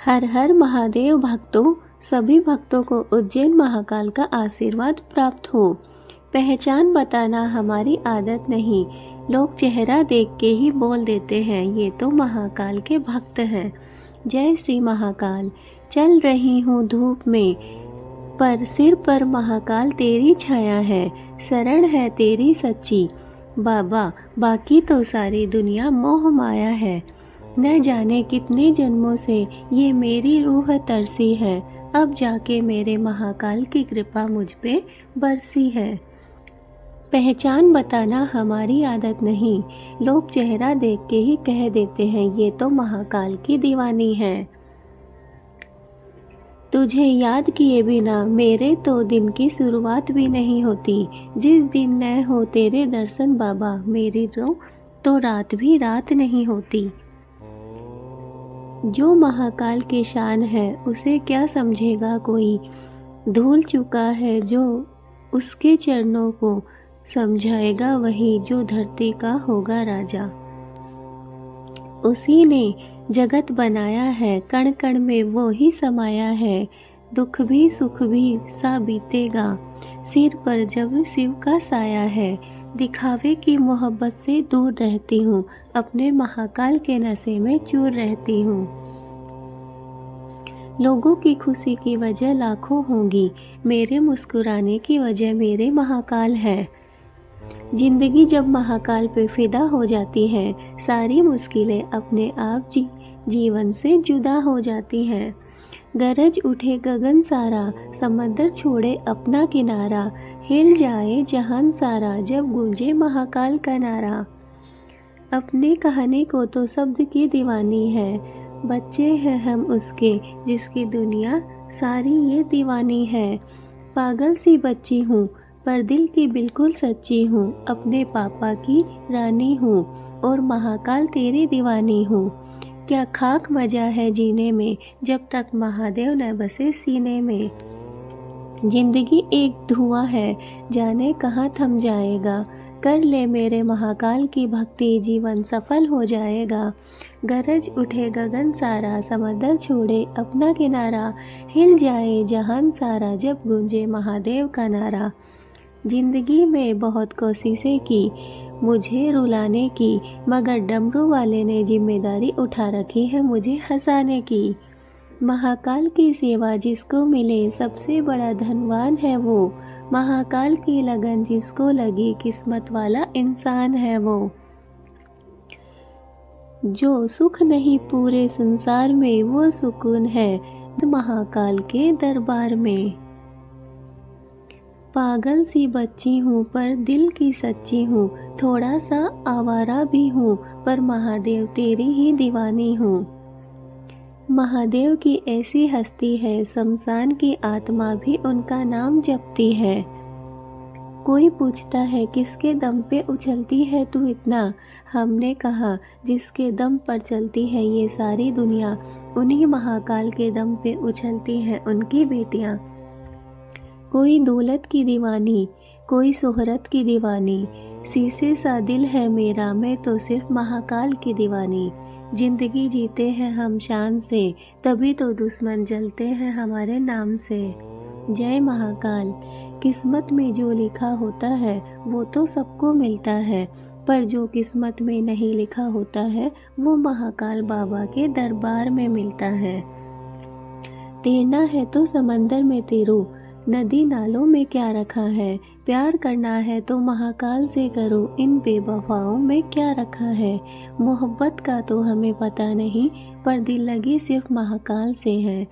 हर हर महादेव भक्तों, सभी भक्तों को उज्जैन महाकाल का आशीर्वाद प्राप्त हो। पहचान बताना हमारी आदत नहीं, लोग चेहरा देख के ही बोल देते हैं ये तो महाकाल के भक्त हैं। जय श्री महाकाल। चल रही हूँ धूप में, पर सिर पर महाकाल तेरी छाया है, शरण है तेरी सच्ची। बाबा, बाकी तो सारी दुनिया मोह माया है, न जाने कितने जन्मों से ये मेरी रूह तरसी है, अब जाके मेरे महाकाल की कृपा मुझ पे बरसी है। पहचान बताना हमारी आदत नहीं, लोग चेहरा देख के ही कह देते हैं ये तो महाकाल की दीवानी है। तुझे याद किए बिना मेरे तो दिन की शुरुआत भी नहीं होती, जिस दिन न हो तेरे दर्शन बाबा मेरी तो रात भी रात नहीं होती। जो महाकाल की शान है उसे क्या समझेगा कोई, धूल चुका है जो उसके चरणों को, समझाएगा वही जो धरती का होगा राजा। उसी ने जगत बनाया है, कण कण में वो ही समाया है, दुख भी सुख भी सा बीतेगा, सिर पर जब शिव का साया है। दिखावे की मोहब्बत से दूर रहती हूँ, अपने महाकाल के नशे में चूर रहती हूँ। लोगों की खुशी की वजह लाखों होंगी, मेरे मुस्कुराने की वजह मेरे महाकाल है। जिंदगी जब महाकाल पे फिदा हो जाती है, सारी मुश्किलें अपने आप जीवन से जुदा हो जाती हैं। गरज उठे गगन सारा, समंदर छोड़े अपना किनारा, हिल जाए जहान सारा जब गूंजे महाकाल का नारा। अपने कहने को तो शब्द की दीवानी है, बच्चे हैं हम उसके जिसकी दुनिया सारी ये दीवानी है। पागल सी बच्ची हूँ पर दिल की बिल्कुल सच्ची हूँ, अपने पापा की रानी हूँ और महाकाल तेरी दीवानी हूँ। क्या खाक मजा है जीने में, जब तक महादेव न बसे सीने में। जिंदगी एक धुआं है, जाने कहाँ थम जाएगा, कर ले मेरे महाकाल की भक्ति जीवन सफल हो जाएगा। गरज उठे गगन सारा, समंदर छोड़े अपना किनारा, हिल जाए जहान सारा जब गूंजे महादेव का नारा। जिंदगी में बहुत कोशिशें की मुझे रुलाने की, मगर डमरू वाले ने जिम्मेदारी उठा रखी है मुझे हंसाने की। महाकाल की सेवा जिसको मिले सबसे बड़ा धनवान है वो, महाकाल की लगन जिसको लगी किस्मत वाला इंसान है वो। जो सुख नहीं पूरे संसार में वो सुकून है महाकाल के दरबार में। पागल सी बच्ची हूँ पर दिल की सच्ची हूँ, थोड़ा सा आवारा भी हूँ पर महादेव तेरी ही दीवानी हूँ। महादेव की ऐसी हस्ती है, शमशान की आत्मा भी उनका नाम जपती है। कोई पूछता है किसके दम पे उछलती है तू इतना, हमने कहा जिसके दम पर चलती है ये सारी दुनिया, उन्हीं महाकाल के दम पे उछलती हैं उनकी बेटियां। कोई दौलत की दीवानी, कोई शोहरत की दीवानी, शीशे सा दिल है मेरा, मैं तो सिर्फ महाकाल की दीवानी। जिंदगी जीते हैं हम शान से, तभी तो दुश्मन जलते हैं हमारे नाम से। जय महाकाल। किस्मत में जो लिखा होता है वो तो सबको मिलता है, पर जो किस्मत में नहीं लिखा होता है वो महाकाल बाबा के दरबार में मिलता है। तैरना है तो समंदर में तैरो, नदी नालों में क्या रखा है, प्यार करना है तो महाकाल से करो, इन बेवफाओं में क्या रखा है। मोहब्बत का तो हमें पता नहीं, पर दिल लगी सिर्फ महाकाल से है।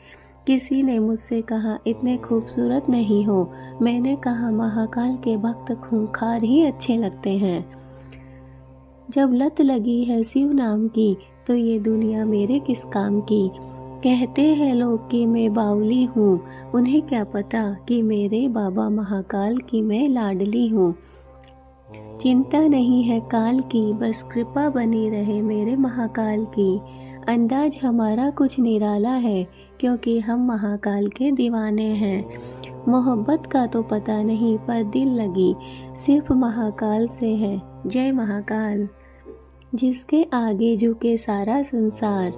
किसी ने मुझसे कहा इतने खूबसूरत नहीं हो, मैंने कहा महाकाल के भक्त खूंखार ही अच्छे लगते हैं। जब लत लगी है शिव नाम की, तो ये दुनिया मेरे किस काम की। कहते हैं लोग कि मैं बावली हूँ, उन्हें क्या पता कि मेरे बाबा महाकाल की मैं लाडली हूँ। चिंता नहीं है काल की, बस कृपा बनी रहे मेरे महाकाल की। अंदाज हमारा कुछ निराला है, क्योंकि हम महाकाल के दीवाने हैं। मोहब्बत का तो पता नहीं, पर दिल लगी सिर्फ महाकाल से है। जय महाकाल। जिसके आगे झुके सारा संसार,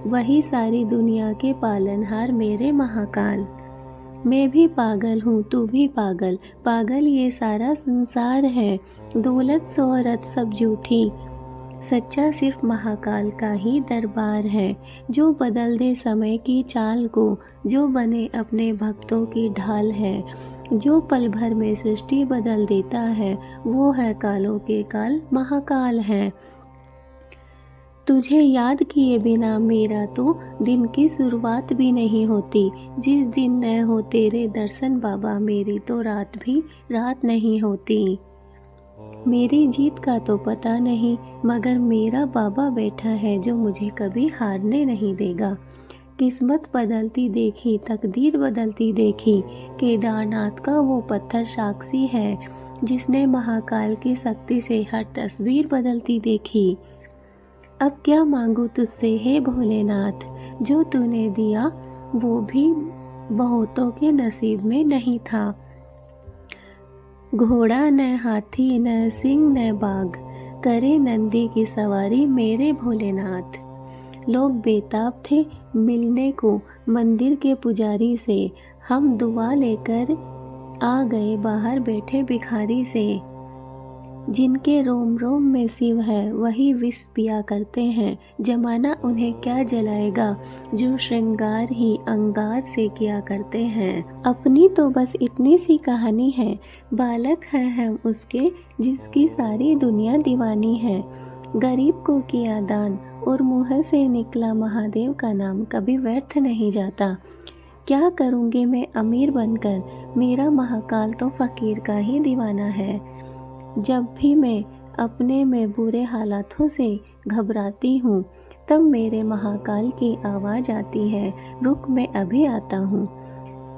वही सारी दुनिया के पालनहार मेरे महाकाल। मैं भी पागल हूँ, तू भी पागल, पागल ये सारा संसार है। दौलत शोहरत सब झूठी, सच्चा सिर्फ महाकाल का ही दरबार है। जो बदल दे समय की चाल को, जो बने अपने भक्तों की ढाल है। जो पल भर में सृष्टि बदल देता है, वो है कालों के काल महाकाल है। तुझे याद किए बिना मेरा तो दिन की शुरुआत भी नहीं होती। जिस दिन न हो तेरे दर्शन बाबा, मेरी तो रात भी रात नहीं होती। मेरी जीत का तो पता नहीं, मगर मेरा बाबा बैठा है जो मुझे कभी हारने नहीं देगा। किस्मत बदलती देखी, तकदीर बदलती देखी, केदारनाथ का वो पत्थर साक्षी है, जिसने महाकाल की शक्ति से हर तस्वीर बदलती देखी। अब क्या मांगू तुझसे हे भोलेनाथ, जो तूने दिया वो भी बहुतों के नसीब में नहीं था। घोड़ा न हाथी न सिंह न बाघ, करे नंदी की सवारी मेरे भोलेनाथ। लोग बेताब थे मिलने को मंदिर के पुजारी से, हम दुआ लेकर आ गए बाहर बैठे भिखारी से। जिनके रोम रोम में शिव है वही विष पिया करते हैं, जमाना उन्हें क्या जलाएगा, जो श्रृंगार ही अंगार से किया करते हैं। अपनी तो बस इतनी सी कहानी है, बालक है हम उसके जिसकी सारी दुनिया दीवानी है। गरीब को किया दान और मुँह से निकला महादेव का नाम, कभी व्यर्थ नहीं जाता। क्या करूँगी मैं अमीर बनकर, मेरा महाकाल तो फकीर का ही दीवाना है। जब भी मैं अपने में बुरे हालातों से घबराती हूँ, तब मेरे महाकाल की आवाज़ आती है, रुक मैं अभी आता हूँ।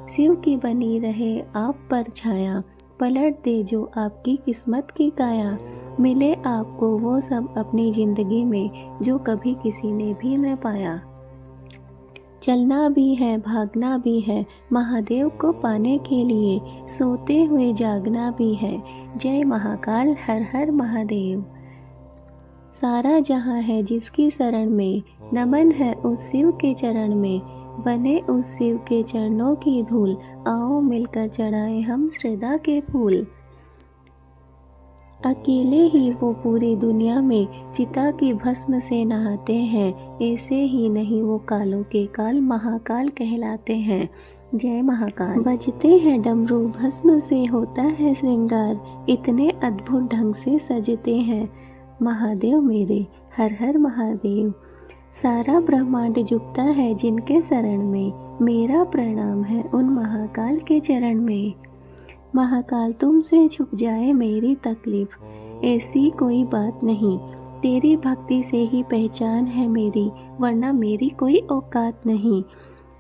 शिव की बनी रहे आप पर छाया, पलट दे जो आपकी किस्मत की काया। मिले आपको वो सब अपनी ज़िंदगी में, जो कभी किसी ने भी न पाया। चलना भी है भागना भी है, महादेव को पाने के लिए, सोते हुए जागना भी है। जय महाकाल, हर हर महादेव। सारा जहां है जिसकी शरण में, नमन है उस शिव के चरण में। बने उस शिव के चरणों की धूल, आओ मिलकर चढ़ाए हम श्रद्धा के फूल। अकेले ही वो पूरी दुनिया में चिता की भस्म से नहाते हैं, ऐसे ही नहीं वो कालों के काल महाकाल कहलाते हैं। जय महाकाल। बजते हैं डमरू, भस्म से होता है श्रृंगार, इतने अद्भुत ढंग से सजते हैं महादेव मेरे, हर हर महादेव। सारा ब्रह्मांड झुकता है जिनके शरण में, मेरा प्रणाम है उन महाकाल के चरण में। महाकाल तुमसे छुप जाए मेरी तकलीफ, ऐसी कोई बात नहीं। तेरी भक्ति से ही पहचान है मेरी, वरना मेरी कोई औकात नहीं।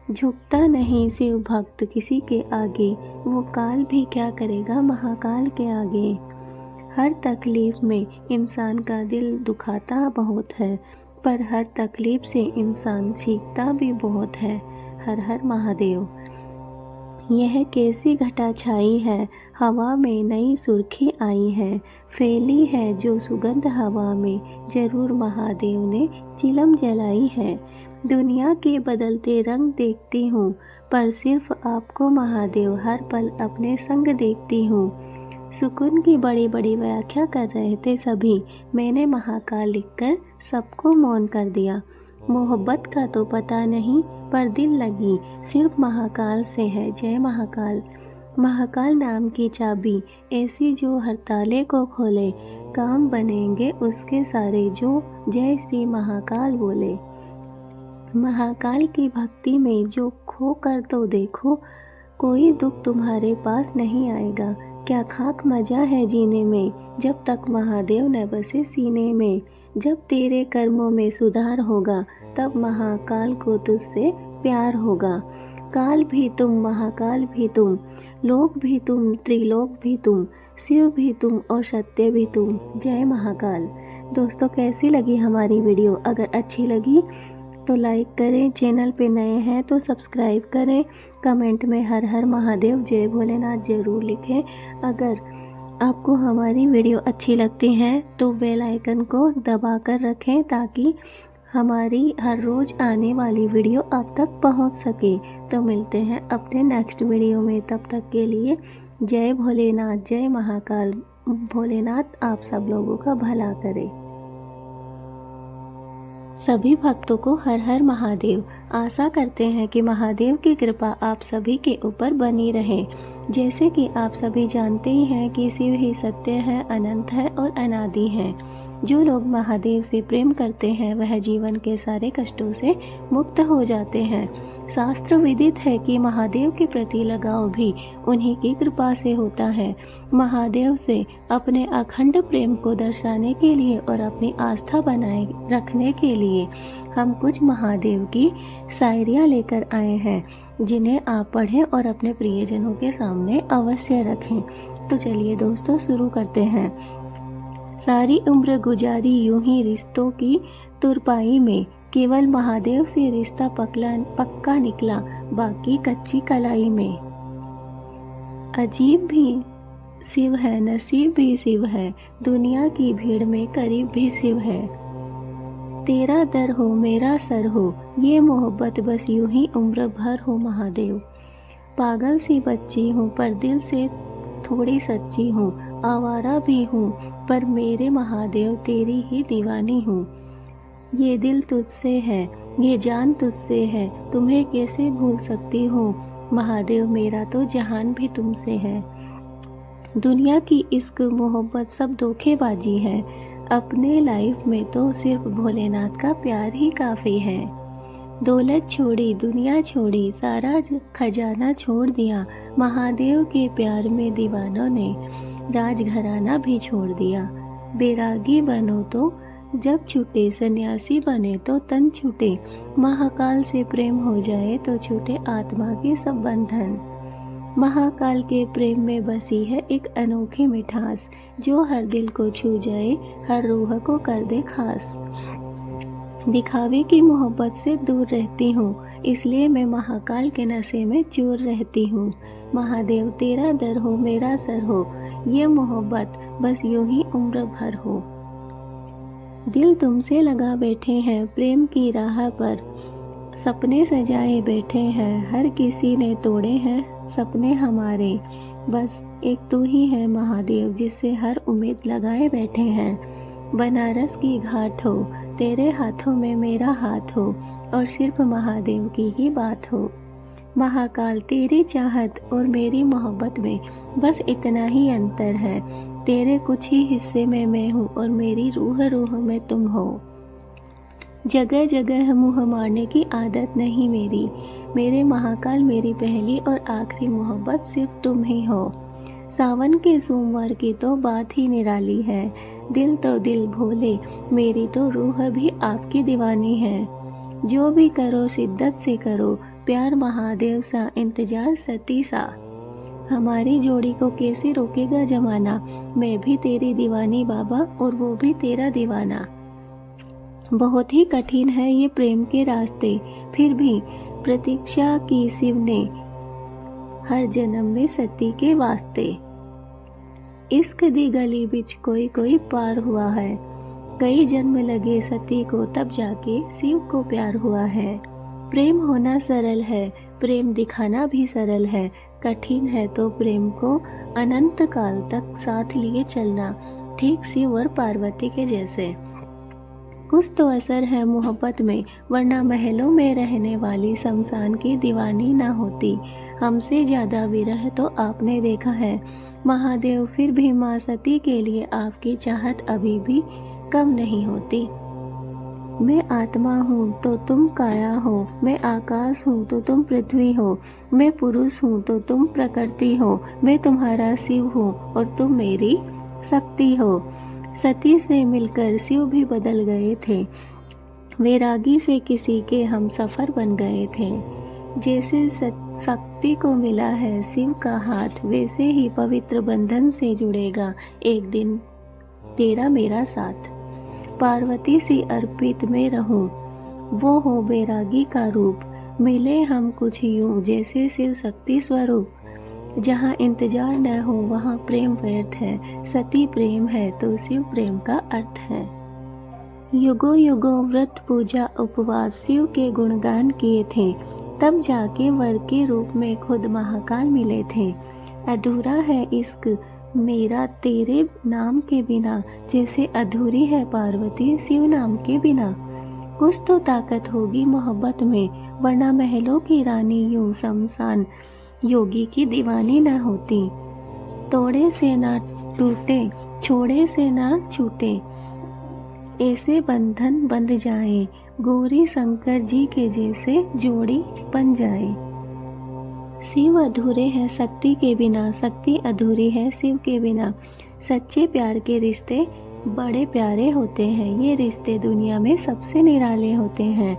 झुकता नहीं शिव भक्त किसी के आगे, वो काल भी क्या करेगा महाकाल के आगे। हर तकलीफ में इंसान का दिल दुखाता बहुत है, पर हर तकलीफ से इंसान सीखता भी बहुत है। हर हर महादेव। यह कैसी घटा छाई है, हवा में नई सुर्खी आई है। फैली है जो सुगंध हवा में, जरूर महादेव ने चिलम जलाई है। दुनिया के बदलते रंग देखती हूँ, पर सिर्फ आपको महादेव हर पल अपने संग देखती हूँ। सुकून की बड़ी बड़ी व्याख्या कर रहे थे सभी, मैंने महाकाल लिखकर सबको मौन कर दिया। मोहब्बत का तो पता नहीं, पर दिल लगी सिर्फ महाकाल से है। जय महाकाल। महाकाल नाम की चाबी ऐसी जो हर ताले को खोले, काम बनेंगे उसके सारे जो जय श्री महाकाल बोले। महाकाल की भक्ति में जो खो कर तो देखो, कोई दुख तुम्हारे पास नहीं आएगा। क्या खाक मजा है जीने में, जब तक महादेव न बसे सीने में। जब तेरे कर्मों में सुधार होगा, तब महाकाल को तुझसे प्यार होगा। काल भी तुम, महाकाल भी तुम, लोक भी तुम, त्रिलोक भी तुम, शिव भी तुम और सत्य भी तुम। जय महाकाल। दोस्तों, कैसी लगी हमारी वीडियो? अगर अच्छी लगी तो लाइक करें, चैनल पे नए हैं तो सब्सक्राइब करें, कमेंट में हर हर महादेव जय भोलेनाथ ज़रूर लिखें। अगर आपको हमारी वीडियो अच्छी लगती है तो बेल आइकन को दबा कर रखें, ताकि हमारी हर रोज़ आने वाली वीडियो आप तक पहुंच सके। तो मिलते हैं अपने नेक्स्ट वीडियो में, तब तक के लिए जय भोलेनाथ, जय महाकाल। भोलेनाथ आप सब लोगों का भला करे। सभी भक्तों को हर हर महादेव। आशा करते हैं कि महादेव की कृपा आप सभी के ऊपर बनी रहे। जैसे कि आप सभी जानते ही हैं कि शिव ही सत्य है, अनंत है और अनादि है। जो लोग महादेव से प्रेम करते हैं वह जीवन के सारे कष्टों से मुक्त हो जाते हैं। शास्त्र विदित है कि महादेव के प्रति लगाव भी उन्हीं की कृपा से होता है। महादेव से अपने अखंड प्रेम को दर्शाने के लिए और अपनी आस्था बनाए रखने के लिए हम कुछ महादेव की शायरियाँ लेकर आए हैं, जिन्हें आप पढ़ें और अपने प्रियजनों के सामने अवश्य रखें। तो चलिए दोस्तों शुरू करते हैं। सारी उम्र गुजारी यूं ही रिश्तों की तुरपाई में, केवल महादेव से रिश्ता पक्का निकला, बाकी कच्ची कलाई में। अजीब भी शिव है, नसीब भी शिव है, दुनिया की भीड़ में करीब भी शिव है। तेरा दर हो मेरा सर हो, ये मोहब्बत बस यूं ही उम्र भर हो महादेव। पागल सी बच्ची हूँ पर दिल से थोड़ी सच्ची हूँ, आवारा भी हूँ पर मेरे महादेव तेरी ही दीवानी हूँ। ये दिल तुझसे है, ये जान तुझसे है, तुम्हें कैसे भूल सकती हूँ महादेव, मेरा तो जहान भी तुमसे है। दुनिया की इश्क मोहब्बत सब धोखेबाजी है, अपने लाइफ में तो सिर्फ भोलेनाथ का प्यार ही काफ़ी है। दौलत छोड़ी दुनिया छोड़ी, सारा खजाना छोड़ दिया, महादेव के प्यार में दीवानों ने राजघराना भी छोड़ दिया। बैरागी बनो तो जग छूटे, सन्यासी बने तो तन छूटे, महाकाल से प्रेम हो जाए तो छूटे आत्मा के सब बंधन। महाकाल के प्रेम में बसी है एक अनोखी मिठास, जो हर दिल को छू जाए, हर रूह को कर दे खास। दिखावे की मोहब्बत से दूर रहती हूँ, इसलिए मैं महाकाल के नशे में चूर रहती हूँ। महादेव तेरा दर हो मेरा सर हो, ये मोहब्बत बस यूं ही उम्र भर हो। दिल तुमसे लगा बैठे हैं प्रेम की राह पर, सपने सजाए बैठे हैं, हर किसी ने तोड़े हैं सपने हमारे। बस एक तू ही है महादेव, जिससे हर उम्मीद लगाए बैठे हैं। बनारस की घाट हो, तेरे हाथों में मेरा हाथ हो, और सिर्फ महादेव की ही बात हो। महाकाल तेरी चाहत और मेरी मोहब्बत में बस इतना ही अंतर है, तेरे कुछ ही हिस्से में मैं हूँ और मेरी रूह रूह में तुम हो। जगह जगह मुँह मारने की आदत नहीं मेरी, मेरे महाकाल मेरी पहली और आखिरी मोहब्बत सिर्फ तुम ही हो। सावन के सोमवार की तो बात ही निराली है, दिल तो दिल भोले, मेरी तो रूह भी आपकी दीवानी है। जो भी करो शिद्दत से करो, प्यार महादेव सा, इंतजार सती सा। हमारी जोड़ी को कैसे रोकेगा जमाना, मैं भी तेरी दीवानी बाबा और वो भी तेरा दीवाना। बहुत ही कठिन है ये प्रेम के रास्ते, फिर भी प्रतीक्षा की शिव ने हर जन्म में सती के वास्ते। इश्क दी गली बिच कोई कोई पार हुआ है, कई जन्म लगे सती को तब जाके शिव को प्यार हुआ है। प्रेम होना सरल है, प्रेम दिखाना भी सरल है, कठिन है तो प्रेम को अनंत काल तक साथ लिए चलना, ठीक शिव और पार्वती के जैसे। कुछ तो असर है मोहब्बत में, वरना महलों में रहने वाली शमशान की दीवानी ना होती। हमसे ज्यादा विरह तो आपने देखा है महादेव, फिर भी माँ सती के लिए आपकी चाहत अभी भी कम नहीं होती। मैं आत्मा हूँ तो तुम काया हो, मैं आकाश हूँ तो तुम पृथ्वी हो, मैं पुरुष हूँ तो तुम प्रकृति हो, मैं तुम्हारा शिव हूँ और तुम मेरी शक्ति हो। सती से मिलकर शिव भी बदल गए थे, वैरागी से किसी के हम सफर बन गए थे। जैसे शक्ति को मिला है शिव का हाथ, वैसे ही पवित्र बंधन से जुड़ेगा एक दिन तेरा मेरा साथ। पार्वती से अर्पित में रहूं, वो हो बैरागी का रूप, मिले हम कुछ यूं जैसे शिव शक्ति स्वरूप। जहाँ इंतजार न हो वहाँ प्रेम व्यर्थ है, सती प्रेम है तो शिव प्रेम का अर्थ है। युगों युगों व्रत पूजा उपवास शिव के गुणगान किए थे, तब जाके वर के रूप में खुद महाकाल मिले थे। अधूरा है इश्क मेरा तेरे नाम के बिना, जैसे अधूरी है पार्वती शिव नाम के बिना। कुछ तो ताकत होगी मोहब्बत में, वरना महलों की रानी यूं शमशान योगी की दीवानी न होती। तोड़े से ना टूटे, छोड़े से ना छूटे, ऐसे बंधन बंध जाए, गौरी शंकर जी के जैसे जोड़ी बन जाए। शिव अधूरे हैं शक्ति के बिना, शक्ति अधूरी है शिव के बिना। सच्चे प्यार के रिश्ते बड़े प्यारे होते हैं, ये रिश्ते दुनिया में सबसे निराले होते हैं।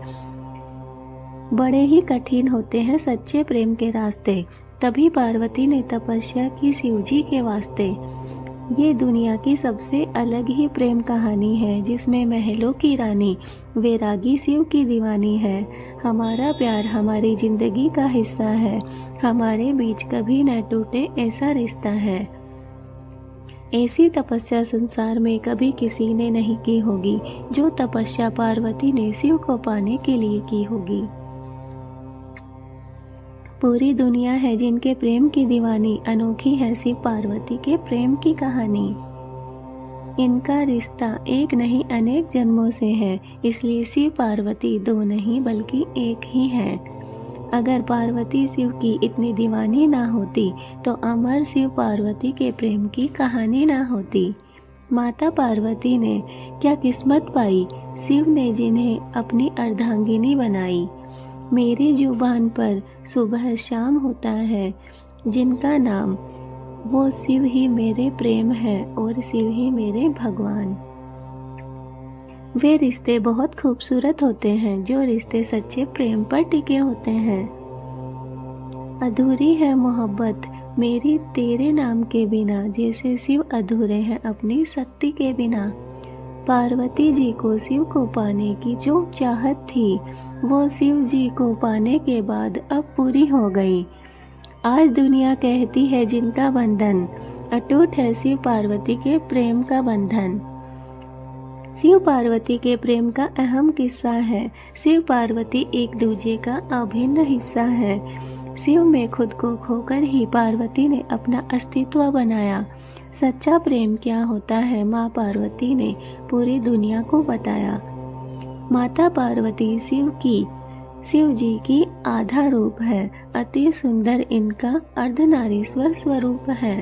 बड़े ही कठिन होते हैं सच्चे प्रेम के रास्ते, तभी पार्वती ने तपस्या की शिव जी के वास्ते। ये दुनिया की सबसे अलग ही प्रेम कहानी है, जिसमें महलों की रानी वैरागी शिव की दीवानी है। हमारा प्यार हमारी जिंदगी का हिस्सा है, हमारे बीच कभी न टूटे ऐसा रिश्ता है। ऐसी तपस्या संसार में कभी किसी ने नहीं की होगी, जो तपस्या पार्वती ने शिव को पाने के लिए की होगी। पूरी दुनिया है जिनके प्रेम की दीवानी, अनोखी है शिव पार्वती के प्रेम की कहानी। इनका रिश्ता एक नहीं अनेक जन्मों से है, इसलिए शिव पार्वती दो नहीं बल्कि एक ही है। अगर पार्वती शिव की इतनी दीवानी ना होती, तो अमर शिव पार्वती के प्रेम की कहानी ना होती। माता पार्वती ने क्या किस्मत पाई, शिव ने जिन्हें अपनी अर्धांगिनी बनाई। मेरी जुबान पर सुबह शाम होता है जिनका नाम, वो शिव ही मेरे प्रेम है और शिव ही मेरे भगवान। वे रिश्ते बहुत खूबसूरत होते हैं, जो रिश्ते सच्चे प्रेम पर टिके होते हैं। अधूरी है मोहब्बत मेरी तेरे नाम के बिना, जैसे शिव अधूरे हैं अपनी शक्ति के बिना। पार्वती जी को शिव को पाने की जो चाहत थी, वो शिव जी को पाने के बाद अब पूरी हो गई। आज दुनिया कहती है जिनका बंधन, अटूट है शिव पार्वती के प्रेम का बंधन। शिव पार्वती के प्रेम का अहम किस्सा है। शिव पार्वती एक दूजे का अभिन्न हिस्सा है। शिव में खुद को खोकर ही पार्वती ने अपना अस्तित्व बनाया। सच्चा प्रेम क्या होता है, माँ पार्वती ने पूरी दुनिया को बताया। माता पार्वती शिव जी की आधा रूप है, अति सुंदर इनका अर्धनारीश्वर स्वरूप है।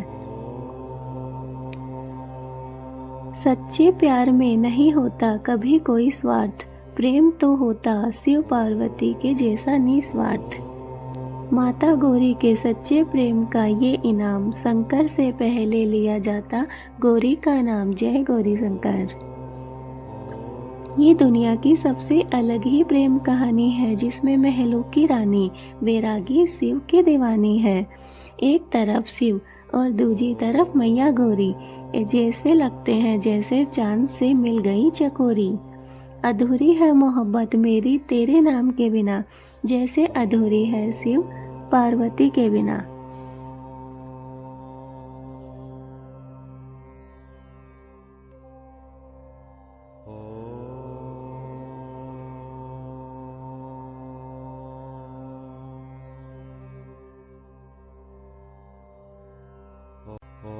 सच्चे प्यार में नहीं होता कभी कोई स्वार्थ, प्रेम तो होता शिव पार्वती के जैसा निस्वार्थ। माता गौरी के सच्चे प्रेम का ये इनाम, शंकर से पहले लिया जाता गौरी का नाम, जय गौरी शंकर। ये दुनिया की सबसे अलग ही प्रेम कहानी है, जिसमें महलों की रानी वैरागी शिव की दीवानी है। एक तरफ शिव और दूसरी तरफ मैया गौरी, जैसे लगते हैं जैसे चांद से मिल गई चकोरी। अधूरी है मोहब्बत मेरी तेरे नाम के बिना, जैसे अधूरी है शिव पार्वती के बिना।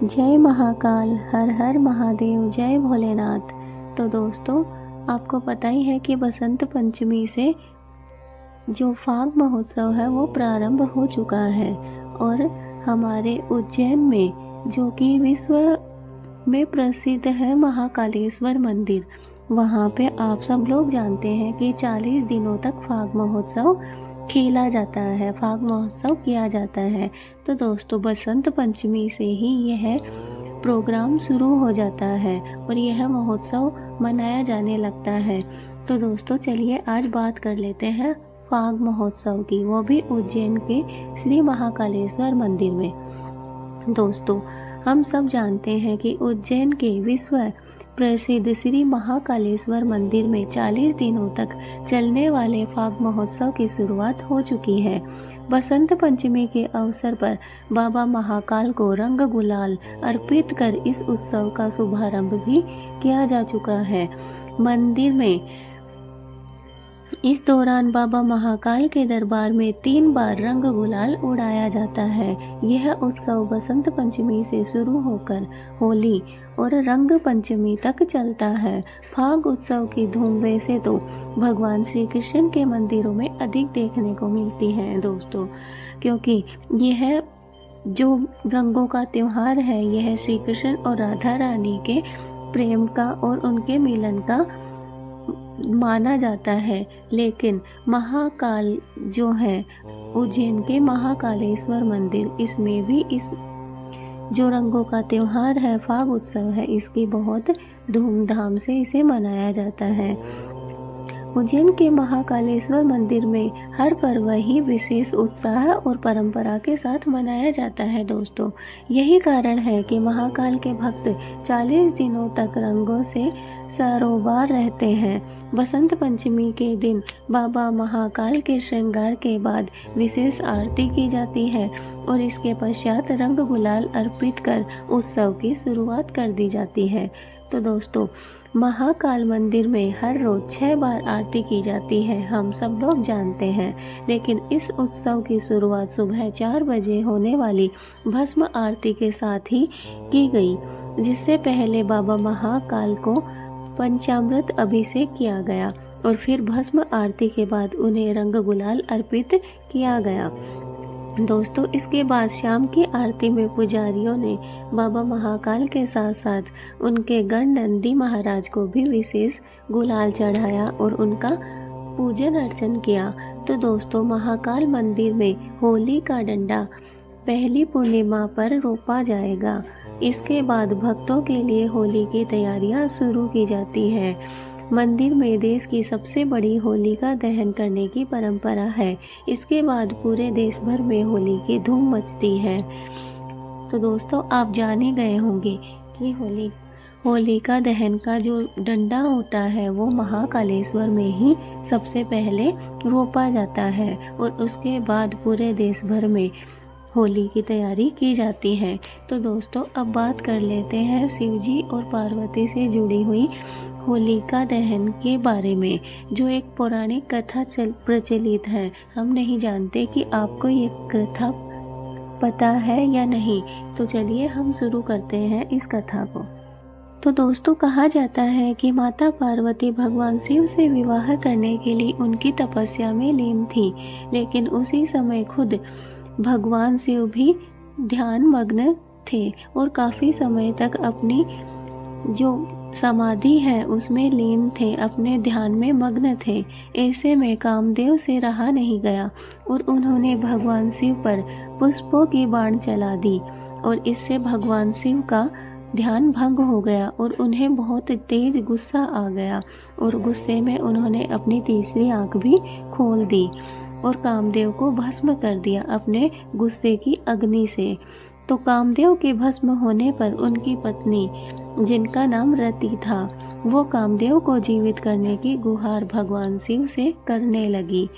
जय महाकाल, हर हर महादेव, जय भोलेनाथ। तो दोस्तों, आपको पता ही है कि बसंत पंचमी से जो फाग महोत्सव है वो प्रारंभ हो चुका है, और हमारे उज्जैन में, जो कि विश्व में प्रसिद्ध है महाकालेश्वर मंदिर, वहाँ पे आप सब लोग जानते हैं कि 40 दिनों तक फाग महोत्सव खेला जाता है, फाग महोत्सव किया जाता है। तो दोस्तों, बसंत पंचमी से ही यह प्रोग्राम शुरू हो जाता है और यह महोत्सव मनाया जाने लगता है। तो दोस्तों, चलिए आज बात कर लेते हैं फाग महोत्सव की, वो भी उज्जैन के श्री महाकालेश्वर मंदिर में। दोस्तों, हम सब जानते हैं कि उज्जैन के विश्व प्रसिद्ध श्री महाकालेश्वर मंदिर में 40 दिनों तक चलने वाले फाग महोत्सव की शुरुआत हो चुकी है। बसंत पंचमी के अवसर पर बाबा महाकाल को रंग गुलाल अर्पित कर इस उत्सव का शुभारंभ भी किया जा चुका है। मंदिर में इस दौरान बाबा महाकाल के दरबार में 3 बार रंग गुलाल उड़ाया जाता है। यह उत्सव बसंत पंचमी से शुरू होकर होली और रंग पंचमी तक चलता है। फाग उत्सव की धूम वैसे तो भगवान श्री कृष्ण के मंदिरों में अधिक देखने को मिलती है दोस्तों, क्योंकि यह जो रंगों का त्योहार है यह श्री कृष्ण और राधा रानी के प्रेम का और उनके मिलन का माना जाता है। लेकिन महाकाल जो है उज्जैन के महाकालेश्वर मंदिर, इसमें भी इस जो रंगों का त्योहार है फाग उत्सव है, इसकी बहुत धूमधाम से इसे मनाया जाता है। उज्जैन के महाकालेश्वर मंदिर में हर पर्व ही विशेष उत्साह और परंपरा के साथ मनाया जाता है दोस्तों। यही कारण है कि महाकाल के भक्त 40 दिनों तक रंगों से सरोबार रहते हैं। बसंत पंचमी के दिन बाबा महाकाल के श्रृंगार के बाद विशेष आरती की जाती है और इसके पश्चात रंग गुलाल अर्पित कर उत्सव की शुरुआत कर दी जाती है। तो दोस्तों, महाकाल मंदिर में हर रोज 6 बार आरती की जाती है, हम सब लोग जानते हैं। लेकिन इस उत्सव की शुरुआत सुबह 4 बजे होने वाली भस्म आरती के साथ ही की गई, जिससे पहले बाबा महाकाल को पंचामृत अभिषेक किया गया और फिर भस्म आरती के बाद उन्हें रंग गुलाल अर्पित किया गया। दोस्तों, इसके बाद शाम की आरती में पुजारियों ने बाबा महाकाल के साथ साथ उनके गण नंदी महाराज को भी विशेष गुलाल चढ़ाया और उनका पूजन अर्चन किया। तो दोस्तों, महाकाल मंदिर में होली का डंडा पहली पूर्णिमा पर रोपा जाएगा। इसके बाद भक्तों के लिए होली की तैयारियां शुरू की जाती है। मंदिर में देश की सबसे बड़ी होलिका दहन करने की परंपरा है। इसके बाद पूरे देश भर में होली की धूम मचती है। तो दोस्तों, आप जान ही गए होंगे कि होलिका दहन का जो डंडा होता है वो महाकालेश्वर में ही सबसे पहले रोपा जाता है और उसके बाद पूरे देश भर में होली की तैयारी की जाती है। तो दोस्तों, अब बात कर लेते हैं शिवजी और पार्वती से जुड़ी हुई होलिका दहन के बारे में, जो एक पौराणिक कथा प्रचलित है। हम नहीं जानते कि आपको ये कथा पता है या नहीं। तो चलिए हम शुरू करते हैं इस कथा को। तो दोस्तों, कहा जाता है कि माता पार्वती भगवान शिव से विवाह करने के लिए उनकी तपस्या में लीन थी, लेकिन उसी समय खुद भगवान शिव भी ध्यान मग्न थे और काफी समय तक अपनी जो समाधि है उसमें लीन थे, अपने ध्यान में मग्न थे। ऐसे में कामदेव से रहा नहीं गया और उन्होंने भगवान शिव पर पुष्पों की बाण चला दी और इससे भगवान शिव का ध्यान भंग हो गया और उन्हें बहुत तेज गुस्सा आ गया और गुस्से में उन्होंने अपनी तीसरी आंख भी खोल दी और कामदेव को भस्म कर दिया अपने गुस्से की अग्नि से। तो कामदेव के भस्म होने पर उनकी पत्नी, जिनका नाम रति था, वो कामदेव को जीवित करने की गुहार भगवान शिव से करने लगी।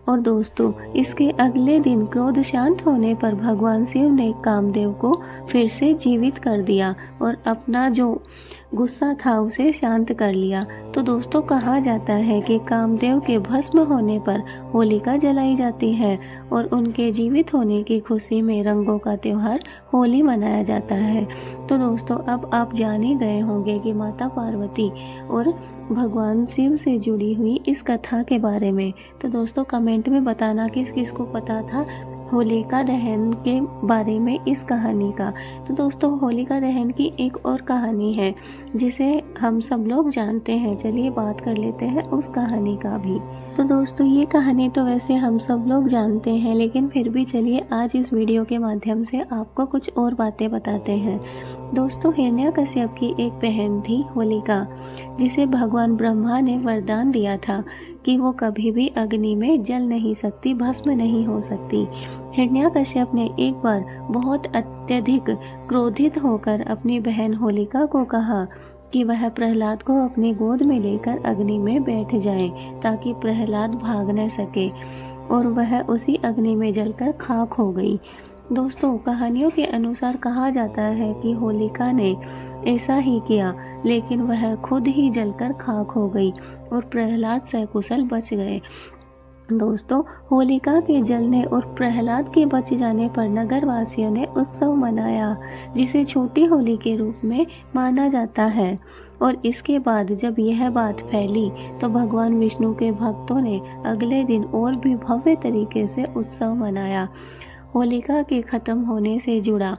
और दोस्तों, इसके अगले दिन क्रोध शांत होने पर भगवान शिव ने कामदेव को फिर से जीवित कर दिया और अपना जो गुस्सा था उसे शांत कर लिया। तो दोस्तों, कहा जाता है कि कामदेव के भस्म होने पर होलिका जलाई जाती है और उनके जीवित होने की खुशी में रंगों का त्योहार होली मनाया जाता है। तो दोस्तों, अब आप जान ही गए होंगे कि माता पार्वती और भगवान शिव से जुड़ी हुई इस कथा के बारे में। तो दोस्तों, कमेंट में बताना किस किस को पता था होलिका दहन के बारे में इस कहानी का। तो दोस्तों, होलिका दहन की एक और कहानी है जिसे हम सब लोग जानते हैं। चलिए बात कर लेते हैं उस कहानी का भी। तो दोस्तों, ये कहानी तो वैसे हम सब लोग जानते हैं, लेकिन फिर भी चलिए आज इस वीडियो के माध्यम से आपको कुछ और बातें बताते हैं। दोस्तों, हिरण्यकश्यप की एक बहन थी होलिका, जिसे भगवान ब्रह्मा ने वरदान दिया था कि वो कभी भी अग्नि में जल नहीं सकती, भस्म नहीं हो सकती। हिरण्यकश्यप ने एक बार बहुत अत्यधिक क्रोधित होकर अपनी बहन होलिका को कहा कि वह प्रहलाद को अपनी गोद में लेकर अग्नि में बैठ जाए ताकि प्रहलाद भाग न सके, और वह उसी अग्नि में जलकर खाक हो गई। दोस्तों, कहानियों के अनुसार कहा जाता है कि होलिका ने ऐसा ही किया, लेकिन वह खुद ही जलकर खाक हो गई और प्रहलाद सकुशल बच गए। दोस्तों, होलिका के जलने और प्रहलाद के बच जाने पर नगर वासियों ने उत्सव मनाया, जिसे छोटी होली के रूप में माना जाता है। और इसके बाद जब यह बात फैली तो भगवान विष्णु के भक्तों ने अगले दिन और भी भव्य तरीके से उत्सव मनाया। होलिका के खत्म होने से जुड़ा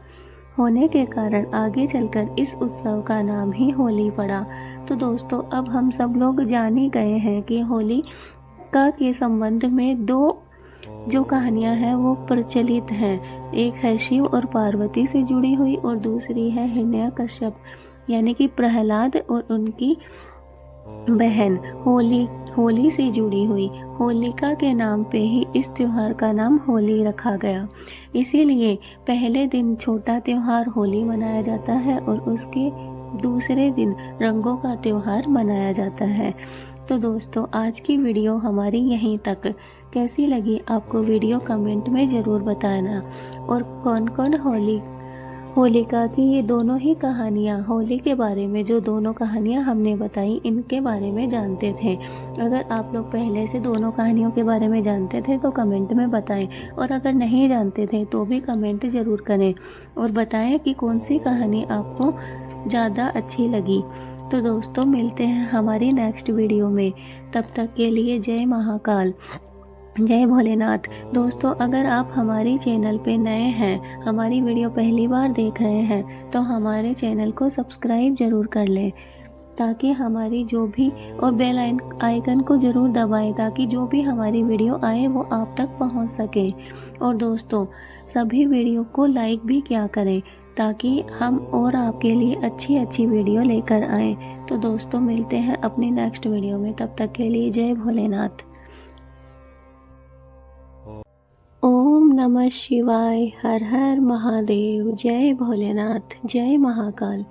होने के कारण आगे चलकर इस उत्सव का नाम ही होली पड़ा। तो दोस्तों, अब हम सब लोग जान ही गए हैं कि होली का के संबंध में दो जो कहानियां हैं वो प्रचलित हैं। एक है शिव और पार्वती से जुड़ी हुई और दूसरी है हिरण्यकश्यप यानी कि प्रहलाद और उनकी बहन होली से जुड़ी हुई। होलिका के नाम पे ही इस त्योहार का नाम होली रखा गया। इसीलिए पहले दिन छोटा त्योहार होली मनाया जाता है और उसके दूसरे दिन रंगों का त्योहार मनाया जाता है। तो दोस्तों, आज की वीडियो हमारी यहीं तक। कैसी लगी आपको वीडियो कमेंट में ज़रूर बताना। और कौन कौन होलिका की ये दोनों ही कहानियाँ, होली के बारे में जो दोनों कहानियाँ हमने बताई, इनके बारे में जानते थे। अगर आप लोग पहले से दोनों कहानियों के बारे में जानते थे तो कमेंट में बताएं, और अगर नहीं जानते थे तो भी कमेंट ज़रूर करें और बताएं कि कौन सी कहानी आपको ज़्यादा अच्छी लगी। तो दोस्तों, मिलते हैं हमारी नेक्स्ट वीडियो में। तब तक के लिए जय महाकाल, जय भोलेनाथ। दोस्तों, अगर आप हमारे चैनल पे नए हैं, हमारी वीडियो पहली बार देख रहे हैं, तो हमारे चैनल को सब्सक्राइब ज़रूर कर लें ताकि हमारी जो भी, और बेल आइकन को ज़रूर दबाएं ताकि जो भी हमारी वीडियो आए वो आप तक पहुंच सके। और दोस्तों, सभी वीडियो को लाइक भी किया करें ताकि हम और आपके लिए अच्छी अच्छी वीडियो लेकर आएँ। तो दोस्तों, मिलते हैं अपनी नेक्स्ट वीडियो में। तब तक के लिए जय भोलेनाथ। ओम नमः शिवाय। हर हर महादेव। जय भोलेनाथ। जय महाकाल।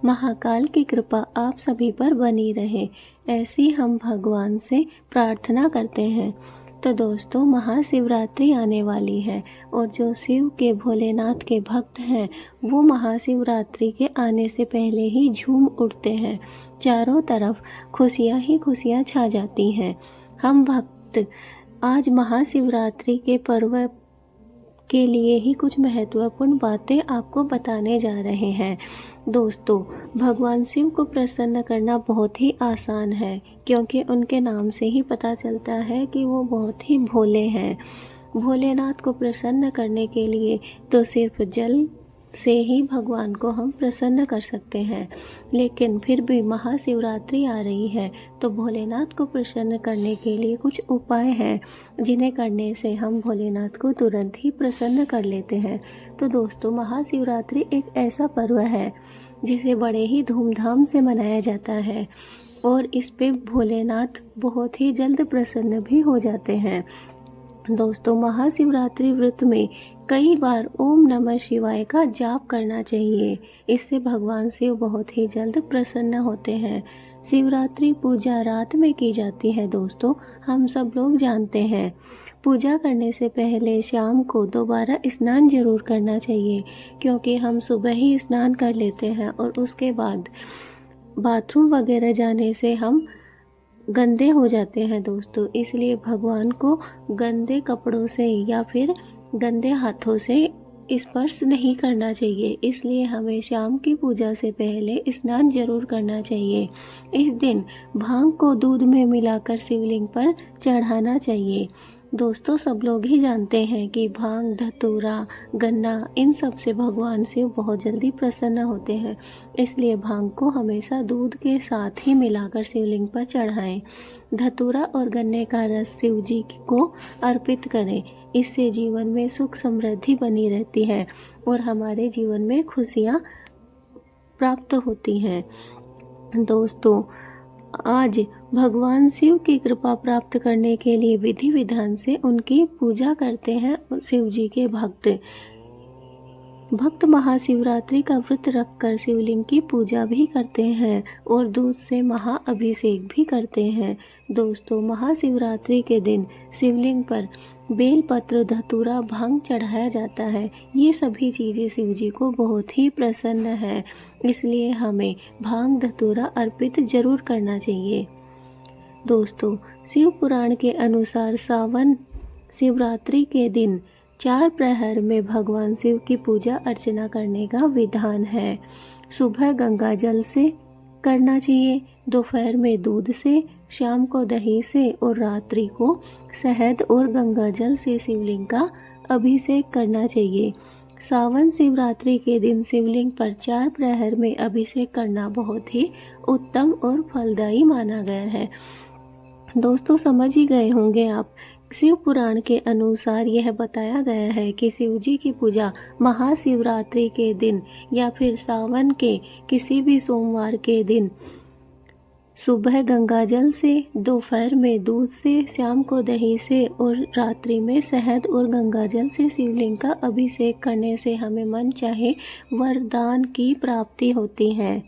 महाकाल की कृपा आप सभी पर बनी रहे, ऐसी हम भगवान से प्रार्थना करते हैं। तो दोस्तों, महाशिवरात्रि आने वाली है और जो शिव के, भोलेनाथ के भक्त हैं वो महाशिवरात्रि के आने से पहले ही झूम उठते हैं। चारों तरफ खुशियाँ ही खुशियाँ छा जाती हैं। हम भक्त आज महाशिवरात्रि के पर्व के लिए ही कुछ महत्वपूर्ण बातें आपको बताने जा रहे हैं। दोस्तों, भगवान शिव को प्रसन्न करना बहुत ही आसान है, क्योंकि उनके नाम से ही पता चलता है कि वो बहुत ही भोले हैं। भोलेनाथ को प्रसन्न करने के लिए तो सिर्फ जल से ही भगवान को हम प्रसन्न कर सकते हैं, लेकिन फिर भी महाशिवरात्रि आ रही है तो भोलेनाथ को प्रसन्न करने के लिए कुछ उपाय हैं जिन्हें करने से हम भोलेनाथ को तुरंत ही प्रसन्न कर लेते हैं। तो दोस्तों, महाशिवरात्रि एक ऐसा पर्व है जिसे बड़े ही धूमधाम से मनाया जाता है और इस पे भोलेनाथ बहुत ही जल्द प्रसन्न भी हो जाते हैं। दोस्तों, महाशिवरात्रि व्रत में कई बार ओम नमः शिवाय का जाप करना चाहिए। इससे भगवान शिव बहुत ही जल्द प्रसन्न होते हैं। शिवरात्रि पूजा रात में की जाती है दोस्तों, हम सब लोग जानते हैं। पूजा करने से पहले शाम को दोबारा स्नान जरूर करना चाहिए, क्योंकि हम सुबह ही स्नान कर लेते हैं और उसके बाद बाथरूम वगैरह जाने से हम गंदे हो जाते हैं दोस्तों। इसलिए भगवान को गंदे कपड़ों से या फिर गंदे हाथों से स्पर्श नहीं करना चाहिए। इसलिए हमें शाम की पूजा से पहले स्नान जरूर करना चाहिए। इस दिन भांग को दूध में मिलाकर शिवलिंग पर चढ़ाना चाहिए। दोस्तों, सब लोग ही जानते हैं कि भांग, धतूरा, गन्ना, इन सब से भगवान शिव बहुत जल्दी प्रसन्न होते हैं। इसलिए भांग को हमेशा दूध के साथ ही मिलाकर शिवलिंग पर चढ़ाएं। धतूरा और गन्ने का रस शिव जी को अर्पित करें। इससे जीवन में सुख समृद्धि बनी रहती है और हमारे जीवन में खुशियाँ प्राप्त होती हैं। दोस्तों, आज भगवान शिव की कृपा प्राप्त करने के लिए विधि विधान से उनकी पूजा करते हैं शिव जी के भक्त। भक्त महाशिवरात्रि का व्रत रखकर शिवलिंग की पूजा भी करते हैं और दूध से महाअभिषेक भी करते हैं। दोस्तों, महाशिवरात्रि के दिन शिवलिंग पर बेलपत्र, धतूरा, भांग चढ़ाया जाता है। ये सभी चीज़ें शिव जी को बहुत ही प्रसन्न है, इसलिए हमें भांग धतूरा अर्पित जरूर करना चाहिए। दोस्तों, शिव पुराण के अनुसार सावन शिवरात्रि के दिन 4 प्रहर में भगवान शिव की पूजा अर्चना करने का विधान है। सुबह गंगा जल से करना चाहिए, दोपहर में दूध से, शाम को दही से और रात्रि को शहद और गंगा जल से शिवलिंग का अभिषेक करना चाहिए। सावन शिवरात्रि के दिन शिवलिंग पर 4 प्रहर में अभिषेक करना बहुत ही उत्तम और फलदायी माना गया है। दोस्तों, समझ ही गए होंगे आप, शिव पुराण के अनुसार यह बताया गया है कि शिव जी की पूजा महाशिवरात्रि के दिन या फिर सावन के किसी भी सोमवार के दिन सुबह गंगाजल से, दोपहर में दूध से, शाम को दही से और रात्रि में शहद और गंगाजल से शिवलिंग का अभिषेक करने से हमें मन चाहे वरदान की प्राप्ति होती है।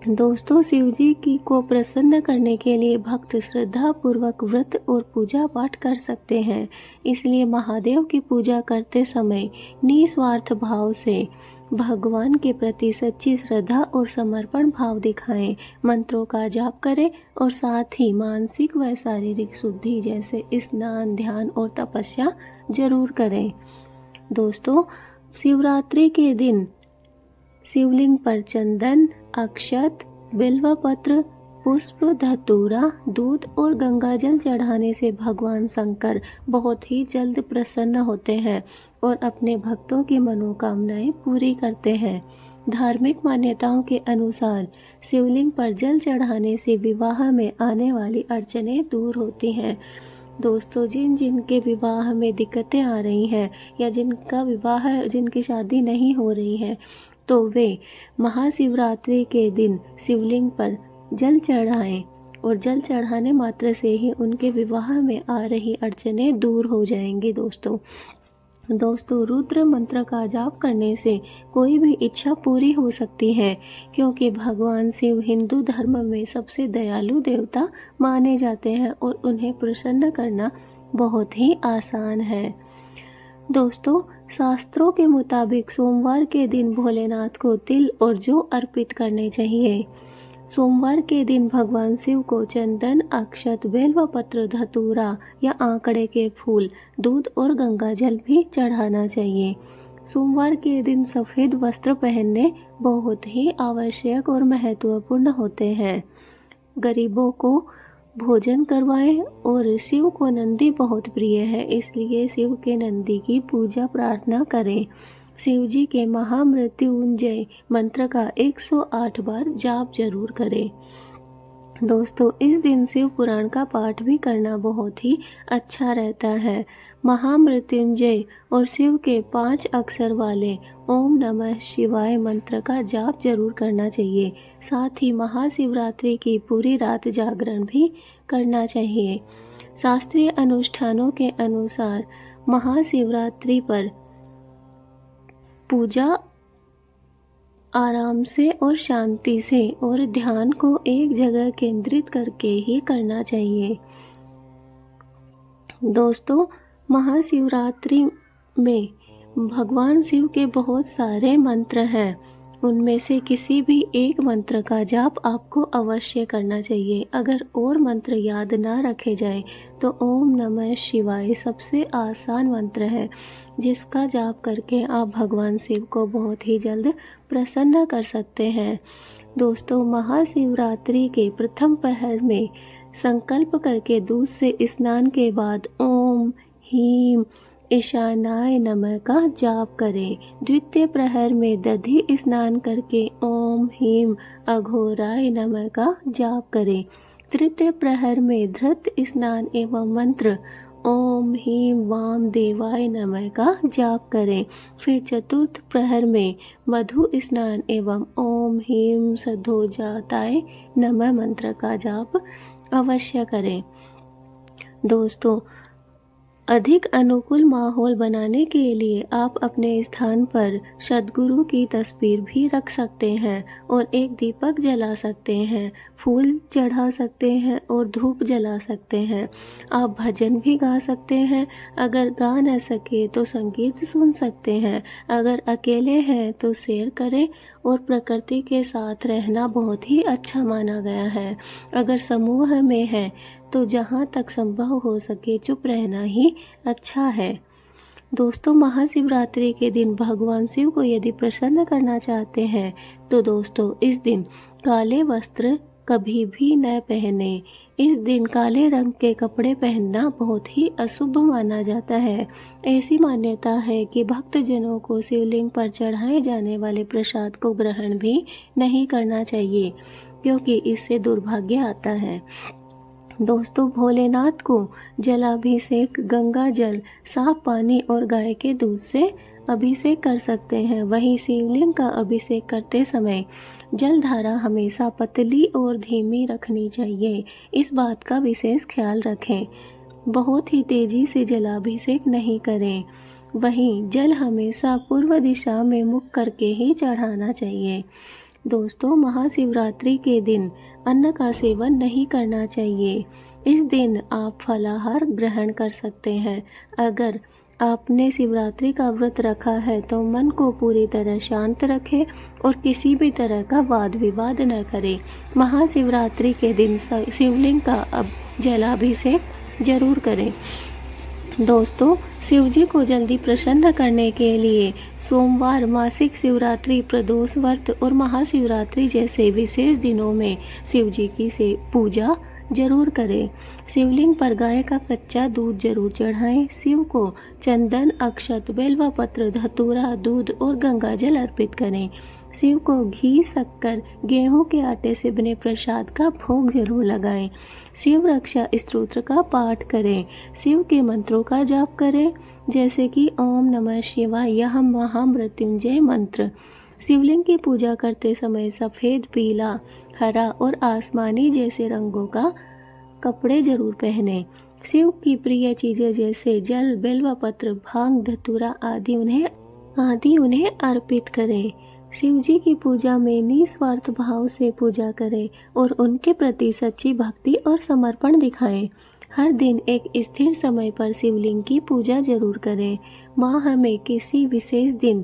दोस्तों, शिव जी को प्रसन्न करने के लिए भक्त श्रद्धा पूर्वक व्रत और पूजा पाठ कर सकते हैं। इसलिए महादेव की पूजा करते समय निस्वार्थ भाव से भगवान के प्रति सच्ची श्रद्धा और समर्पण भाव दिखाएं, मंत्रों का जाप करें और साथ ही मानसिक व शारीरिक शुद्धि जैसे स्नान, ध्यान और तपस्या जरूर करें। दोस्तों, शिवरात्रि के दिन शिवलिंग पर चंदन, अक्षत, बिल्वपत्र, पुष्प, धतूरा, दूध और गंगाजल चढ़ाने से भगवान शंकर बहुत ही जल्द प्रसन्न होते हैं और अपने भक्तों की मनोकामनाएं पूरी करते हैं। धार्मिक मान्यताओं के अनुसार शिवलिंग पर जल चढ़ाने से विवाह में आने वाली अड़चनें दूर होती हैं। दोस्तों, जिनके विवाह में दिक्कतें आ रही हैं या जिनकी शादी नहीं हो रही है, तो वे महाशिवरात्रि के दिन शिवलिंग पर जल चढ़ाएं और जल चढ़ाने मात्र से ही उनके विवाह में आ रही अड़चनें दूर हो जाएंगी। दोस्तों, रुद्र मंत्र का जाप करने से कोई भी इच्छा पूरी हो सकती है, क्योंकि भगवान शिव हिंदू धर्म में सबसे दयालु देवता माने जाते हैं और उन्हें प्रसन्न करना बहुत ही आसान है। दोस्तों, शास्त्रों के मुताबिक सोमवार के दिन भोलेनाथ को तिल और जौ अर्पित करने चाहिए। सोमवार के दिन भगवान शिव को चंदन, अक्षत, बेलपत्र, धतूरा या आंकड़े के फूल, दूध और गंगाजल भी चढ़ाना चाहिए। सोमवार के दिन सफ़ेद वस्त्र पहनने बहुत ही आवश्यक और महत्वपूर्ण होते हैं। गरीबों को भोजन करवाएं और शिव को नंदी बहुत प्रिय है, इसलिए शिव के नंदी की पूजा प्रार्थना करें। शिव जी के महामृत्युंजय मंत्र का 108 बार जाप जरूर करें। दोस्तों, इस दिन शिव पुराण का पाठ भी करना बहुत ही अच्छा रहता है। महामृत्युंजय और शिव के 5 अक्षर वाले ओम नमः शिवाय मंत्र का जाप जरूर करना चाहिए। साथ ही महाशिवरात्रि की पूरी रात जागरण भी करना चाहिए। शास्त्रीय अनुष्ठानों के अनुसार महाशिवरात्रि पर पूजा आराम से और शांति से और ध्यान को एक जगह केंद्रित करके ही करना चाहिए। दोस्तों, महाशिवरात्रि में भगवान शिव के बहुत सारे मंत्र हैं। उनमें से किसी भी एक मंत्र का जाप आपको अवश्य करना चाहिए। अगर और मंत्र याद ना रखे जाए तो ओम नमः शिवाय सबसे आसान मंत्र है, जिसका जाप करके आप भगवान शिव को बहुत ही जल्द प्रसन्न कर सकते हैं। दोस्तों, महाशिवरात्रि के प्रथम पहर में संकल्प करके दूध से स्नान के बाद ओम हीम ईशानाय नमः का जाप करें। द्वितीय प्रहर में दधि स्नान करके ओम हीम अघोराय नमः का जाप करें। तृतीय प्रहर में धृत स्नान एवं मंत्र ओम हीम वाम देवाय नमः का जाप करें। फिर चतुर्थ प्रहर में मधु स्नान एवं ओम हीम सधोजाताय नमः मंत्र का जाप अवश्य करें। दोस्तों, अधिक अनुकूल माहौल बनाने के लिए आप अपने स्थान पर सद्गुरु की तस्वीर भी रख सकते हैं और एक दीपक जला सकते हैं, फूल चढ़ा सकते हैं और धूप जला सकते हैं। आप भजन भी गा सकते हैं। अगर गा न सके तो संगीत सुन सकते हैं। अगर अकेले हैं तो सैर करें और प्रकृति के साथ रहना बहुत ही अच्छा माना गया है। अगर समूह में है तो जहाँ तक संभव हो सके चुप रहना ही अच्छा है। दोस्तों, महाशिवरात्रि के दिन भगवान शिव को यदि प्रसन्न करना चाहते हैं तो दोस्तों इस दिन काले वस्त्र कभी भी न पहने। इस दिन काले रंग के कपड़े पहनना बहुत ही अशुभ माना जाता है। ऐसी मान्यता है कि भक्तजनों को शिवलिंग पर चढ़ाए जाने वाले प्रसाद को ग्रहण भी नहीं करना चाहिए, क्योंकि इससे दुर्भाग्य आता है। दोस्तों, भोलेनाथ को जलाभिषेक गंगा जल, साफ पानी और गाय के दूध से अभिषेक कर सकते हैं। वहीं शिवलिंग का अभिषेक करते समय जल धारा हमेशा पतली और धीमी रखनी चाहिए। इस बात का विशेष ख्याल रखें। बहुत ही तेजी से जलाभिषेक नहीं करें। वहीं जल हमेशा पूर्व दिशा में मुख करके ही चढ़ाना चाहिए। दोस्तों, महाशिवरात्रि के दिन अन्न का सेवन नहीं करना चाहिए। इस दिन आप फलाहार ग्रहण कर सकते हैं। अगर आपने शिवरात्रि का व्रत रखा है तो मन को पूरी तरह शांत रखें और किसी भी तरह का वाद विवाद न करें। महाशिवरात्रि के दिन शिवलिंग का जलाभिषेक जरूर करें। दोस्तों, शिवजी को जल्दी प्रसन्न करने के लिए सोमवार, मासिक शिवरात्रि, प्रदोष व्रत और महाशिवरात्रि जैसे विशेष दिनों में शिवजी की से पूजा जरूर करें। शिवलिंग पर गाय का कच्चा दूध जरूर चढ़ाएं। शिव को चंदन, अक्षत, बेलवा पत्र, धतूरा, दूध और गंगाजल अर्पित करें। शिव को घी, शक्कर, गेहूं के आटे से बने प्रसाद का भोग जरूर लगाएं। शिव रक्षा स्तोत्र का पाठ करें। शिव के मंत्रों का जाप करें, जैसे कि ओम नमः शिवाय, यह महामृत्युंजय मंत्र। शिवलिंग की पूजा करते समय सफ़ेद, पीला, हरा और आसमानी जैसे रंगों का कपड़े जरूर पहने। शिव की प्रिय चीजें जैसे जल, बेलवा पत्र, भांग, धतूरा आदि उन्हें अर्पित करें। शिव जी की पूजा में निस्वार्थ भाव से पूजा करें और उनके प्रति सच्ची भक्ति और समर्पण दिखाएं। हर दिन एक स्थिर समय पर शिवलिंग की पूजा जरूर करें। माह में किसी विशेष दिन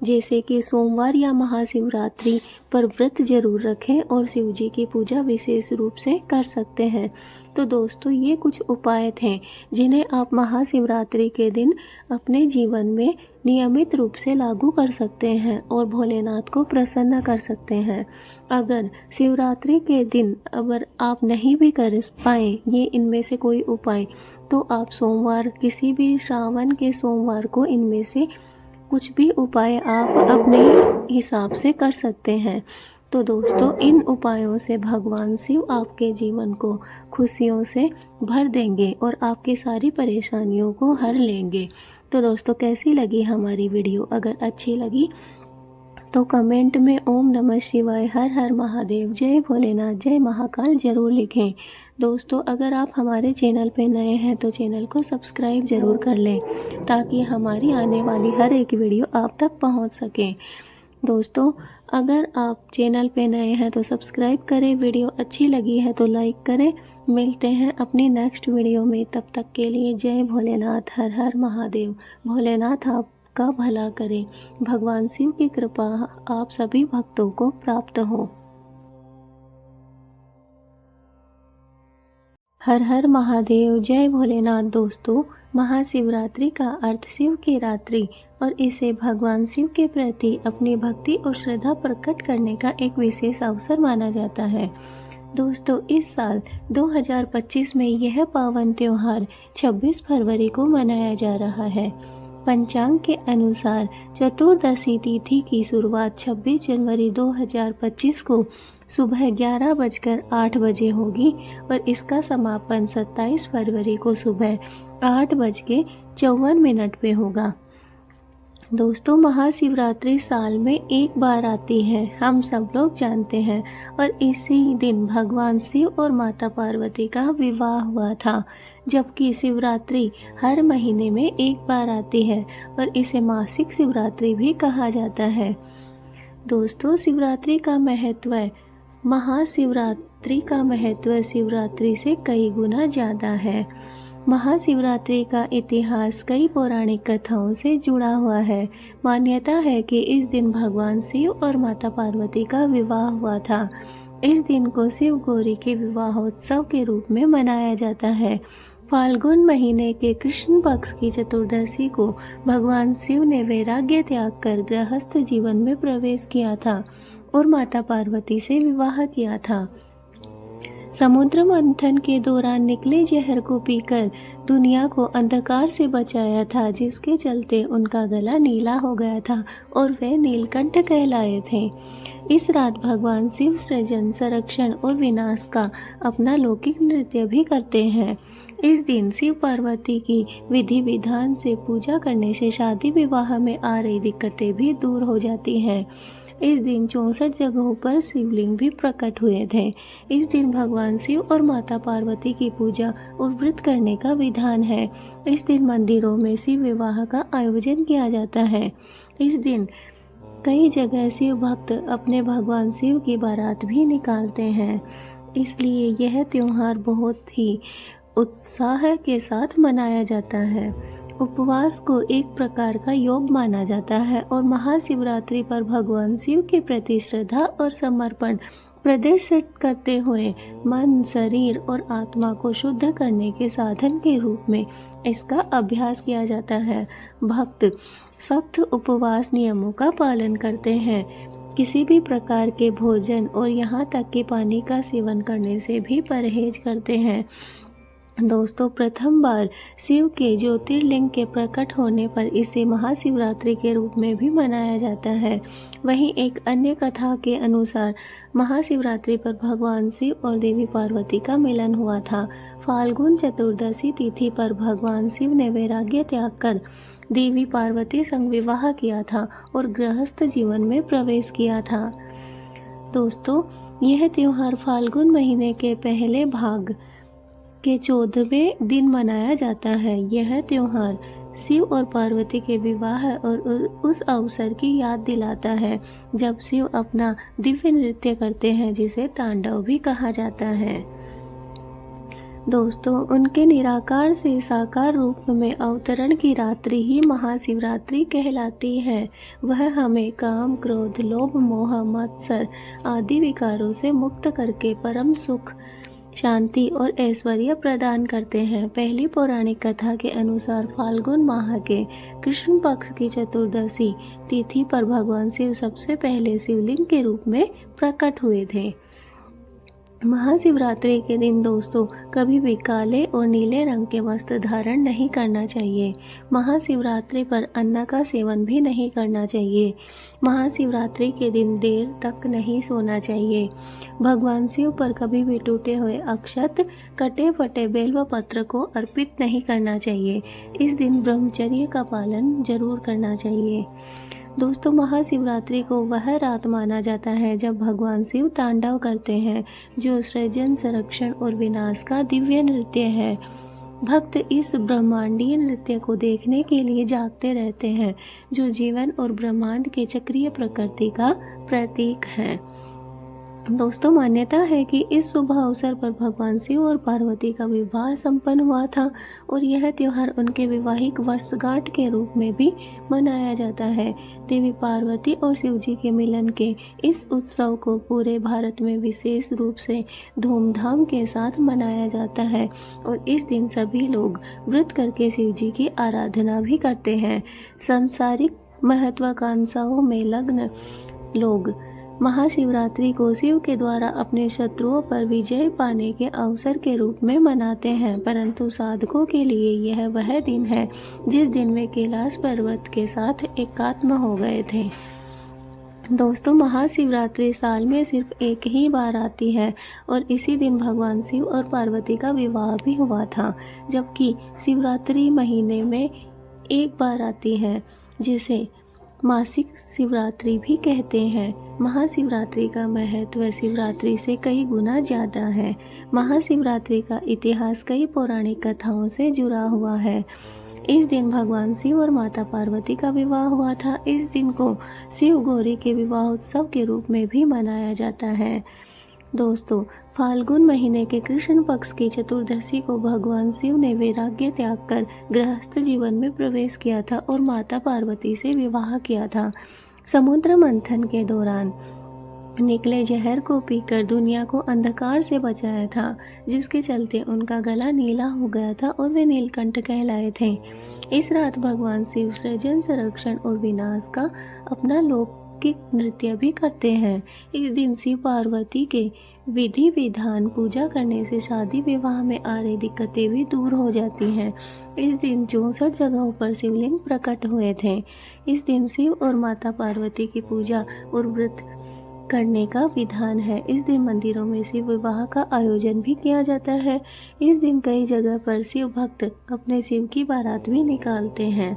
जैसे कि सोमवार या महाशिवरात्रि पर व्रत जरूर रखें और शिव जी की पूजा विशेष रूप से कर सकते हैं। तो दोस्तों, ये कुछ उपाय थे जिन्हें आप महाशिवरात्रि के दिन अपने जीवन में नियमित रूप से लागू कर सकते हैं और भोलेनाथ को प्रसन्न कर सकते हैं। अगर शिवरात्रि के दिन अगर आप नहीं भी कर पाए ये इनमें से कोई उपाय, तो आप सोमवार, किसी भी श्रावण के सोमवार को इनमें से कुछ भी उपाय आप अपने हिसाब से कर सकते हैं। तो दोस्तों, इन उपायों से भगवान शिव आपके जीवन को खुशियों से भर देंगे और आपकी सारी परेशानियों को हर लेंगे। तो दोस्तों, कैसी लगी हमारी वीडियो? अगर अच्छी लगी तो कमेंट में ओम नमः शिवाय, हर हर महादेव, जय भोलेनाथ, जय महाकाल जरूर लिखें। दोस्तों, अगर आप हमारे चैनल पे नए हैं तो चैनल को सब्सक्राइब जरूर कर लें, ताकि हमारी आने वाली हर एक वीडियो आप तक पहुंच सके। दोस्तों, अगर आप चैनल पे नए हैं तो सब्सक्राइब करें, वीडियो अच्छी लगी है तो लाइक करें। मिलते हैं अपनी नेक्स्ट वीडियो में, तब तक के लिए जय भोलेनाथ, हर हर महादेव। भोलेनाथ आपका भला करे। भगवान शिव की कृपा आप सभी भक्तों को प्राप्त हो। हर हर महादेव, जय भोलेनाथ। दोस्तों, महाशिवरात्रि का अर्थ शिव की रात्रि और इसे भगवान शिव के प्रति अपनी भक्ति और श्रद्धा प्रकट करने का एक विशेष अवसर माना जाता है। दोस्तों, इस साल 2025 में यह पावन त्योहार 26 फरवरी को मनाया जा रहा है। पंचांग के अनुसार चतुर्दशी तिथि की शुरुआत 26 जनवरी 2025 को सुबह 11:08 बजे होगी और इसका समापन 27 फरवरी को सुबह 8:54 पे होगा। दोस्तों, महाशिवरात्रि साल में एक बार आती है, हम सब लोग जानते हैं। और इसी दिन भगवान शिव और माता पार्वती का विवाह हुआ था। जबकि शिवरात्रि हर महीने में एक बार आती है और इसे मासिक शिवरात्रि भी कहा जाता है। दोस्तों, शिवरात्रि का महत्व महाशिवरात्रि का महत्व शिवरात्रि से कई गुना ज़्यादा है। महाशिवरात्रि का इतिहास कई पौराणिक कथाओं से जुड़ा हुआ है। मान्यता है कि इस दिन भगवान शिव और माता पार्वती का विवाह हुआ था। इस दिन को शिव गौरी के विवाहोत्सव के रूप में मनाया जाता है। फाल्गुन महीने के कृष्ण पक्ष की चतुर्दशी को भगवान शिव ने वैराग्य त्याग कर गृहस्थ जीवन में प्रवेश किया था और माता पार्वती से विवाह किया था। समुद्र मंथन के दौरान निकले जहर को पीकर दुनिया को अंधकार से बचाया था, जिसके चलते उनका गला नीला हो गया था और वे नीलकंठ कहलाए थे। इस रात भगवान शिव सृजन, संरक्षण और विनाश का अपना लौकिक नृत्य भी करते हैं। इस दिन शिव पार्वती की विधि विधान से पूजा करने से शादी विवाह में आ रही दिक्कतें भी दूर हो जाती हैं। इस दिन 64 जगहों पर शिवलिंग भी प्रकट हुए थे। इस दिन भगवान शिव और माता पार्वती की पूजा और व्रत करने का विधान है। इस दिन मंदिरों में शिव विवाह का आयोजन किया जाता है। इस दिन कई जगह शिव भक्त अपने भगवान शिव की बारात भी निकालते हैं। इसलिए यह त्योहार बहुत ही उत्साह के साथ मनाया जाता है। उपवास को एक प्रकार का योग माना जाता है और महाशिवरात्रि पर भगवान शिव के प्रति श्रद्धा और समर्पण प्रदर्शित करते हुए मन, शरीर और आत्मा को शुद्ध करने के साधन के रूप में इसका अभ्यास किया जाता है। भक्त सख्त उपवास नियमों का पालन करते हैं, किसी भी प्रकार के भोजन और यहाँ तक कि पानी का सेवन करने से भी परहेज करते हैं। दोस्तों, प्रथम बार शिव के ज्योतिर्लिंग के प्रकट होने पर इसे महाशिवरात्रि के रूप में भी मनाया जाता है। वहीं एक अन्य कथा के अनुसार महाशिवरात्रि पर भगवान शिव और देवी पार्वती का मिलन हुआ था। फाल्गुन चतुर्दशी तिथि पर भगवान शिव ने वैराग्य त्याग कर देवी पार्वती संग विवाह किया था और गृहस्थ जीवन में प्रवेश किया था। दोस्तों, यह त्योहार फाल्गुन महीने के पहले भाग के 14वें दिन मनाया जाता है। यह त्योहार शिव और पार्वती के विवाह और उस अवसर की याद दिलाता है जब शिव अपना दिव्य नृत्य करते हैं, जिसे तांडव भी कहा जाता है। दोस्तों, उनके निराकार से साकार रूप में अवतरण की रात्रि ही महाशिवरात्रि कहलाती है। वह हमें काम, क्रोध, लोभ, मोह, मत्सर आदि विकारों से मुक्त करके परम सुख, शांति और ऐश्वर्य प्रदान करते हैं। पहली पौराणिक कथा के अनुसार फाल्गुन माह के कृष्ण पक्ष की चतुर्दशी तिथि पर भगवान शिव सबसे पहले शिवलिंग के रूप में प्रकट हुए थे। महाशिवरात्रि के दिन दोस्तों कभी भी काले और नीले रंग के वस्त्र धारण नहीं करना चाहिए। महाशिवरात्रि पर अन्न का सेवन भी नहीं करना चाहिए। महाशिवरात्रि के दिन देर तक नहीं सोना चाहिए। भगवान शिव पर कभी भी टूटे हुए अक्षत, कटे फटे बेल पत्र को अर्पित नहीं करना चाहिए। इस दिन ब्रह्मचर्य का पालन जरूर करना चाहिए। दोस्तों, महाशिवरात्रि को वह रात माना जाता है जब भगवान शिव तांडव करते हैं, जो सृजन, संरक्षण और विनाश का दिव्य नृत्य है। भक्त इस ब्रह्मांडीय नृत्य को देखने के लिए जागते रहते हैं, जो जीवन और ब्रह्मांड के चक्रीय प्रकृति का प्रतीक है। दोस्तों, मान्यता है कि इस शुभ अवसर पर भगवान शिव और पार्वती का विवाह संपन्न हुआ था और यह त्योहार उनके वैवाहिक वर्षगांठ के रूप में भी मनाया जाता है। देवी पार्वती और शिव जी के मिलन के इस उत्सव को पूरे भारत में विशेष रूप से धूमधाम के साथ मनाया जाता है और इस दिन सभी लोग व्रत करके शिव जी की आराधना भी करते हैं। सांसारिक महत्वाकांक्षाओं में लग्न लोग महाशिवरात्रि को शिव के द्वारा अपने शत्रुओं पर विजय पाने के अवसर के रूप में मनाते हैं, परंतु साधकों के लिए यह वह दिन है जिस दिन वे कैलाश पर्वत के साथ एकात्म हो गए थे। दोस्तों, महाशिवरात्रि साल में सिर्फ एक ही बार आती है और इसी दिन भगवान शिव और पार्वती का विवाह भी हुआ था, जबकि शिवरात्रि महीने में एक बार आती है। जिसे मासिक शिवरात्रि भी कहते हैं। महाशिवरात्रि का महत्व शिवरात्रि से कई गुना ज़्यादा है। महाशिवरात्रि का इतिहास कई पौराणिक कथाओं से जुड़ा हुआ है। इस दिन भगवान शिव और माता पार्वती का विवाह हुआ था। इस दिन को शिव गौरी के विवाह उत्सव के रूप में भी मनाया जाता है। दोस्तों, फाल्गुन महीने के कृष्ण पक्ष की चतुर्दशी को भगवान शिव ने वैराग्य त्याग कर गृहस्थ जीवन में प्रवेश किया था और माता पार्वती से विवाह किया था। समुद्र मंथन के दौरान निकले जहर को पीकर दुनिया को अंधकार से बचाया था, जिसके चलते उनका गला नीला हो गया था और वे नीलकंठ कहलाए थे। इस रात भगवान शिव सृजन, संरक्षण और विनाश का अपना लौकिक नृत्य भी करते हैं। इस दिन शिव पार्वती के विधि विधान पूजा करने से शादी विवाह में आ रही दिक्कतें भी दूर हो जाती हैं। इस दिन 64 जगहों पर शिवलिंग प्रकट हुए थे। इस दिन शिव और माता पार्वती की पूजा और व्रत करने का विधान है। इस दिन मंदिरों में शिव विवाह का आयोजन भी किया जाता है। इस दिन कई जगह पर शिव भक्त अपने शिव की बारात भी निकालते हैं।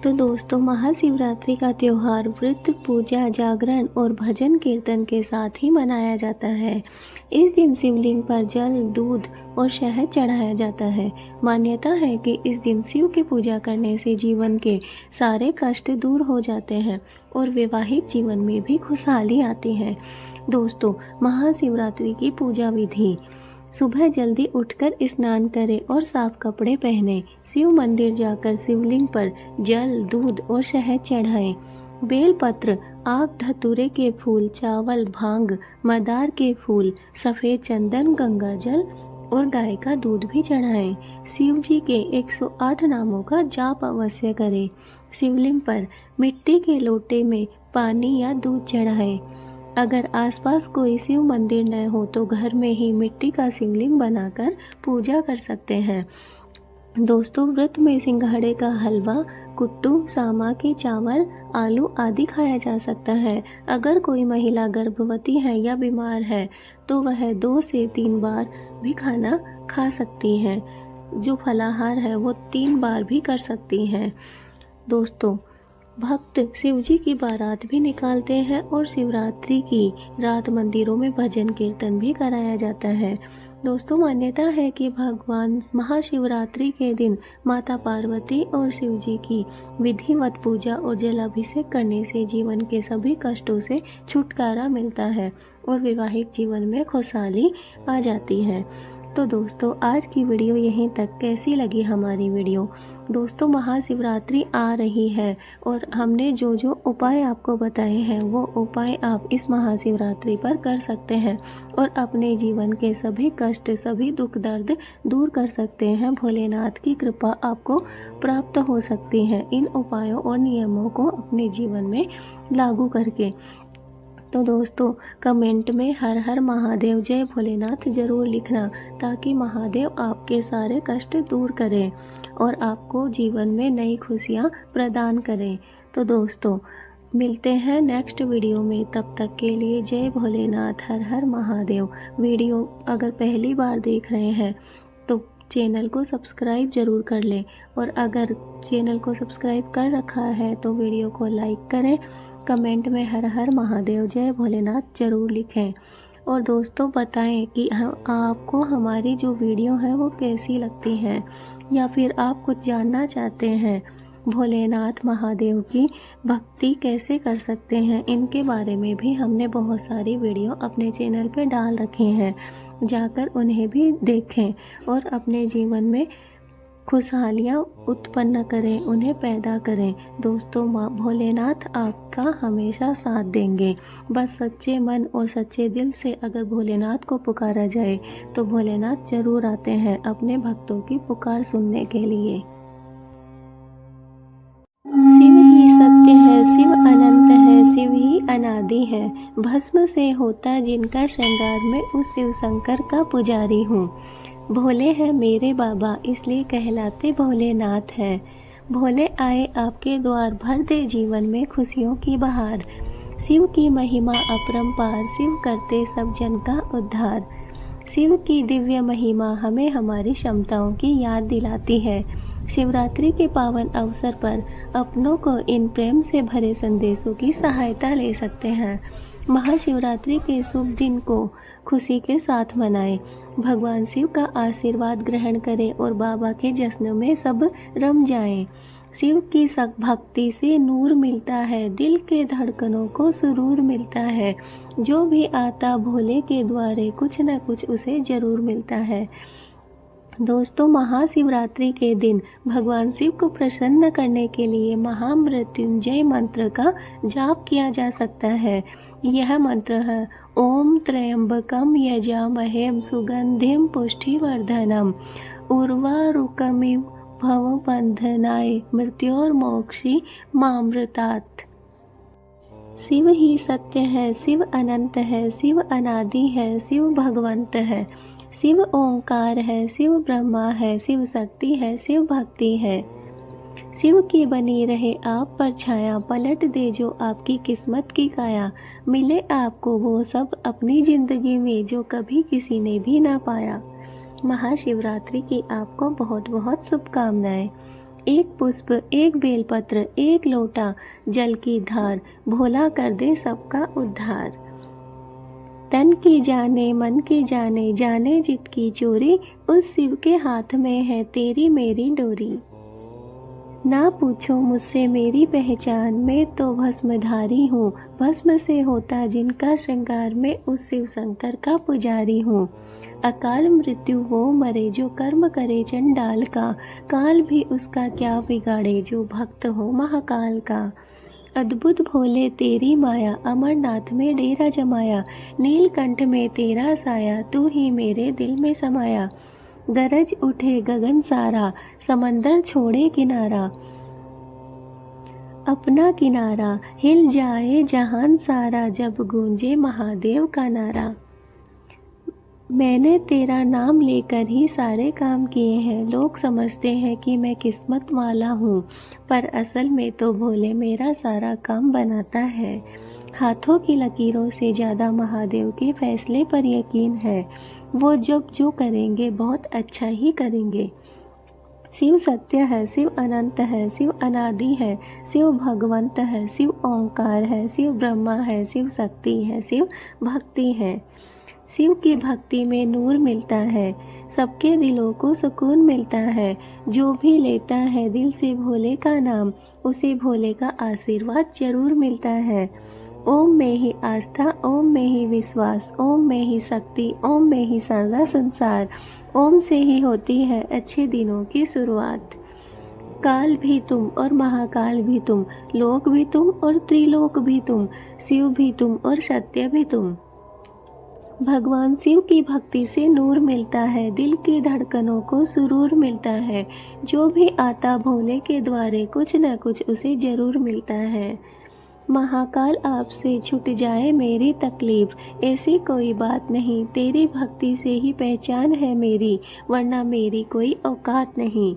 तो दोस्तों, महाशिवरात्रि का त्योहार व्रत, पूजा, जागरण और भजन कीर्तन के साथ ही मनाया जाता है। इस दिन शिवलिंग पर जल, दूध और शहद चढ़ाया जाता है। मान्यता है कि इस दिन शिव की पूजा करने से जीवन के सारे कष्ट दूर हो जाते हैं और वैवाहिक जीवन में भी खुशहाली आती है। दोस्तों, महाशिवरात्रि की पूजा विधि: सुबह जल्दी उठकर स्नान करें और साफ कपड़े पहनें। शिव मंदिर जाकर शिवलिंग पर जल, दूध और शहद चढ़ाएं। बेलपत्र, आक, धतूरे के फूल, चावल, भांग, मदार के फूल, सफ़ेद चंदन, गंगा जल और गाय का दूध भी चढ़ाएं। शिव जी के 108 नामों का जाप अवश्य करें। शिवलिंग पर मिट्टी के लोटे में पानी या दूध चढ़ाएं। अगर आसपास कोई शिव मंदिर न हो तो घर में ही मिट्टी का शिवलिंग बनाकर पूजा कर सकते हैं। दोस्तों, व्रत में सिंघाड़े का हलवा, कुट्टू, सामा के चावल, आलू आदि खाया जा सकता है। अगर कोई महिला गर्भवती है या बीमार है तो वह 2 से 3 बार भी खाना खा सकती है। जो फलाहार है वो 3 बार भी कर सकती हैं। दोस्तों, भक्त शिव जी की बारात भी निकालते हैं और शिवरात्रि की रात मंदिरों में भजन कीर्तन भी कराया जाता है। दोस्तों, मान्यता है कि भगवान महाशिवरात्रि के दिन माता पार्वती और शिव जी की विधिवत पूजा और जलाभिषेक करने से जीवन के सभी कष्टों से छुटकारा मिलता है और वैवाहिक जीवन में खुशहाली आ जाती है। तो दोस्तों, आज की वीडियो यहीं तक। कैसी लगी हमारी वीडियो? दोस्तों, महाशिवरात्रि आ रही है और हमने जो जो उपाय आपको बताए हैं वो उपाय आप इस महाशिवरात्रि पर कर सकते हैं और अपने जीवन के सभी कष्ट, सभी दुख दर्द दूर कर सकते हैं। भोलेनाथ की कृपा आपको प्राप्त हो सकती है इन उपायों और नियमों को अपने जीवन में लागू करके। तो दोस्तों, कमेंट में हर हर महादेव, जय भोलेनाथ ज़रूर लिखना, ताकि महादेव आपके सारे कष्ट दूर करें और आपको जीवन में नई खुशियाँ प्रदान करें। तो दोस्तों, मिलते हैं नेक्स्ट वीडियो में। तब तक के लिए जय भोलेनाथ, हर हर महादेव। वीडियो अगर पहली बार देख रहे हैं तो चैनल को सब्सक्राइब ज़रूर कर लें और अगर चैनल को सब्सक्राइब कर रखा है तो वीडियो को लाइक करें। कमेंट में हर हर महादेव, जय भोलेनाथ ज़रूर लिखें और दोस्तों बताएं कि आपको हमारी जो वीडियो है वो कैसी लगती है या फिर आप कुछ जानना चाहते हैं भोलेनाथ महादेव की भक्ति कैसे कर सकते हैं, इनके बारे में भी हमने बहुत सारी वीडियो अपने चैनल पे डाल रखे हैं। जाकर उन्हें भी देखें और अपने जीवन में खुशहालियाँ उत्पन्न करें, उन्हें पैदा करें। दोस्तों, माँ भोलेनाथ आपका हमेशा साथ देंगे। बस सच्चे मन और सच्चे दिल से अगर भोलेनाथ को पुकारा जाए तो भोलेनाथ जरूर आते हैं अपने भक्तों की पुकार सुनने के लिए। शिव ही सत्य है, शिव अनंत है, शिव ही अनादि है। भस्म से होता जिनका श्रृंगार, में उस शिव शंकर का पुजारी हूँ। भोले हैं मेरे बाबा, इसलिए कहलाते भोलेनाथ है। भोले आए आपके द्वार, भर दे जीवन में खुशियों की बहार। शिव की महिमा अपरंपार, शिव करते सब जन का उद्धार। शिव की दिव्य महिमा हमें हमारी क्षमताओं की याद दिलाती है। शिवरात्रि के पावन अवसर पर अपनों को इन प्रेम से भरे संदेशों की सहायता ले सकते हैं। महाशिवरात्रि के शुभ दिन को खुशी के साथ मनाएं। भगवान शिव का आशीर्वाद ग्रहण करें और बाबा के जश्न में सब रम जाएं। शिव की भक्ति से नूर मिलता है, दिल के धड़कनों को सुरूर मिलता है। जो भी आता भोले के द्वारे कुछ न कुछ उसे जरूर मिलता है। दोस्तों, महाशिवरात्रि के दिन भगवान शिव को प्रसन्न करने के लिए महामृत्युंजय मंत्र का जाप किया जा सकता है। यह मंत्र है ओम त्र्यंबकम यजामहे सुगंधिम पुष्टिवर्धनम उर्वारुकमिव भवबंधनाय मृत्योर्मोक्षी मामृतात्। शिव ही सत्य है, शिव अनंत है, शिव अनादि है, शिव भगवंत है, शिव ओंकार है, शिव ब्रह्मा है, शिव शक्ति है, शिव भक्ति है। शिव की बनी रहे आप पर छाया, पलट दे जो आपकी किस्मत की काया। मिले आपको वो सब अपनी जिंदगी में जो कभी किसी ने भी ना पाया। महाशिवरात्रि की आपको बहुत बहुत शुभकामनाएं। एक पुष्प, एक बेलपत्र, एक लोटा जल की धार, भोला कर दे सबका उद्धार। तन की जाने मन की जाने, जाने जित की चोरी, उस शिव के हाथ में है तेरी मेरी डोरी। ना पूछो मुझसे मेरी पहचान, मैं तो भस्मधारी हूँ, भस्म से होता जिनका श्रृंगार, मैं उस शिव शंकर का पुजारी हूँ। अकाल मृत्यु वो मरे जो कर्म करे चंडाल का, काल भी उसका क्या बिगाड़े जो भक्त हो महाकाल का। अद्भुत भोले तेरी माया, अमरनाथ में डेरा जमाया, नीलकंठ में तेरा साया, तू ही मेरे दिल में समाया। गरज उठे गगन सारा, समंदर छोड़े किनारा, अपना किनारा, हिल जाए जहान सारा, जब गूंजे महादेव का नारा। मैंने तेरा नाम लेकर ही सारे काम किए हैं, लोग समझते हैं कि मैं किस्मत वाला हूँ, पर असल में तो भोले मेरा सारा काम बनाता है। हाथों की लकीरों से ज़्यादा महादेव के फैसले पर यकीन है, वो जब जो करेंगे बहुत अच्छा ही करेंगे। शिव सत्य है, शिव अनंत है, शिव अनादि है, शिव भगवंत है, शिव ओंकार है, शिव ब्रह्मा है, शिव शक्ति है, शिव भक्ति है। शिव की भक्ति में नूर मिलता है, सबके दिलों को सुकून मिलता है। जो भी लेता है दिल से भोले का नाम, उसे भोले का आशीर्वाद जरूर मिलता है। ओम में ही आस्था, ओम में ही विश्वास, ओम में ही शक्ति, ओम में ही सारा संसार, ओम से ही होती है अच्छे दिनों की शुरुआत। काल भी तुम और महाकाल भी तुम, लोक भी तुम और त्रिलोक भी तुम, शिव भी तुम और सत्य भी तुम। भगवान शिव की भक्ति से नूर मिलता है, दिल की धड़कनों को सुरूर मिलता है। जो भी आता भोले के द्वारे कुछ न कुछ उसे जरूर मिलता है। महाकाल आपसे छूट जाए मेरी तकलीफ, ऐसी कोई बात नहीं, तेरी भक्ति से ही पहचान है मेरी, वरना मेरी कोई औकात नहीं।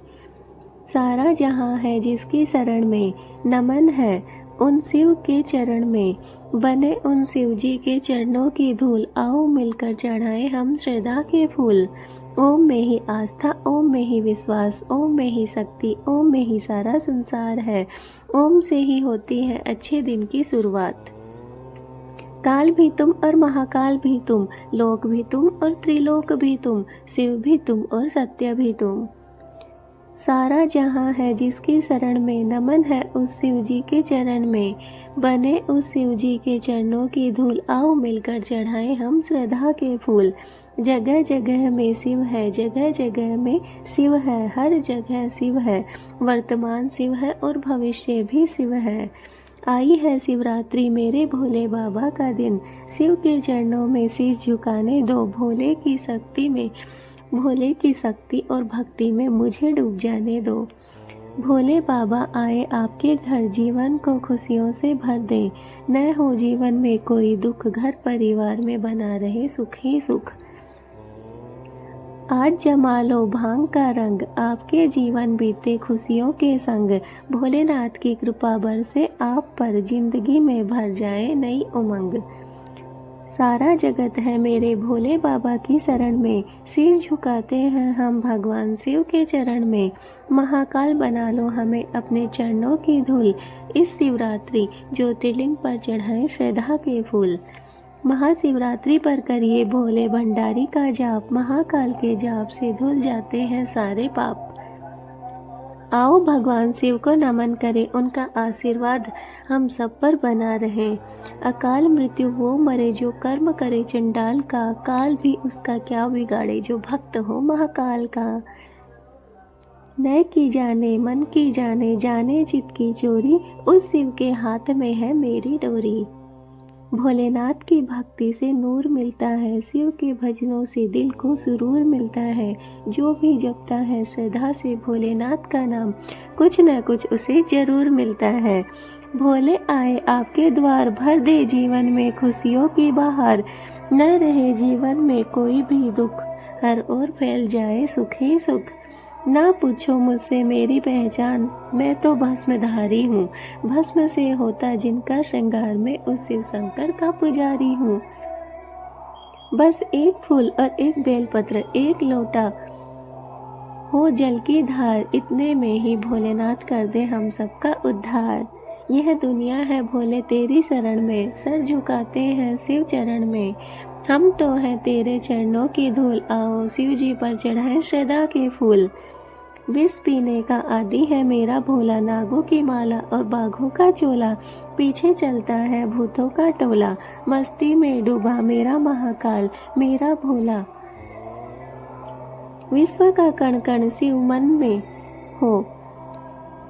सारा जहां है जिसकी शरण में, नमन है उन शिव के चरण में, बने उन शिव जी के चरणों की धूल, आओ मिलकर चढ़ाए हम श्रद्धा के फूल। ओम में ही आस्था, ओम में ही विश्वास, ओम में ही शक्ति, ओम में ही सारा संसार है, ओम से ही होती है अच्छे दिन की शुरुआत। काल भी तुम और महाकाल भी तुम, लोक भी तुम और त्रिलोक भी तुम, शिव भी तुम और सत्य भी तुम। सारा जहां है जिसकी शरण में, नमन है उस शिव जी के चरण में, बने उस शिव जी के चरणों की धूल, आओ मिलकर चढ़ाएं हम श्रद्धा के फूल। जगह जगह में शिव है, जगह जगह में शिव है, हर जगह शिव है, वर्तमान शिव है और भविष्य भी शिव है। आई है शिवरात्रि मेरे भोले बाबा का दिन, शिव के चरणों में शीश झुकाने दो, भोले की शक्ति और भक्ति में मुझे डूब जाने दो। भोले बाबा आए आपके घर, जीवन को खुशियों से भर दें, न हो जीवन में कोई दुख, घर परिवार में बना रहे सुख ही सुख। आज जमा लो भांग का रंग, आपके जीवन बीते खुशियों के संग, भोलेनाथ की कृपा बरसे आप पर, जिंदगी में भर जाए नई उमंग। सारा जगत है मेरे भोले बाबा की शरण में, सिर झुकाते हैं हम भगवान शिव के चरण में। महाकाल बना लो हमें अपने चरणों की धूल, इस शिवरात्रि ज्योतिर्लिंग पर चढ़ाएं श्रद्धा के फूल। महाशिवरात्रि पर करिए भोले भंडारी का जाप, महाकाल के जाप से धुल जाते हैं सारे पाप। आओ भगवान शिव को नमन करें, उनका आशीर्वाद हम सब पर बना रहे। अकाल मृत्यु वो मरे जो कर्म करे चंडाल का, काल भी उसका क्या बिगाड़े जो भक्त हो महाकाल का। नय की जाने मन की जाने, जाने चित की चोरी, उस शिव के हाथ में है मेरी डोरी। भोलेनाथ की भक्ति से नूर मिलता है, शिव के भजनों से दिल को सुरूर मिलता है। जो भी जपता है श्रद्धा से भोलेनाथ का नाम, कुछ न कुछ उसे जरूर मिलता है। भोले आए आपके द्वार, भर दे जीवन में खुशियों की बहार। न रहे जीवन में कोई भी दुख, हर ओर फैल जाए सुख ही सुख। ना पूछो मुझसे मेरी पहचान, मैं तो भस्मधारी हूँ। भस्म से होता जिनका श्रृंगार, मैं उस शिव शंकर का पुजारी हूँ। बस एक फूल और एक बेलपत्र, एक लोटा हो जल की धार, इतने में ही भोलेनाथ कर दे हम सबका उद्धार। यह दुनिया है भोले तेरी शरण में, सर झुकाते हैं शिव चरण में। हम तो हैं तेरे चरणों की धूल, आओ शिव जी पर चढ़ाएं श्रद्धा के फूल। विष पीने का आदि है मेरा भोला, नागों की माला और बाघों का चोला। पीछे चलता है भूतों का टोला, मस्ती में डूबा मेरा महाकाल मेरा भोला। विश्व का कण कण शिव मन में हो,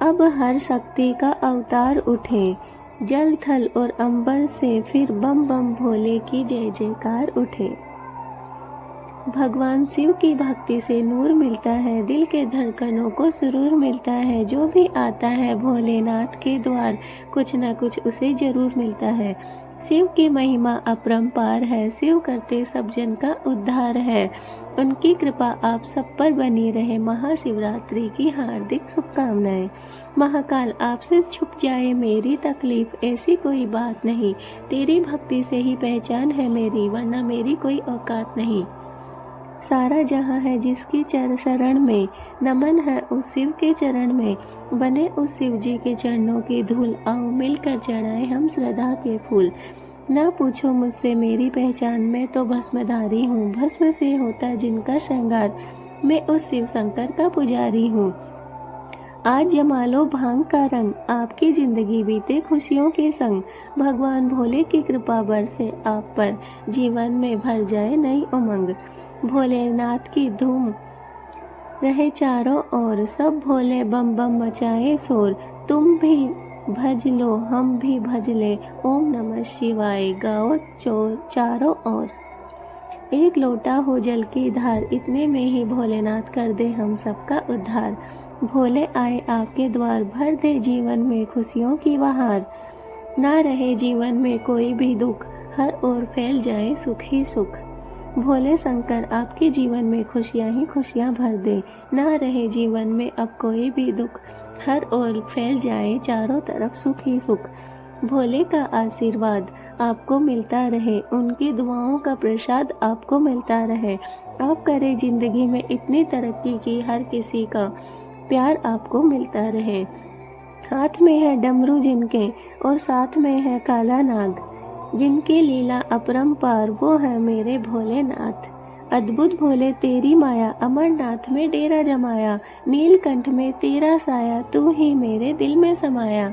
अब हर शक्ति का अवतार उठे। जल थल और अंबर से फिर बम बम भोले की जय जयकार उठे। भगवान शिव की भक्ति से नूर मिलता है, दिल के धड़कनों को सुरूर मिलता है। जो भी आता है भोलेनाथ के द्वार, कुछ न कुछ उसे जरूर मिलता है। शिव की महिमा अपरंपार है, शिव करते सब जन का उद्धार है। उनकी कृपा आप सब पर बनी रहे, महाशिवरात्रि की हार्दिक शुभकामनाएं। महाकाल आपसे छुप जाए मेरी तकलीफ, ऐसी कोई बात नहीं। तेरी भक्ति से ही पहचान है मेरी, वरना मेरी कोई औकात नहीं। सारा जहां है जिसकी शरण में, नमन है उस शिव के चरण में। बने उस शिव जी के चरणों की धूल, आओ मिलकर चढ़ाए हम श्रद्धा के फूल। ना पूछो मुझसे मेरी पहचान, मैं तो भस्मधारी हूँ। भस्म से होता जिनका श्रृंगार, मैं उस शिव शंकर का पुजारी हूँ। आज जमा लो भांग का रंग, आपकी जिंदगी बीते खुशियों के संग। भगवान भोले की कृपा बरसे आप पर, जीवन में भर जाए नई उमंग। भोलेनाथ की धूम रहे चारों ओर, सब भोले बम बम मचाए शोर। तुम भी भज लो हम भी भज ले, ओम नमः शिवाय गाओ चारों ओर। एक लोटा हो जल की धार, इतने में ही भोलेनाथ कर दे हम सबका उद्धार। भोले आए आपके द्वार, भर दे जीवन में खुशियों की बहार। ना रहे जीवन में कोई भी दुख, हर ओर फैल जाए सुख ही सुख। भोले शंकर आपके जीवन में खुशियाँ ही खुशियाँ भर दे। ना रहे जीवन में अब कोई भी दुख, हर ओर फैल जाए चारों तरफ सुख ही सुख। भोले का आशीर्वाद आपको मिलता रहे, उनकी दुआओं का प्रसाद आपको मिलता रहे। आप करें जिंदगी में इतनी तरक्की की हर किसी का प्यार आपको मिलता रहे। हाथ में है डमरू जिनके और साथ में है काला नाग, जिनकी लीला अपरंपार वो है मेरे भोलेनाथ। अद्भुत भोले तेरी माया, अमरनाथ में डेरा जमाया। नीलकंठ में तेरा साया, तू ही मेरे दिल में समाया।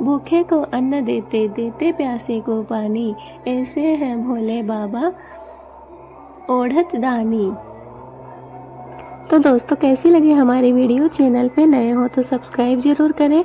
भूखे को अन्न देते देते प्यासे को पानी, ऐसे हैं भोले बाबा ओढ़त दानी। तो दोस्तों कैसी लगी हमारी वीडियो? चैनल पे नए हो तो सब्सक्राइब जरूर करें,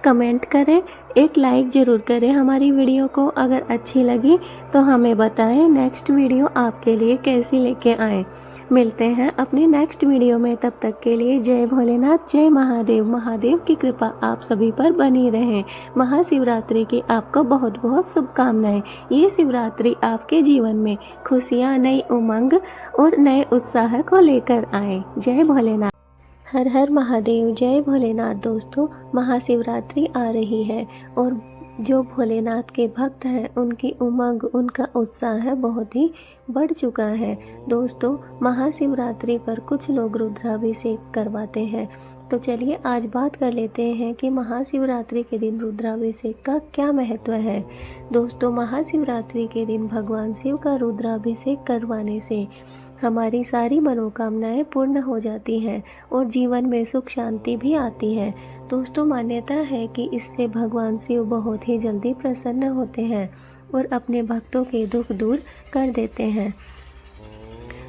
कमेंट करें, एक लाइक ज़रूर करें हमारी वीडियो को। अगर अच्छी लगी तो हमें बताएं नेक्स्ट वीडियो आपके लिए कैसी लेके आएँ। मिलते हैं अपनी नेक्स्ट वीडियो में, तब तक के लिए जय भोलेनाथ, जय महादेव। महादेव की कृपा आप सभी पर बनी रहे। महाशिवरात्रि की आपको बहुत बहुत शुभकामनाएं। ये शिवरात्रि आपके जीवन में खुशियाँ, नई उमंग और नए उत्साह को लेकर आए। जय भोलेनाथ। हर हर महादेव, जय भोलेनाथ। दोस्तों महाशिवरात्रि आ रही है और जो भोलेनाथ के भक्त हैं उनकी उमंग, उनका उत्साह बहुत ही बढ़ चुका है। दोस्तों, महाशिवरात्रि पर कुछ लोग रुद्राभिषेक करवाते हैं। तो चलिए आज बात कर लेते हैं कि महाशिवरात्रि के दिन रुद्राभिषेक का क्या महत्व है। दोस्तों, महाशिवरात्रि के दिन भगवान शिव का रुद्राभिषेक करवाने से हमारी सारी मनोकामनाएं पूर्ण हो जाती हैं और जीवन में सुख शांति भी आती है। दोस्तों, मान्यता है कि इससे भगवान शिव बहुत ही जल्दी प्रसन्न होते हैं और अपने भक्तों के दुख दूर कर देते हैं।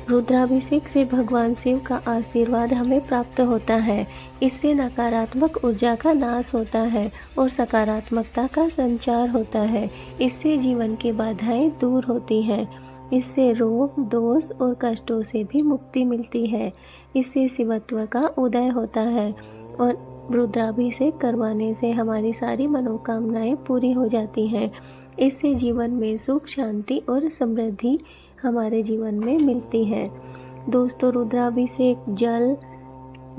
रुद्राभिषेक से भगवान शिव का आशीर्वाद हमें प्राप्त होता है। इससे नकारात्मक ऊर्जा का नाश होता है और सकारात्मकता का संचार होता है। इससे जीवन की बाधाएं दूर होती हैं। इससे रोग, दोष और कष्टों से भी मुक्ति मिलती है। इससे शिवत्व का उदय होता है और रुद्राभिषेक करवाने से हमारी सारी मनोकामनाएं पूरी हो जाती हैं। इससे जीवन में सुख, शांति और समृद्धि हमारे जीवन में मिलती है। दोस्तों, रुद्राभिषेक जल,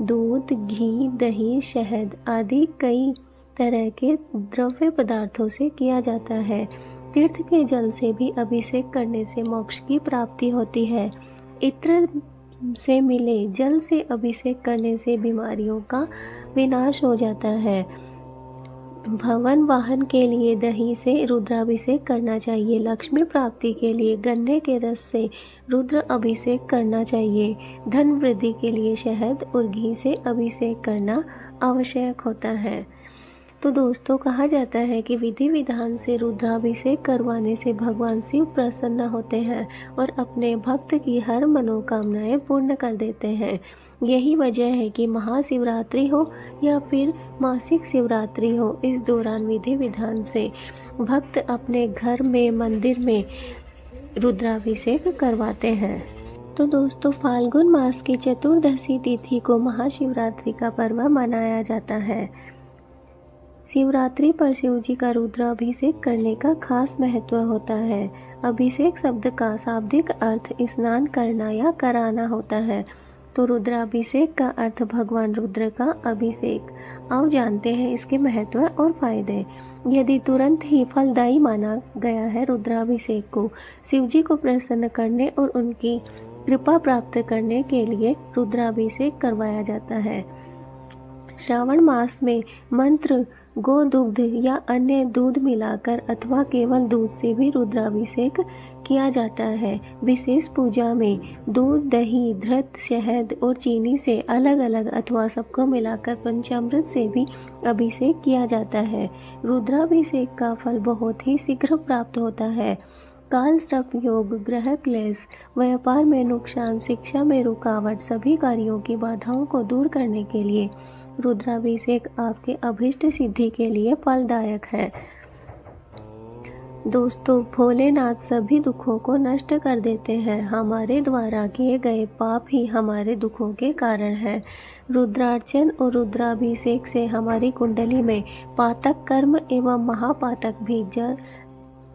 दूध, घी, दही, शहद आदि कई तरह के द्रव्य पदार्थों से किया जाता है। तीर्थ के जल से भी अभिषेक करने से मोक्ष की प्राप्ति होती है। इत्र से मिले जल से अभिषेक करने से बीमारियों का विनाश हो जाता है। भवन वाहन के लिए दही से रुद्राभिषेक करना चाहिए। लक्ष्मी प्राप्ति के लिए गन्ने के रस से रुद्र अभिषेक करना चाहिए। धन वृद्धि के लिए शहद और घी से अभिषेक करना आवश्यक होता है। तो दोस्तों, कहा जाता है कि विधि विधान से रुद्राभिषेक करवाने से भगवान शिव प्रसन्न होते हैं और अपने भक्त की हर मनोकामनाएं पूर्ण कर देते हैं। यही वजह है कि महाशिवरात्रि हो या फिर मासिक शिवरात्रि हो, इस दौरान विधि विधान से भक्त अपने घर में, मंदिर में रुद्राभिषेक करवाते हैं। तो दोस्तों, फाल्गुन मास की चतुर्दशी तिथि को महाशिवरात्रि का पर्व मनाया जाता है। शिवरात्रि पर शिव जी का रुद्राभिषेक करने का खास महत्व होता है। अभिषेक शब्द का शाब्दिक अर्थ स्नान करना या कराना होता है। तो रुद्राभिषेक का अर्थ भगवान रुद्र का अभिषेक। आओ जानते हैं इसके महत्व और फायदे। यदि तुरंत ही फलदायी माना गया है रुद्राभिषेक को, शिव जी को प्रसन्न करने और उनकी कृपा प्राप्त करने के लिए रुद्राभिषेक करवाया जाता है। श्रावण मास में मंत्र, गोदुग्ध या अन्य दूध मिलाकर अथवा केवल दूध से भी रुद्राभिषेक किया जाता है। विशेष पूजा में दूध, दही, घृत, शहद और चीनी से अलग अलग अथवा सबको मिलाकर पंचामृत से भी अभिषेक किया जाता है। रुद्राभिषेक का फल बहुत ही शीघ्र प्राप्त होता है। काल सर्प योग, ग्रह क्लेश, व्यापार में नुकसान, शिक्षा में रुकावट, सभी कार्यों की बाधाओं को दूर करने के लिए रुद्राभिषेक आपके अभीष्ट सिद्धि के लिए फलदायक है। दोस्तों, भोलेनाथ सभी दुखों को नष्ट कर देते हैं। हमारे द्वारा किए गए पाप ही हमारे दुखों के कारण है। रुद्रार्चन और रुद्राभिषेक से हमारी कुंडली में पातक कर्म एवं महापातक भी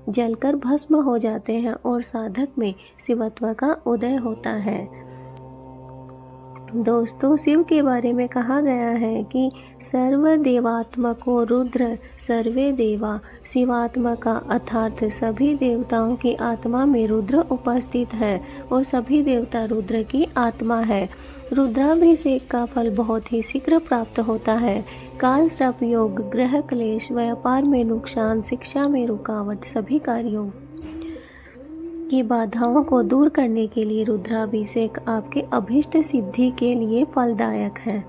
जलकर भस्म हो जाते हैं और साधक में शिवत्व का उदय होता है। दोस्तों, शिव के बारे में कहा गया है कि सर्वदेवात्मको रुद्र सर्वे देवा शिवात्मका, अर्थात सभी देवताओं की आत्मा में रुद्र उपस्थित है और सभी देवता रुद्र की आत्मा है। रुद्राभिषेक का फल बहुत ही शीघ्र प्राप्त होता है। काल सर्प योग, ग्रह क्लेश, व्यापार में नुकसान, शिक्षा में रुकावट, सभी कार्यों की बाधाओं को दूर करने के लिए रुद्राभिषेक आपके अभीष्ट सिद्धि के लिए फलदायक है।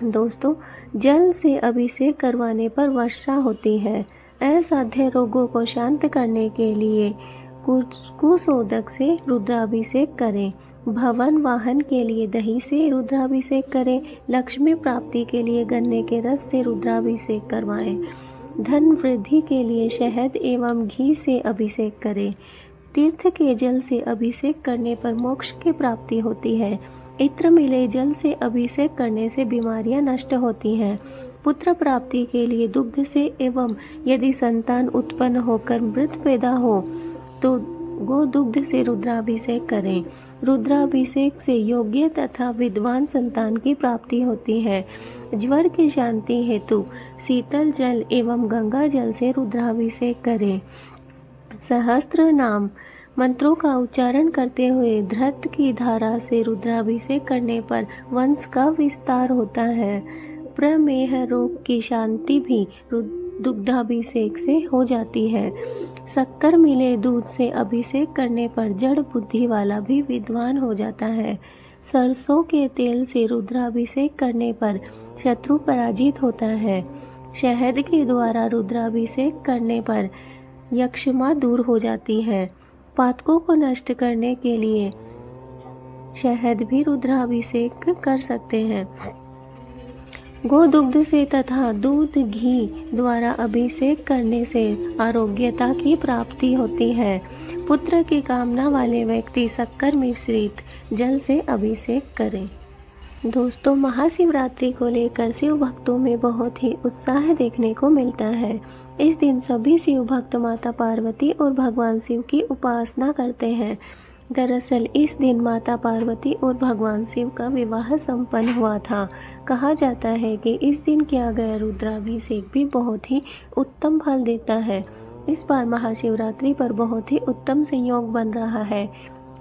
दोस्तों, जल से अभिषेक करवाने पर वर्षा होती है। असाध्य रोगों को शांत करने के लिए कुशोदक से रुद्राभिषेक करें। भवन वाहन के लिए दही से रुद्राभिषेक करें। लक्ष्मी प्राप्ति के लिए गन्ने के रस से रुद्राभिषेक करवाएं। धन वृद्धि के लिए शहद एवं घी से अभिषेक करें। तीर्थ के जल से अभिषेक करने पर मोक्ष की प्राप्ति होती है। इत्र मिले जल से अभिषेक करने से बीमारियां नष्ट होती हैं। पुत्र प्राप्ति के लिए दुग्ध से एवं यदि संतान उत्पन्न होकर मृत पैदा हो तो गोदुग्ध से रुद्राभिषेक करें। रुद्राभिषेक से योग्य तथा विद्वान संतान की प्राप्ति होती है। ज्वर की शांति हेतु शीतल जल एवं गंगा जल से रुद्राभिषेक करें। सहस्त्र नाम मंत्रों का उच्चारण करते हुए धृत की धारा से रुद्राभिषेक करने पर वंश का विस्तार होता है। प्रमेह रोग की शांति भी दुग्धाभिषेक से हो जाती है। शक्कर मिले दूध से अभिषेक करने पर जड़ बुद्धि वाला भी विद्वान हो जाता है। सरसों के तेल से रुद्राभिषेक करने पर शत्रु पराजित होता है। शहद के द्वारा रुद्राभिषेक करने पर यक्षमा दूर हो जाती है। पातकों को नष्ट करने के लिए शहद भी रुद्राभिषेक कर सकते हैं। गोदुग्ध से तथा दूध घी द्वारा अभिषेक करने से आरोग्यता की प्राप्ति होती है। पुत्र की कामना वाले व्यक्ति शक्कर मिश्रित जल से अभिषेक करें। दोस्तों, महाशिवरात्रि को लेकर शिव भक्तों में बहुत ही उत्साह देखने को मिलता है। इस दिन सभी शिव भक्त माता पार्वती और भगवान शिव की उपासना करते हैं। दरअसल इस दिन माता पार्वती और भगवान शिव का विवाह संपन्न हुआ था। कहा जाता है कि इस दिन किया गया रुद्राभिषेक भी बहुत ही उत्तम फल देता है। इस बार महाशिवरात्रि पर बहुत ही उत्तम संयोग बन रहा है।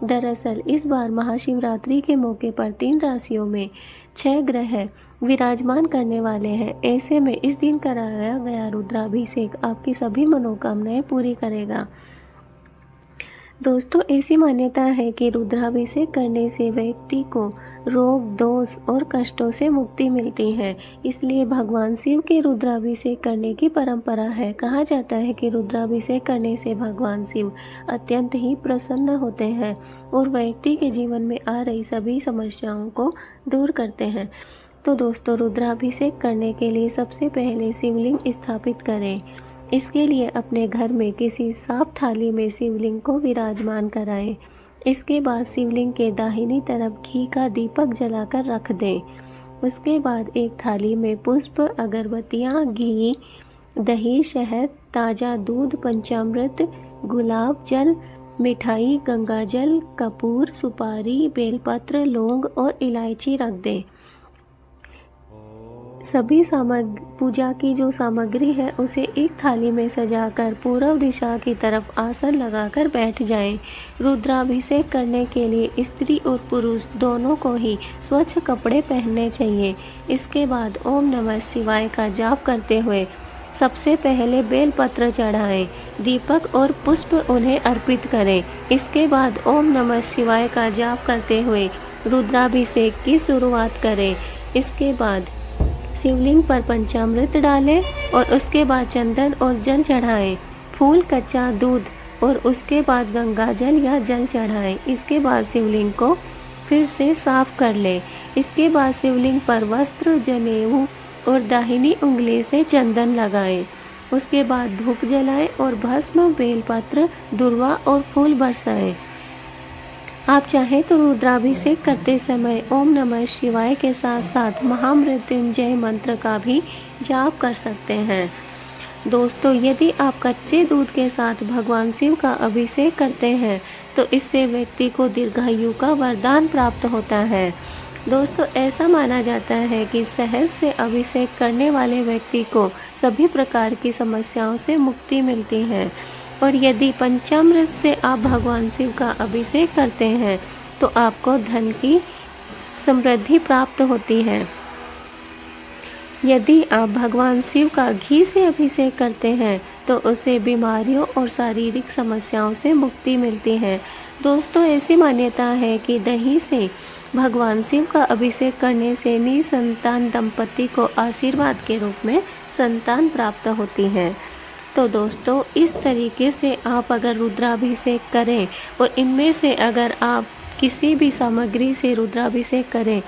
दरअसल इस बार महाशिवरात्रि के मौके पर 3 राशियों में 6 ग्रह विराजमान करने वाले हैं। ऐसे में इस दिन कराया गया रुद्राभिषेक आपकी सभी मनोकामनाएं पूरी करेगा। दोस्तों, ऐसी मान्यता है कि रुद्राभिषेक करने से व्यक्ति को रोग, दोष और कष्टों से मुक्ति मिलती है। इसलिए भगवान शिव के रुद्राभिषेक करने की परंपरा है। कहा जाता है कि रुद्राभिषेक करने से भगवान शिव अत्यंत ही प्रसन्न होते हैं और व्यक्ति के जीवन में आ रही सभी समस्याओं को दूर करते हैं। तो दोस्तों, रुद्राभिषेक करने के लिए सबसे पहले शिवलिंग स्थापित करें। इसके लिए अपने घर में किसी साफ थाली में शिवलिंग को विराजमान कराएं। इसके बाद शिवलिंग के दाहिनी तरफ घी का दीपक जलाकर रख दें। उसके बाद एक थाली में पुष्प, अगरबत्तियाँ, घी, दही, शहद, ताज़ा दूध, पंचामृत, गुलाब जल, मिठाई, गंगाजल, कपूर, सुपारी, बेलपत्र, लौंग और इलायची रख दें। सभी पूजा की जो सामग्री है उसे एक थाली में सजाकर पूर्व दिशा की तरफ आसन लगाकर बैठ जाएं। रुद्राभिषेक करने के लिए स्त्री और पुरुष दोनों को ही स्वच्छ कपड़े पहनने चाहिए। इसके बाद ओम नमः शिवाय का जाप करते हुए सबसे पहले बेलपत्र चढ़ाएं, दीपक और पुष्प उन्हें अर्पित करें। इसके बाद ओम नमः शिवाय का जाप करते हुए रुद्राभिषेक की शुरुआत करें। इसके बाद शिवलिंग पर पंचामृत डालें और उसके बाद चंदन और जल चढ़ाएं। फूल, कच्चा दूध और उसके बाद गंगा जल या जल चढ़ाएं। इसके बाद शिवलिंग को फिर से साफ कर लें। इसके बाद शिवलिंग पर वस्त्र, जनेऊ और दाहिनी उंगली से चंदन लगाएं। उसके बाद धूप जलाएं और भस्म, बेलपत्र, दुर्वा और फूल बरसाएं। आप चाहें तो रुद्राभिषेक करते समय ओम नमः शिवाय के साथ साथ महामृत्युंजय मंत्र का भी जाप कर सकते हैं। दोस्तों, यदि आप कच्चे दूध के साथ भगवान शिव का अभिषेक करते हैं तो इससे व्यक्ति को दीर्घायु का वरदान प्राप्त होता है। दोस्तों, ऐसा माना जाता है कि शहद से अभिषेक करने वाले व्यक्ति को सभी प्रकार की समस्याओं से मुक्ति मिलती है। और यदि पंचामृत से आप भगवान शिव का अभिषेक करते हैं तो आपको धन की समृद्धि प्राप्त होती है। यदि आप भगवान शिव का घी से अभिषेक करते हैं तो उसे बीमारियों और शारीरिक समस्याओं से मुक्ति मिलती है। दोस्तों, ऐसी मान्यता है कि दही से भगवान शिव का अभिषेक करने से निसंतान दंपति को आशीर्वाद के रूप में संतान प्राप्त होती है। तो दोस्तों, इस तरीके से आप अगर रुद्राभिषेक करें और इनमें से अगर आप किसी भी सामग्री से रुद्राभिषेक करें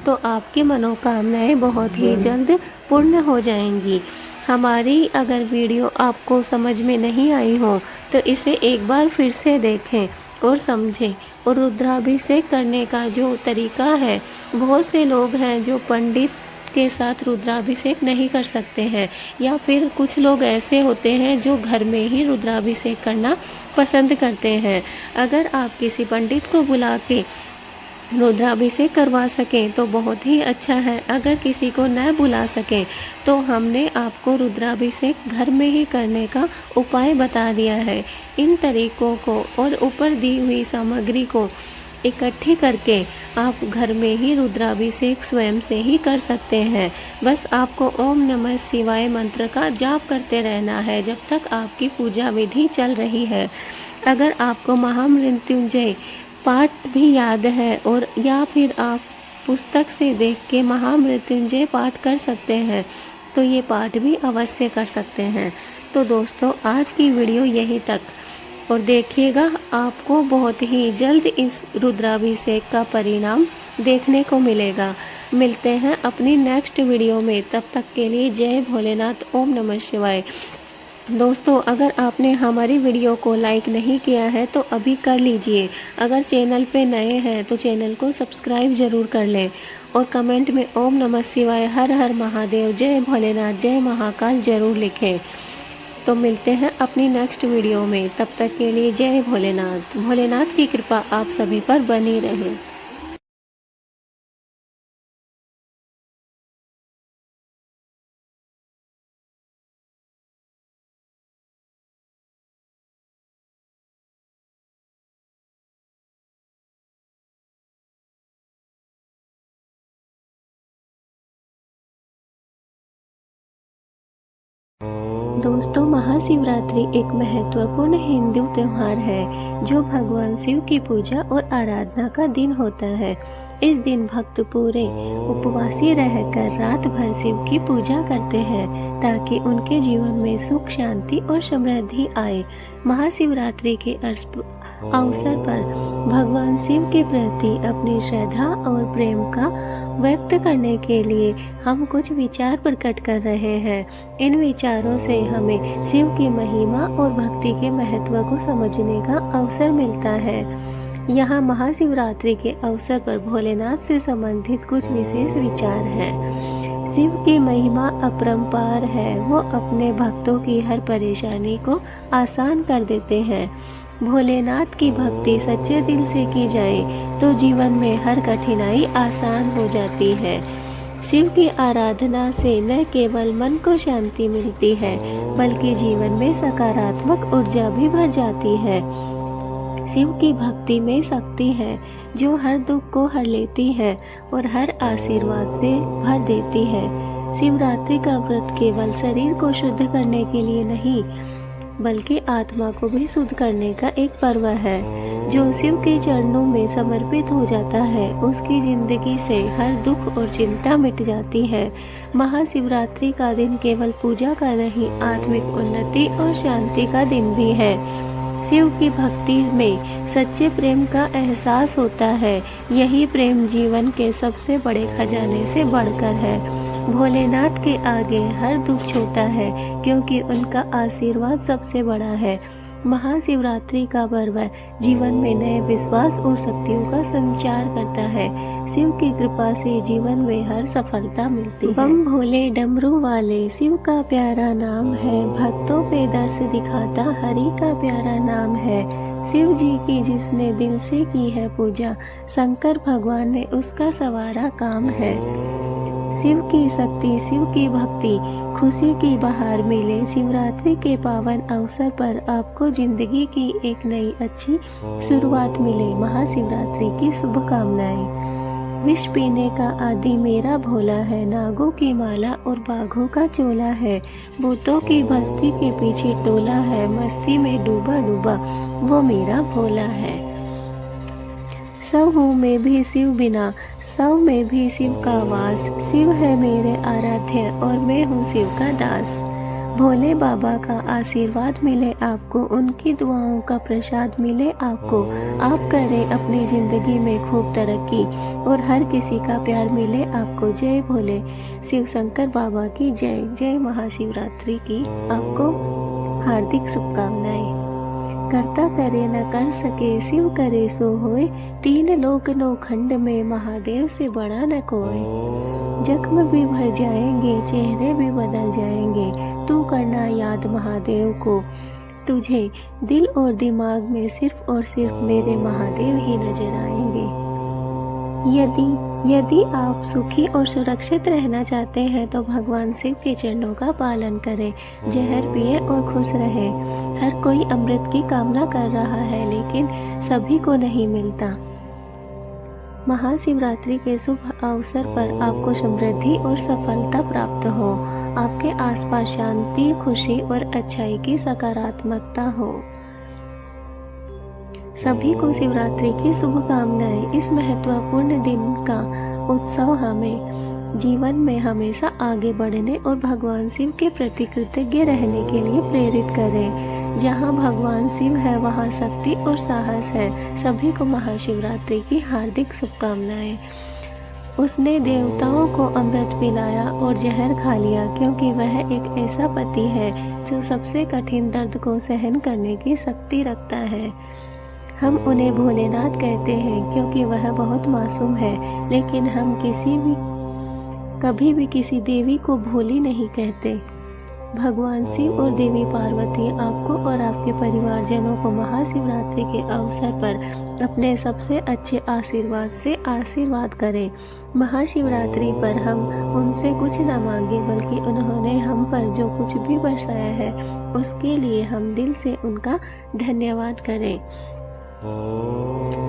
तो आपकी मनोकामनाएं बहुत ही जल्द पूर्ण हो जाएंगी। हमारी अगर वीडियो आपको समझ में नहीं आई हो तो इसे एक बार फिर से देखें और समझें। और रुद्राभिषेक करने का जो तरीका है, बहुत से लोग हैं जो पंडित के साथ रुद्राभिषेक नहीं कर सकते हैं, या फिर कुछ लोग ऐसे होते हैं जो घर में ही रुद्राभिषेक करना पसंद करते हैं। अगर आप किसी पंडित को बुला के रुद्राभिषेक करवा सकें तो बहुत ही अच्छा है। अगर किसी को न बुला सकें तो हमने आपको रुद्राभिषेक घर में ही करने का उपाय बता दिया है। इन तरीकों को और ऊपर दी हुई सामग्री को इकट्ठी करके आप घर में ही रुद्राभिषेक स्वयं से ही कर सकते हैं। बस आपको ओम नमः शिवाय मंत्र का जाप करते रहना है जब तक आपकी पूजा विधि चल रही है। अगर आपको महामृत्युंजय पाठ भी याद है और या फिर आप पुस्तक से देख के महामृत्युंजय पाठ कर सकते हैं तो ये पाठ भी अवश्य कर सकते हैं। तो दोस्तों, आज की वीडियो यहीं तक, और देखिएगा आपको बहुत ही जल्द इस रुद्राभिषेक का परिणाम देखने को मिलेगा। मिलते हैं अपनी नेक्स्ट वीडियो में, तब तक के लिए जय भोलेनाथ, ओम नमः शिवाय। दोस्तों, अगर आपने हमारी वीडियो को लाइक नहीं किया है तो अभी कर लीजिए। अगर चैनल पे नए हैं तो चैनल को सब्सक्राइब जरूर कर लें और कमेंट में ओम नमः शिवाय, हर हर महादेव, जय भोलेनाथ, जय महाकाल जरूर लिखें। तो मिलते हैं अपनी नेक्स्ट वीडियो में, तब तक के लिए जय भोलेनाथ। भोलेनाथ की कृपा आप सभी पर बनी रहे। दोस्तों, महाशिवरात्रि एक महत्वपूर्ण हिंदू त्योहार है जो भगवान शिव की पूजा और आराधना का दिन होता है। इस दिन भक्त पूरे उपवासी रहकर रात भर शिव की पूजा करते हैं ताकि उनके जीवन में सुख, शांति और समृद्धि आए। महाशिवरात्रि के अवसर पर भगवान शिव के प्रति अपनी श्रद्धा और प्रेम का व्यक्त करने के लिए हम कुछ विचार प्रकट कर रहे हैं। इन विचारों से हमें शिव की महिमा और भक्ति के महत्व को समझने का अवसर मिलता है। यहाँ महाशिवरात्रि के अवसर पर भोलेनाथ से संबंधित कुछ विशेष विचार हैं। शिव की महिमा अपरंपार है। वो अपने भक्तों की हर परेशानी को आसान कर देते हैं। भोलेनाथ की भक्ति सच्चे दिल से की जाए तो जीवन में हर कठिनाई आसान हो जाती है। शिव की आराधना से न केवल मन को शांति मिलती है बल्कि जीवन में सकारात्मक ऊर्जा भी भर जाती है। शिव की भक्ति में शक्ति है जो हर दुख को हर लेती है और हर आशीर्वाद से भर देती है। शिवरात्रि का व्रत केवल शरीर को शुद्ध करने के लिए नहीं बल्कि आत्मा को भी शुद्ध करने का एक पर्व है। जो शिव के चरणों में समर्पित हो जाता है उसकी जिंदगी से हर दुख और चिंता मिट जाती है। महाशिवरात्रि का दिन केवल पूजा का नहीं, आत्मिक उन्नति और शांति का दिन भी है। शिव की भक्ति में सच्चे प्रेम का एहसास होता है। यही प्रेम जीवन के सबसे बड़े खजाने से बढ़कर है। भोलेनाथ के आगे हर दुख छोटा है क्योंकि उनका आशीर्वाद सबसे बड़ा है। महाशिवरात्रि का पर्व जीवन में नए विश्वास और शक्तियों का संचार करता है। शिव की कृपा से जीवन में हर सफलता मिलती है। बम भोले डमरू वाले शिव का प्यारा नाम है। भक्तों पे दर्श दिखाता हरि का प्यारा नाम है। शिव जी की जिसने दिल से की है पूजा, शंकर भगवान ने उसका सवारा काम है। शिव की शक्ति, शिव की भक्ति, खुशी की बहार मिले। शिवरात्रि के पावन अवसर पर आपको जिंदगी की एक नई अच्छी शुरुआत मिले। महाशिवरात्रि की शुभकामनाएं। विष पीने का आदि मेरा भोला है। नागों की माला और बाघों का चोला है। भूतों की बस्ती के पीछे टोला है। मस्ती में डूबा डूबा वो मेरा भोला है। सब हूँ मैं भी शिव बिना, सब में भी शिव का वास। शिव है मेरे आराध्य और मैं हूँ शिव का दास। भोले बाबा का आशीर्वाद मिले आपको, उनकी दुआओं का प्रसाद मिले आपको। आप करें अपनी जिंदगी में खूब तरक्की और हर किसी का प्यार मिले आपको। जय भोले शिव शंकर बाबा की जय। जय महाशिवरात्रि की आपको हार्दिक शुभकामनाएं। करता करे न कर सके, शिव करे सो होए, तीन लोक नौ खंड में महादेव से बड़ा न कोई। जख्म भी भर जाएंगे, चेहरे भी बदल जाएंगे, तू करना याद महादेव को, तुझे दिल और दिमाग में सिर्फ और सिर्फ मेरे महादेव ही नजर आएंगे। यदि आप सुखी और सुरक्षित रहना चाहते हैं तो भगवान शिव के चरणों का पालन करें, जहर पिए और खुश रहे। हर कोई अमृत की कामना कर रहा है लेकिन सभी को नहीं मिलता। महाशिवरात्रि के शुभ अवसर पर आपको समृद्धि और सफलता प्राप्त हो, आपके आसपास शांति, खुशी और अच्छाई की सकारात्मकता हो। सभी को शिवरात्रि की शुभकामनाएं। इस महत्वपूर्ण दिन का उत्सव हमें जीवन में हमेशा आगे बढ़ने और भगवान शिव के प्रति कृतज्ञ रहने के लिए प्रेरित करें। जहां भगवान शिव है वहां शक्ति और साहस है। सभी को महाशिवरात्रि की हार्दिक शुभकामनाएं। उसने देवताओं को अमृत पिलाया और जहर खा लिया, क्योंकि वह एक ऐसा पति है जो सबसे कठिन दर्द को सहन करने की शक्ति रखता है। हम उन्हें भोलेनाथ कहते हैं क्योंकि वह बहुत मासूम है, लेकिन हम कभी भी किसी देवी को भोली नहीं कहते। भगवान शिव और देवी पार्वती आपको और आपके परिवारजनों को महाशिवरात्रि के अवसर पर अपने सबसे अच्छे आशीर्वाद से आशीर्वाद करें। महाशिवरात्रि पर हम उनसे कुछ न मांगे, बल्कि उन्होंने हम पर जो कुछ भी बरसाया है उसके लिए हम दिल से उनका धन्यवाद करें।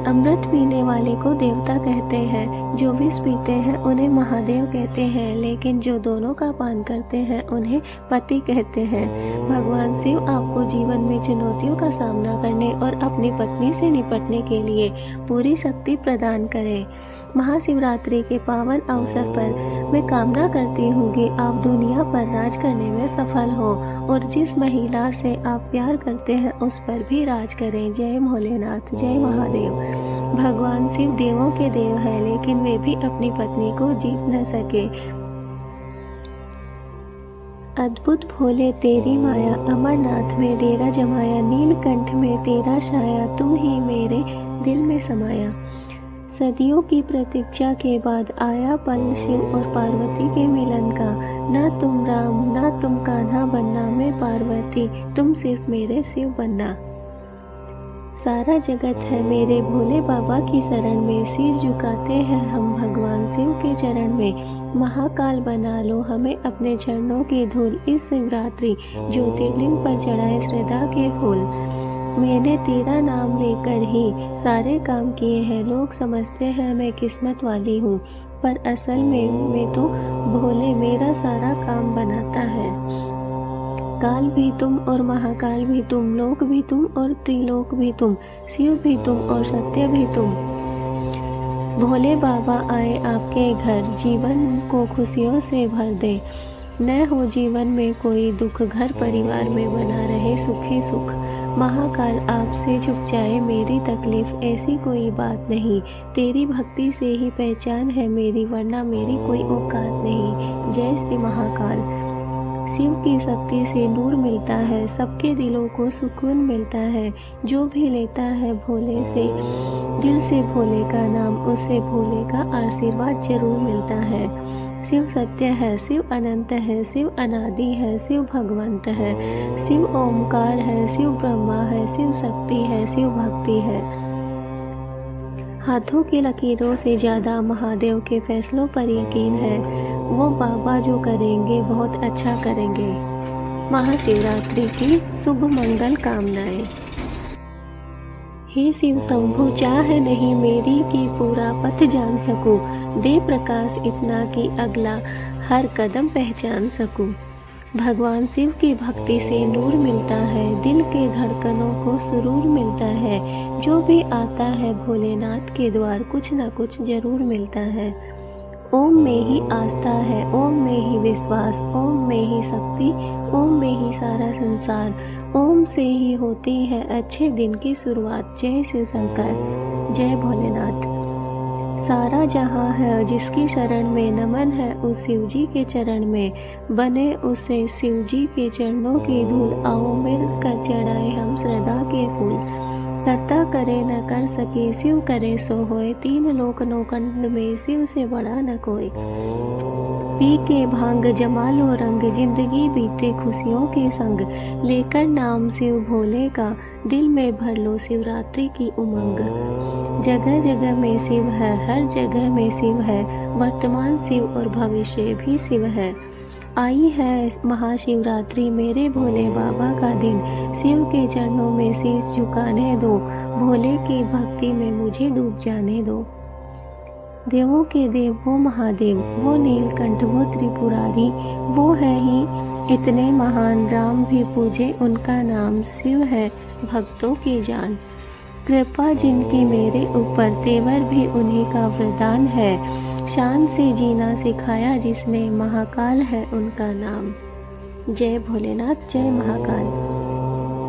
अमृत पीने वाले को देवता कहते हैं, जो विष पीते हैं उन्हें महादेव कहते हैं, लेकिन जो दोनों का पान करते हैं उन्हें पति कहते हैं। भगवान शिव आपको जीवन में चुनौतियों का सामना करने और अपनी पत्नी से निपटने के लिए पूरी शक्ति प्रदान करें। महाशिवरात्रि के पावन अवसर पर मैं कामना करती हूँ कि आप दुनिया पर राज करने में सफल हो और जिस महिला से आप प्यार करते हैं उस पर भी राज करें। जय भोलेनाथ, जय महादेव। भगवान शिव देवों के देव है, लेकिन वे भी अपनी पत्नी को जीत न सके। अद्भुत भोले तेरी माया, अमरनाथ में डेरा जमाया, नीलकंठ में तेरा छाया, तू ही मेरे दिल में समाया। सदियों की प्रतीक्षा के बाद आया पल शिव और पार्वती के मिलन का। ना तुम राम ना तुम कान्हा बनना, मैं पार्वती तुम सिर्फ मेरे शिव बनना। सारा जगत है मेरे भोले बाबा की शरण में, सिर झुकाते हैं हम भगवान शिव के चरण में। महाकाल बना लो हमें अपने चरणों की धूल, इस शिवरात्रि ज्योतिर्लिंग पर चढ़ाए श्रद्धा के फूल। मैंने तेरा नाम लेकर ही सारे काम किए हैं, लोग समझते हैं मैं किस्मत वाली हूँ, पर असल में मैं तो भोले मेरा सारा काम बनाता है। काल भी तुम और महाकाल भी तुम, लोक भी तुम और त्रिलोक भी तुम, शिव भी तुम और सत्य भी तुम। भोले बाबा आए आपके घर, जीवन को खुशियों से भर दे। न हो जीवन में कोई दुख, घर परिवार में बना रहे सुखी सुख। महाकाल आपसे छुप जाए मेरी तकलीफ, ऐसी कोई बात नहीं। तेरी भक्ति से ही पहचान है मेरी, वरना मेरी कोई औकात नहीं। जय श्री महाकाल। शिव की शक्ति से नूर मिलता है, सबके दिलों को सुकून मिलता है। जो भी लेता है भोले से दिल से भोले का नाम, उसे भोले का आशीर्वाद जरूर मिलता है। शिव सत्य है, शिव अनंत है, शिव अनादि है, शिव भगवंत है, शिव ओमकार है, शिव ब्रह्मा है, शिव शक्ति है, शिव भक्ति है। हाथों की लकीरों से ज्यादा महादेव के फैसलों पर यकीन है। वो बाबा जो करेंगे बहुत अच्छा करेंगे। महाशिवरात्रि की शुभ मंगल कामनाएं। हे शिव शंभु, चाह नहीं मेरी कि पूरा पथ जान सकूं, दे प्रकाश इतना कि अगला हर कदम पहचान सकूं। भगवान शिव की भक्ति से नूर मिलता है, दिल के धड़कनों को सुरूर मिलता है। जो भी आता है भोलेनाथ के द्वार कुछ न कुछ जरूर मिलता है। ओम में ही आस्था है, ओम में ही विश्वास, ओम में ही शक्ति, ओम में ही सारा संसार। ओम से ही होती है अच्छे दिन की शुरुआत। जय शिव शंकर, जय भोलेनाथ। सारा जहाँ है जिसकी शरण में नमन है उस शिव जी के चरण में, बने उसे शिव जी के चरणों की धूल, आओ मिल कर चढ़ाए हम श्रद्धा के फूल। करता करे न कर सके शिव करे सो होए, तीन लोक नौकंड में शिव से बड़ा न कोई। पी के भांग जमा लो रंग, जिंदगी बीते खुशियों के संग, लेकर नाम शिव भोले का, दिल में भर लो शिवरात्रि की उमंग। जगह जगह में शिव है, हर जगह में शिव है, वर्तमान शिव और भविष्य भी शिव है। आई है महाशिवरात्रि मेरे भोले बाबा का दिन, शिव के चरणों में शीश झुकाने दो, भोले की भक्ति में मुझे डूब जाने दो। देवों के देव वो महादेव, वो नीलकंठ वो त्रिपुरारी, वो है ही इतने महान, राम भी पूजे उनका नाम, शिव है भक्तों की जान। कृपा जिनकी मेरे ऊपर, तेवर भी उन्हीं का वरदान है, शान से जीना सिखाया जिसने, महाकाल है उनका नाम। जय भोलेनाथ जय महाकाल।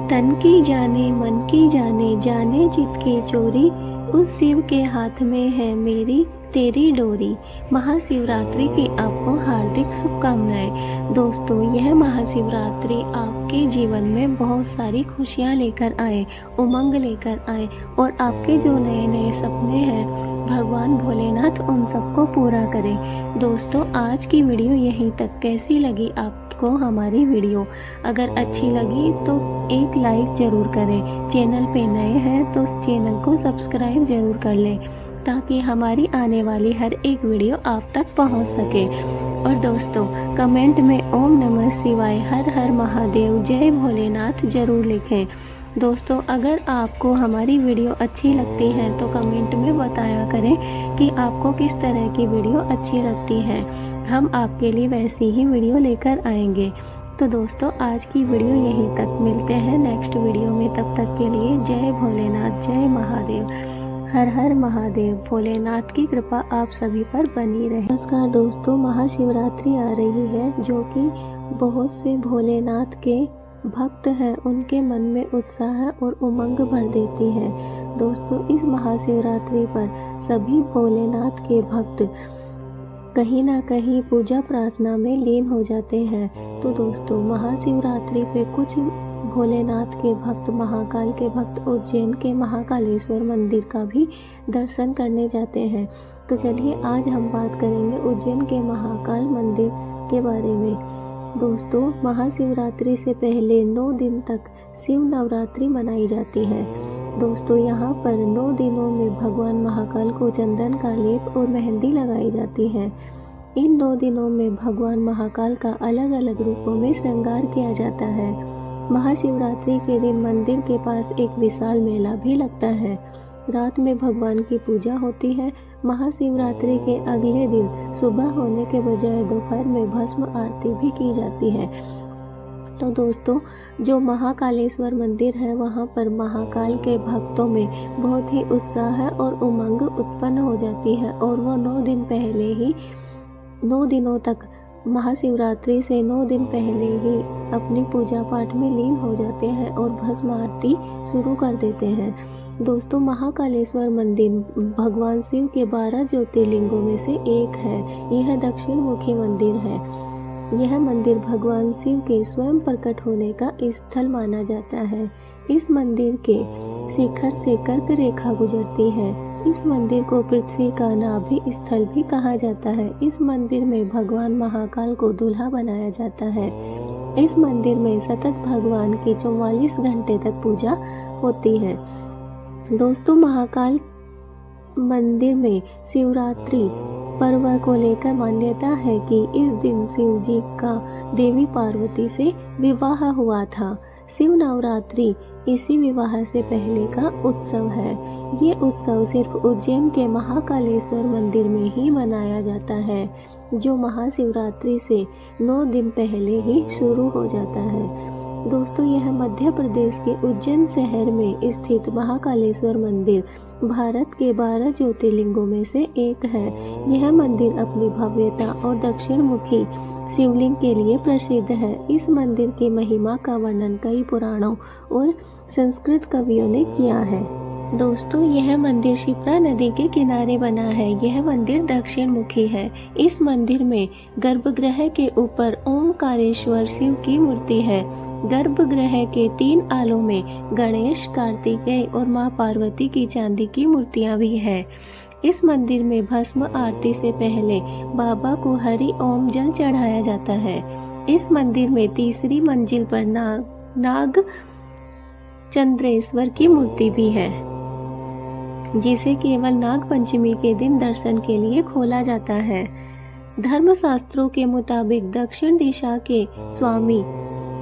तन की जाने मन की जाने, जाने चित के चोरी, उस शिव के हाथ में है मेरी तेरी डोरी। महाशिवरात्रि की आपको हार्दिक शुभकामनाएं। दोस्तों, यह महाशिवरात्रि आपके जीवन में बहुत सारी खुशियां लेकर आए, उमंग लेकर आए, और आपके जो नए नए सपने हैं भगवान भोलेनाथ उन सबको पूरा करें। दोस्तों, आज की वीडियो यहीं तक। कैसी लगी आपको हमारी वीडियो? अगर अच्छी लगी तो एक लाइक ज़रूर करें। चैनल पे नए हैं तो चैनल को सब्सक्राइब ज़रूर कर लें, ताकि हमारी आने वाली हर एक वीडियो आप तक पहुंच सके। और दोस्तों, कमेंट में ओम नमः शिवाय, हर हर महादेव, जय भोलेनाथ ज़रूर लिखें। दोस्तों, अगर आपको हमारी वीडियो अच्छी लगती है तो कमेंट में बताया करें कि आपको किस तरह की वीडियो अच्छी लगती है। हम आपके लिए वैसी ही वीडियो लेकर आएंगे। तो दोस्तों, आज की वीडियो यहीं तक। मिलते हैं नेक्स्ट वीडियो में, तब तक के लिए जय भोलेनाथ जय महादेव, हर हर महादेव। भोलेनाथ की कृपा आप सभी पर बनी रहे। नमस्कार दोस्तों, महाशिवरात्रि आ रही है, जो कि बहुत से भोलेनाथ के भक्त हैं, उनके मन में उत्साह और उमंग भर देती है। दोस्तों, इस महाशिवरात्रि पर सभी भोलेनाथ के भक्त कहीं ना कहीं पूजा प्रार्थना में लीन हो जाते हैं। तो दोस्तों, महाशिवरात्रि पे कुछ भोलेनाथ के भक्त, महाकाल के भक्त उज्जैन के महाकालेश्वर मंदिर का भी दर्शन करने जाते हैं। तो चलिए आज हम बात करेंगे उज्जैन के महाकाल मंदिर के बारे में। दोस्तों, महाशिवरात्रि से पहले 9 दिन तक शिव नवरात्रि मनाई जाती है। दोस्तों, यहाँ पर 9 दिनों में भगवान महाकाल को चंदन का लेप और मेहंदी लगाई जाती है। इन 9 दिनों में भगवान महाकाल का अलग अलग रूपों में श्रृंगार किया जाता है। महाशिवरात्रि के दिन मंदिर के पास एक विशाल मेला भी लगता है। रात में भगवान की पूजा होती है। महाशिवरात्रि के अगले दिन सुबह होने के बजाय दोपहर में भस्म आरती भी की जाती है। तो दोस्तों, जो महाकालेश्वर मंदिर है, वहाँ पर महाकाल के भक्तों में बहुत ही उत्साह और उमंग उत्पन्न हो जाती है, और वो 9 दिन पहले ही 9 दिनों तक, महाशिवरात्रि से 9 दिन पहले ही अपनी पूजा पाठ में लीन हो जाते हैं और भस्म आरती शुरू कर देते हैं। दोस्तों, महाकालेश्वर मंदिर भगवान शिव के 12 ज्योतिर्लिंगों में से एक है। यह दक्षिण मुखी मंदिर है। यह मंदिर भगवान शिव के स्वयं प्रकट होने का स्थल माना जाता है। इस मंदिर के शिखर से कर्क रेखा गुजरती है। इस मंदिर को पृथ्वी का नाभि स्थल भी कहा जाता है। इस मंदिर में भगवान महाकाल को दूल्हा बनाया जाता है। इस मंदिर में सतत भगवान की 44 घंटे तक पूजा होती है। दोस्तों, महाकाल मंदिर में शिवरात्रि पर्व को लेकर मान्यता है कि इस दिन शिव जी का देवी पार्वती से विवाह हुआ था। शिव नवरात्रि इसी विवाह से पहले का उत्सव है। ये उत्सव सिर्फ उज्जैन के महाकालेश्वर मंदिर में ही मनाया जाता है, जो महाशिवरात्रि से 9 दिन पहले ही शुरू हो जाता है। दोस्तों, यह मध्य प्रदेश के उज्जैन शहर में स्थित महाकालेश्वर मंदिर भारत के 12 ज्योतिर्लिंगों में से एक है। यह मंदिर अपनी भव्यता और दक्षिण मुखी शिवलिंग के लिए प्रसिद्ध है। इस मंदिर की महिमा का वर्णन कई पुराणों और संस्कृत कवियों ने किया है। दोस्तों, यह मंदिर शिप्रा नदी के किनारे बना है। यह मंदिर दक्षिण मुखी है। इस मंदिर में गर्भगृह के ऊपर ओमकारेश्वर शिव की मूर्ति है। गर्भगृह के 3 आलों में गणेश, कार्तिकेय और मां पार्वती की चांदी की मूर्तियां भी है। इस मंदिर में भस्म आरती से पहले बाबा को हरि ओम जल चढ़ाया जाता है। इस मंदिर में तीसरी मंजिल पर नाग चंद्रेश्वर की मूर्ति भी है, जिसे केवल नाग पंचमी के दिन दर्शन के लिए खोला जाता है। धर्मशास्त्रों के मुताबिक दक्षिण दिशा के स्वामी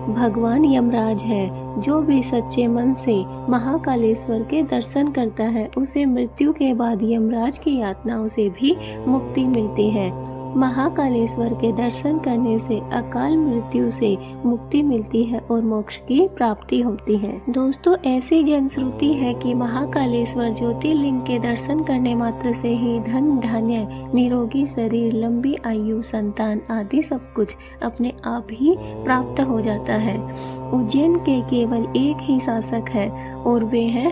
भगवान यमराज है। जो भी सच्चे मन से महाकालेश्वर के दर्शन करता है, उसे मृत्यु के बाद यमराज की यातनाओं से भी मुक्ति मिलती है। महाकालेश्वर के दर्शन करने से अकाल मृत्यु से मुक्ति मिलती है और मोक्ष की प्राप्ति होती है। दोस्तों, ऐसी जनश्रुति है कि महाकालेश्वर ज्योतिर्लिंग के दर्शन करने मात्र से ही धन धान्य, निरोगी शरीर, लंबी आयु, संतान आदि सब कुछ अपने आप ही प्राप्त हो जाता है। उज्जैन के केवल एक ही शासक है और वे हैं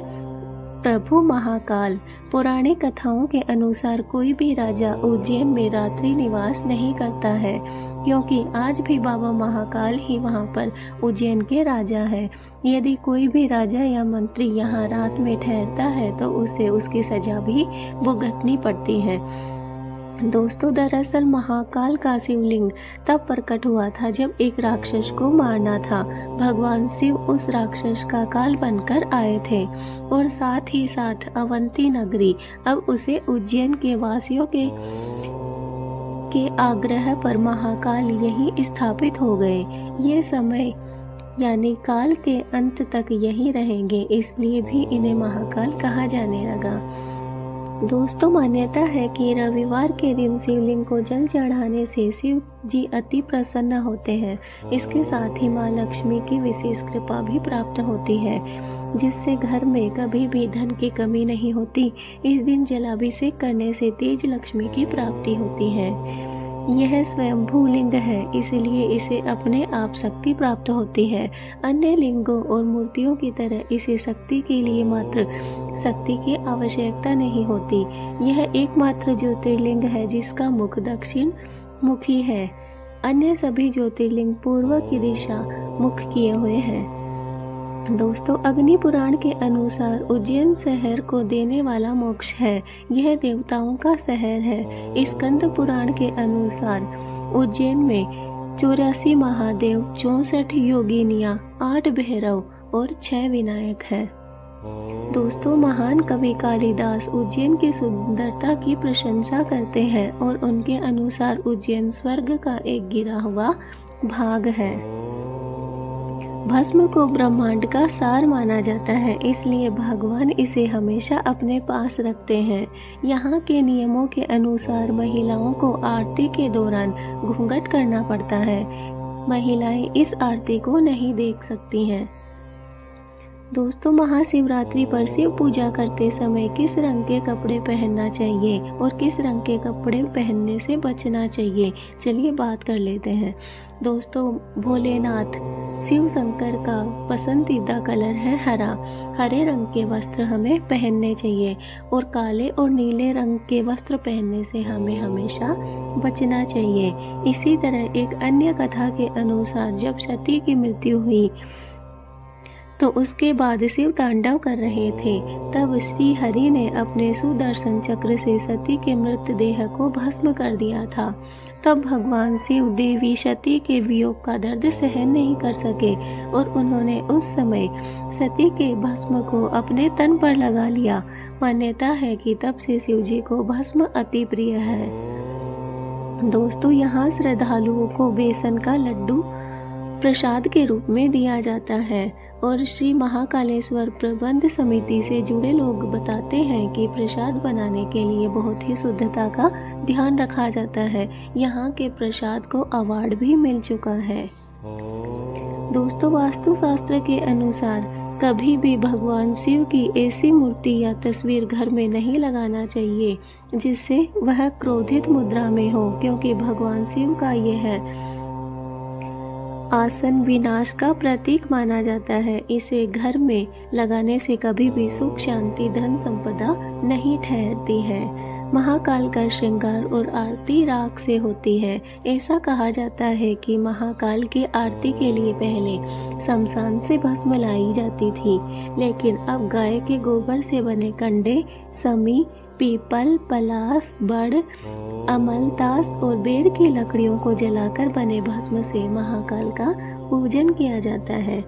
प्रभु महाकाल। पुरानी कथाओं के अनुसार कोई भी राजा उज्जैन में रात्रि निवास नहीं करता है, क्योंकि आज भी बाबा महाकाल ही वहां पर उज्जैन के राजा है। यदि कोई भी राजा या मंत्री यहाँ रात में ठहरता है तो उसे उसकी सजा भी भुगतनी पड़ती है। दोस्तों, दरअसल महाकाल का शिवलिंग तब प्रकट हुआ था जब एक राक्षस को मारना था। भगवान शिव उस राक्षस का काल बनकर आए थे और साथ ही साथ अवंती नगरी अब उसे उज्जैन के वासियों के आग्रह पर महाकाल यहीं स्थापित हो गए। ये समय यानी काल के अंत तक यहीं रहेंगे, इसलिए भी इन्हें महाकाल कहा जाने लगा। दोस्तों, मान्यता है कि रविवार के दिन शिवलिंग को जल चढ़ाने से शिव जी अति प्रसन्न होते हैं। इसके साथ ही मां लक्ष्मी की विशेष कृपा भी प्राप्त होती है, जिससे घर में कभी भी धन की कमी नहीं होती। इस दिन जलाभिषेक करने से तेज लक्ष्मी की प्राप्ति होती है। यह स्वयंभू लिंग है, इसलिए इसे अपने आप शक्ति प्राप्त होती है। अन्य लिंगों और मूर्तियों की तरह इसे शक्ति के लिए मात्र शक्ति की आवश्यकता नहीं होती। यह एकमात्र ज्योतिर्लिंग है जिसका मुख दक्षिण मुखी है। अन्य सभी ज्योतिर्लिंग पूर्व की दिशा मुख किए हुए हैं। दोस्तों, अग्नि पुराण के अनुसार उज्जैन शहर को देने वाला मोक्ष है। यह देवताओं का शहर है। स्कंद पुराण के अनुसार उज्जैन में 84 महादेव, 64 योगिनियां, 8 भैरव और 6 विनायक हैं। दोस्तों, महान कवि कालिदास उज्जैन की सुंदरता की प्रशंसा करते हैं और उनके अनुसार उज्जैन स्वर्ग का एक गिरा हुआ भाग है। भस्म को ब्रह्मांड का सार माना जाता है, इसलिए भगवान इसे हमेशा अपने पास रखते हैं। यहाँ के नियमों के अनुसार महिलाओं को आरती के दौरान घूंघट करना पड़ता है। महिलाएं इस आरती को नहीं देख सकती हैं। दोस्तों, महाशिवरात्रि पर शिव पूजा करते समय किस रंग के कपड़े पहनना चाहिए और किस रंग के कपड़े पहनने से बचना चाहिए, चलिए बात कर लेते हैं। दोस्तों, भोलेनाथ शिव शंकर का पसंदीदा कलर है हरा। हरे रंग के वस्त्र हमें पहनने चाहिए और काले और नीले रंग के वस्त्र पहनने से हमें हमेशा बचना चाहिए। इसी तरह एक अन्य कथा के अनुसार जब सती की मृत्यु हुई तो उसके बाद शिव तांडव कर रहे थे, तब श्री हरि ने अपने सुदर्शन चक्र से सती के मृतदेह को भस्म कर दिया था। तब भगवान शिव देवी सती के वियोग का दर्द सहन नहीं कर सके और उन्होंने उस समय सती के भस्म को अपने तन पर लगा लिया। मान्यता है कि तब से शिव जी को भस्म अति प्रिय है। दोस्तों, यहाँ श्रद्धालुओं को बेसन का लड्डू प्रसाद के रूप में दिया जाता है और श्री महाकालेश्वर प्रबंध समिति से जुड़े लोग बताते हैं कि प्रसाद बनाने के लिए बहुत ही शुद्धता का ध्यान रखा जाता है। यहाँ के प्रसाद को अवार्ड भी मिल चुका है। दोस्तों, वास्तुशास्त्र के अनुसार कभी भी भगवान शिव की ऐसी मूर्ति या तस्वीर घर में नहीं लगाना चाहिए जिससे वह क्रोधित मुद्रा में हो, क्योंकि भगवान शिव का यह आसन विनाश का प्रतीक माना जाता है। इसे घर में लगाने से कभी भी सुख शांति धन संपदा नहीं ठहरती है। महाकाल का श्रृंगार और आरती राख से होती है। ऐसा कहा जाता है कि महाकाल की आरती के लिए पहले शमशान से भस्म लाई जाती थी, लेकिन अब गाय के गोबर से बने कंडे, समी, पीपल, पलास, बड़, अमलतास और बेर की लकड़ियों को जलाकर बने भस्म से महाकाल का पूजन किया जाता है।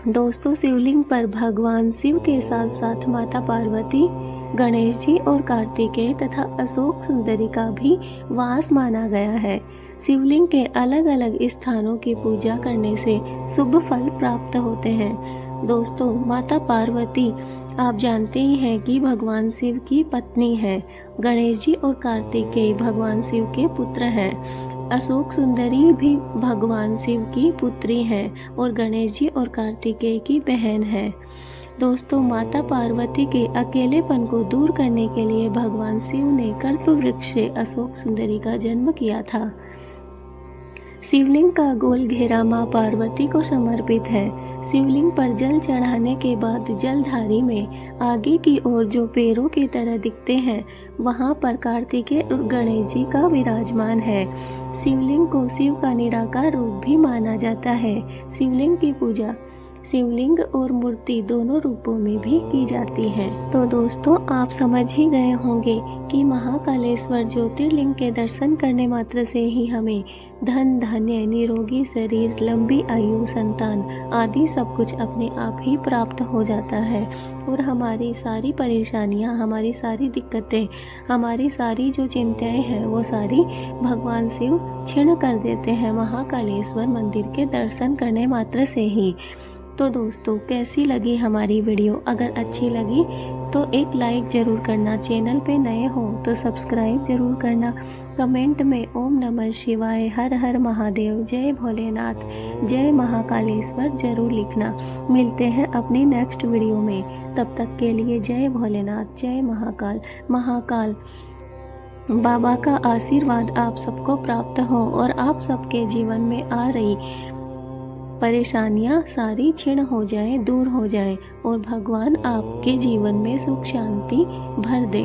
दोस्तों, शिवलिंग पर भगवान शिव के साथ साथ माता पार्वती, गणेश जी और कार्तिकेय तथा अशोक सुंदरी का भी वास माना गया है। शिवलिंग के अलग अलग स्थानों की पूजा करने से शुभ फल प्राप्त होते हैं। दोस्तों, माता पार्वती आप जानते ही हैं कि भगवान शिव की पत्नी है। गणेश जी और कार्तिकेय भगवान शिव के पुत्र हैं। अशोक सुंदरी भी भगवान शिव की पुत्री है और गणेश जी और कार्तिकेय की बहन है। दोस्तों, माता पार्वती के अकेलेपन को दूर करने के लिए भगवान शिव ने कल्प वृक्ष से अशोक सुंदरी का जन्म किया था। शिवलिंग का गोल घेरा मां पार्वती को समर्पित है। शिवलिंग पर जल चढ़ाने के बाद जलधारी में आगे की ओर जो पैरों की तरह दिखते हैं, वहां पर कार्तिकेय और गणेश जी का विराजमान है। शिवलिंग को शिव का निराकार रूप भी माना जाता है। शिवलिंग की पूजा शिवलिंग और मूर्ति दोनों रूपों में भी की जाती है। तो दोस्तों, आप समझ ही गए होंगे कि महाकालेश्वर ज्योतिर्लिंग के दर्शन करने मात्र से ही हमें धन धान्य, निरोगी शरीर, लंबी आयु, संतान आदि सब कुछ अपने आप ही प्राप्त हो जाता है और हमारी सारी परेशानियां, हमारी सारी दिक्कतें, हमारी सारी जो चिंताएं हैं वो सारी भगवान शिव क्षीण कर देते हैं महाकालेश्वर मंदिर के दर्शन करने मात्र से ही। तो दोस्तों, कैसी लगी हमारी वीडियो? अगर अच्छी लगी तो एक लाइक ज़रूर करना, चैनल पे नए हो तो सब्सक्राइब ज़रूर करना, कमेंट में ओम नमः शिवाय, हर हर महादेव, जय भोलेनाथ, जय महाकालेश्वर ज़रूर लिखना। मिलते हैं अपनी नेक्स्ट वीडियो में, तब तक के लिए जय भोलेनाथ, जय महाकाल। महाकाल बाबा का आशीर्वाद आप सबको प्राप्त हो और आप सबके जीवन में आ रही परेशानियां सारी क्षीण हो जाएं, दूर हो जाएं और भगवान आपके जीवन में सुख शांति भर दे।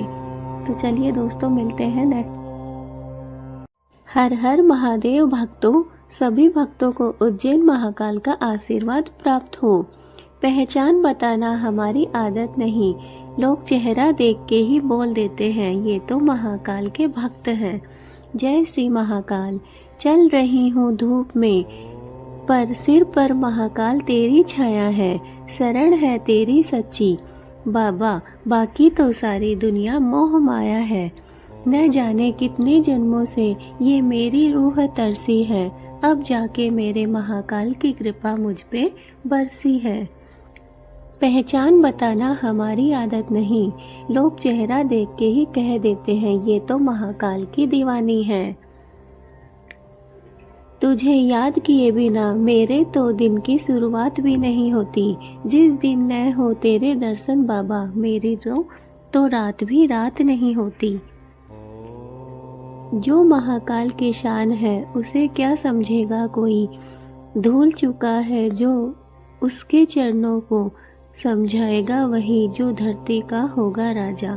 तो चलिए दोस्तों, मिलते हैं नेक्स्ट। हर हर महादेव भक्तों, सभी भक्तों को उज्जैन महाकाल का आशीर्वाद प्राप्त हो। पहचान बताना हमारी आदत नहीं, लोग चेहरा देख के ही बोल देते हैं ये तो महाकाल के भक्त हैं। जय श्री महाकाल। चल रही हूँ धूप में, पर सिर पर महाकाल तेरी छाया है, शरण है तेरी सच्ची। बाबा, बाकी तो सारी दुनिया मोह माया है, न जाने कितने जन्मों से ये मेरी रूह तरसी है, अब जाके मेरे महाकाल की कृपा मुझ पे बरसी है। पहचान बताना हमारी आदत नहीं, लोग चेहरा देख के ही कह देते हैं ये तो महाकाल की दीवानी है। तुझे याद किए बिना मेरे तो दिन की शुरुआत भी नहीं होती, जिस दिन न हो तेरे दर्शन बाबा, मेरी तो रात भी रात नहीं होती। जो महाकाल की शान है उसे क्या समझेगा कोई, धूल चुका है जो उसके चरणों को, समझाएगा वही जो धरती का होगा राजा।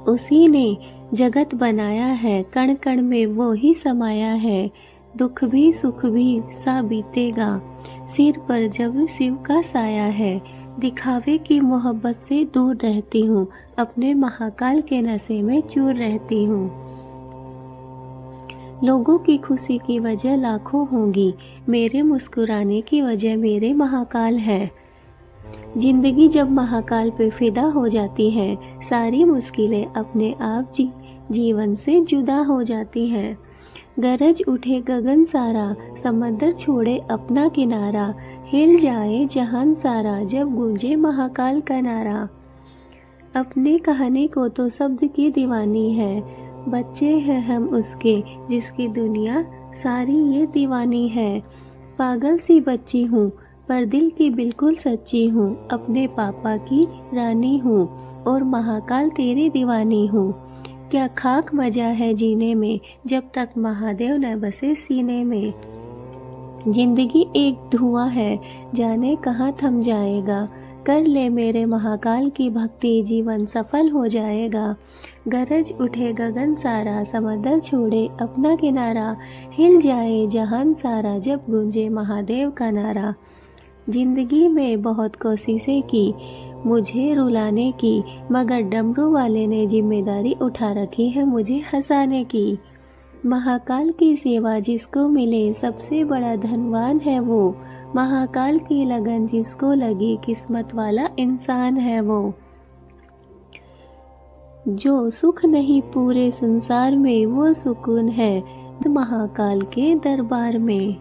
उसी ने जगत बनाया है, कण कण में वो ही समाया है, दुख भी सुख भी सा बीतेगा, सिर पर जब शिव का साया है। दिखावे की मोहब्बत से दूर रहती हूँ, अपने महाकाल के नशे में चूर रहती हूँ। लोगों की खुशी की वजह लाखों होंगी, मेरे मुस्कुराने की वजह मेरे महाकाल है। जिंदगी जब महाकाल पे फिदा हो जाती है, सारी मुश्किलें अपने आप जीवन से जुदा हो जाती हैं। गरज उठे गगन सारा, समंदर छोड़े अपना किनारा, हिल जाए जहान सारा जब गूंजे महाकाल का नारा। अपने कहने को तो शब्द की दीवानी है, बच्चे हैं हम उसके जिसकी दुनिया सारी ये दीवानी है। पागल सी बच्ची हूँ पर दिल की बिल्कुल सच्ची हूँ, अपने पापा की रानी हूँ और महाकाल तेरी दीवानी हूँ। क्या खाक मजा है जीने में, जब तक महादेव न बसे सीने में। जिंदगी एक धुआं है, जाने कहाँ थम जाएगा। कर ले मेरे महाकाल की भक्ति, जीवन सफल हो जाएगा। गरज उठे गगन सारा, समंदर छोड़े अपना किनारा। हिल जाए जहान सारा, जब गूंजे महादेव का नारा। जिंदगी में बहुत कोशिशें की मुझे रुलाने की, मगर डमरू वाले ने जिम्मेदारी उठा रखी है मुझे हंसाने की। महाकाल की सेवा जिसको मिले, सबसे बड़ा धनवान है वो। महाकाल की लगन जिसको लगी, किस्मत वाला इंसान है वो। जो सुख नहीं पूरे संसार में, वो सुकून है महाकाल के दरबार में।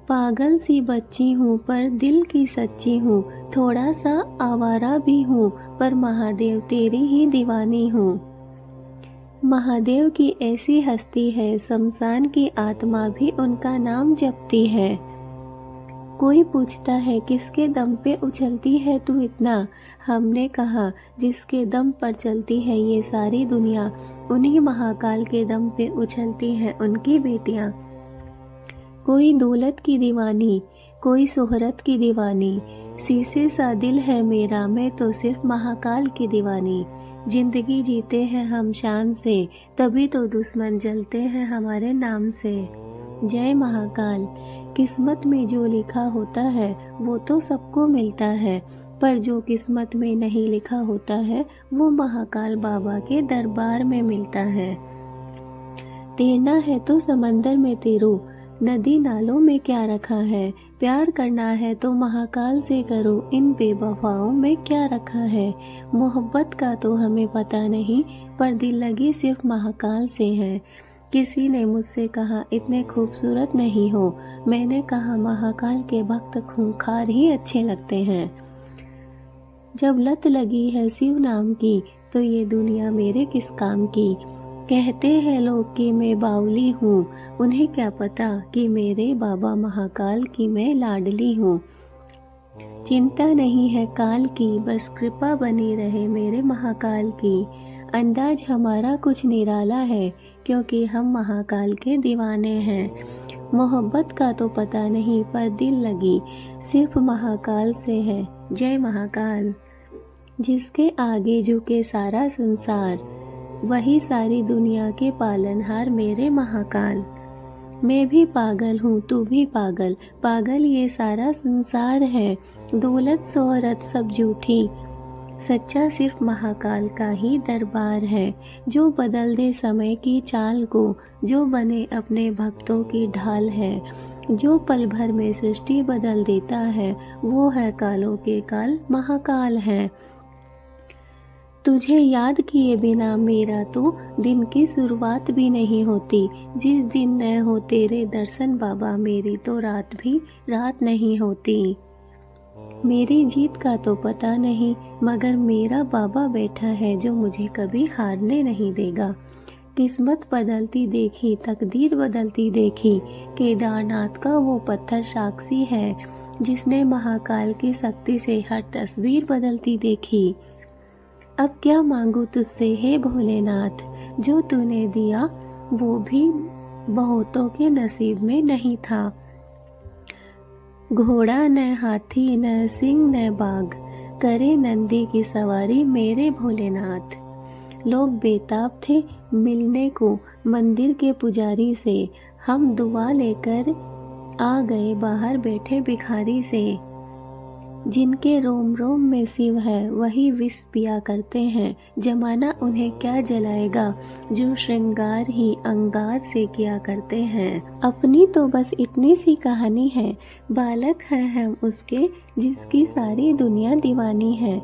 पागल सी बच्ची हूँ पर दिल की सच्ची हूँ, थोड़ा सा आवारा भी हूँ, पर महादेव तेरी ही दीवानी हूँ। महादेव की ऐसी हस्ती है, शमशान की आत्मा भी उनका नाम जपती है। कोई पूछता है किसके दम पे उछलती है तू इतना, हमने कहा जिसके दम पर चलती है ये सारी दुनिया, उन्हीं महाकाल के दम पे उछलती हैं उनकी बेटियां। कोई दौलत की दीवानी, कोई शोहरत की दीवानी, शीशे सा दिल है मेरा, मैं तो सिर्फ महाकाल की दीवानी। जिंदगी जीते हैं हम शान से, तभी तो दुश्मन जलते हैं हमारे नाम से। जय महाकाल। किस्मत में जो लिखा होता है वो तो सबको मिलता है, पर जो किस्मत में नहीं लिखा होता है वो महाकाल बाबा के दरबार में मिलता है। तैरना है तो समंदर में तैरो, नदी नालों में क्या रखा है। प्यार करना है तो महाकाल से करो, इन बेवफाओं में क्या रखा है। मोहब्बत का तो हमें पता नहीं, पर दिल लगी सिर्फ महाकाल से है। किसी ने मुझसे कहा इतने खूबसूरत नहीं हो, मैंने कहा महाकाल के भक्त खूंखार ही अच्छे लगते हैं। जब लत लगी है शिव नाम की, तो ये दुनिया मेरे किस काम की। कहते हैं लोग कि मैं बावली हूँ, उन्हें क्या पता कि मेरे बाबा महाकाल की मैं लाडली हूँ। चिंता नहीं है काल की, बस कृपा बनी रहे मेरे महाकाल की। अंदाज हमारा कुछ निराला है, क्योंकि हम महाकाल के दीवाने हैं। मोहब्बत का तो पता नहीं, पर दिल लगी सिर्फ महाकाल से है। जय महाकाल। जिसके आगे झुके सारा संसार, वही सारी दुनिया के पालनहार मेरे महाकाल। मैं भी पागल हूँ तू भी पागल, पागल ये सारा संसार है। दौलत शोहरत सब झूठी, सच्चा सिर्फ महाकाल का ही दरबार है। जो बदल दे समय की चाल को, जो बने अपने भक्तों की ढाल है। जो पल भर में सृष्टि बदल देता है, वो है कालों के काल महाकाल है। तुझे याद किए बिना मेरा तो दिन की शुरुआत भी नहीं होती। जिस दिन न हो तेरे दर्शन बाबा, मेरी तो रात भी रात नहीं होती। मेरी जीत का तो पता नहीं, मगर मेरा बाबा बैठा है जो मुझे कभी हारने नहीं देगा। किस्मत बदलती देखी, तकदीर बदलती देखी, केदारनाथ का वो पत्थर साक्षी है, जिसने महाकाल की शक्ति से हर तस्वीर बदलती देखी। अब क्या मांगू तुझसे हे भोलेनाथ, जो तूने दिया वो भी बहुतों के नसीब में नहीं था। घोड़ा न हाथी न सिंह न बाघ, करे नंदी की सवारी मेरे भोलेनाथ। लोग बेताब थे मिलने को मंदिर के पुजारी से, हम दुआ लेकर आ गए बाहर बैठे भिखारी से। जिनके रोम रोम में शिव है वही विष पिया करते हैं, जमाना उन्हें क्या जलाएगा, जो श्रृंगार ही अंगार से किया करते हैं। अपनी तो बस इतनी सी कहानी है, बालक है हम उसके जिसकी सारी दुनिया दीवानी है।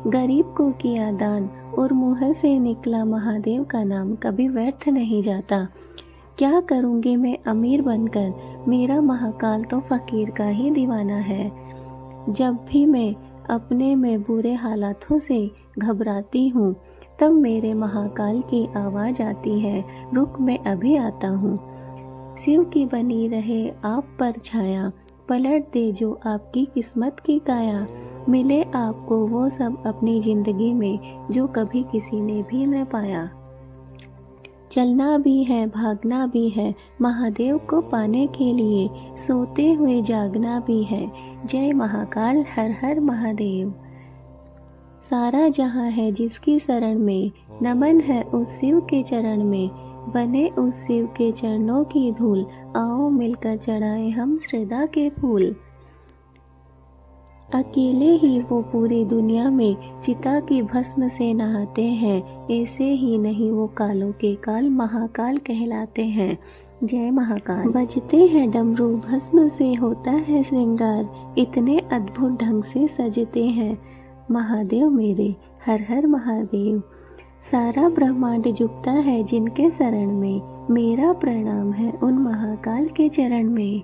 गरीब को किया दान और मुँह से निकला महादेव का नाम, कभी व्यर्थ नहीं जाता। क्या करूँगी मैं अमीर बनकर, मेरा महाकाल तो फकीर का ही दीवाना है। जब भी मैं अपने में बुरे हालातों से घबराती हूँ, तब मेरे महाकाल की आवाज़ आती है, रुक मैं अभी आता हूँ। शिव की बनी रहे आप पर छाया, पलट दे जो आपकी किस्मत की काया। मिले आपको वो सब अपनी ज़िंदगी में, जो कभी किसी ने भी न पाया। चलना भी है, भागना भी है, महादेव को पाने के लिए सोते हुए जागना भी है। जय महाकाल, हर हर महादेव। सारा जहां है जिसकी शरण में, नमन है उस शिव के चरण में, बने उस शिव के चरणों की धूल, आओ मिलकर चढ़ाए हम श्रद्धा के फूल। अकेले ही वो पूरी दुनिया में चिता की भस्म से नहाते हैं, ऐसे ही नहीं वो कालों के काल महाकाल कहलाते हैं। जय महाकाल। बजते हैं डमरू, भस्म से होता है श्रृंगार, इतने अद्भुत ढंग से सजते हैं महादेव मेरे, हर हर महादेव। सारा ब्रह्मांड झुकता है जिनके शरण में, मेरा प्रणाम है उन महाकाल के चरण में।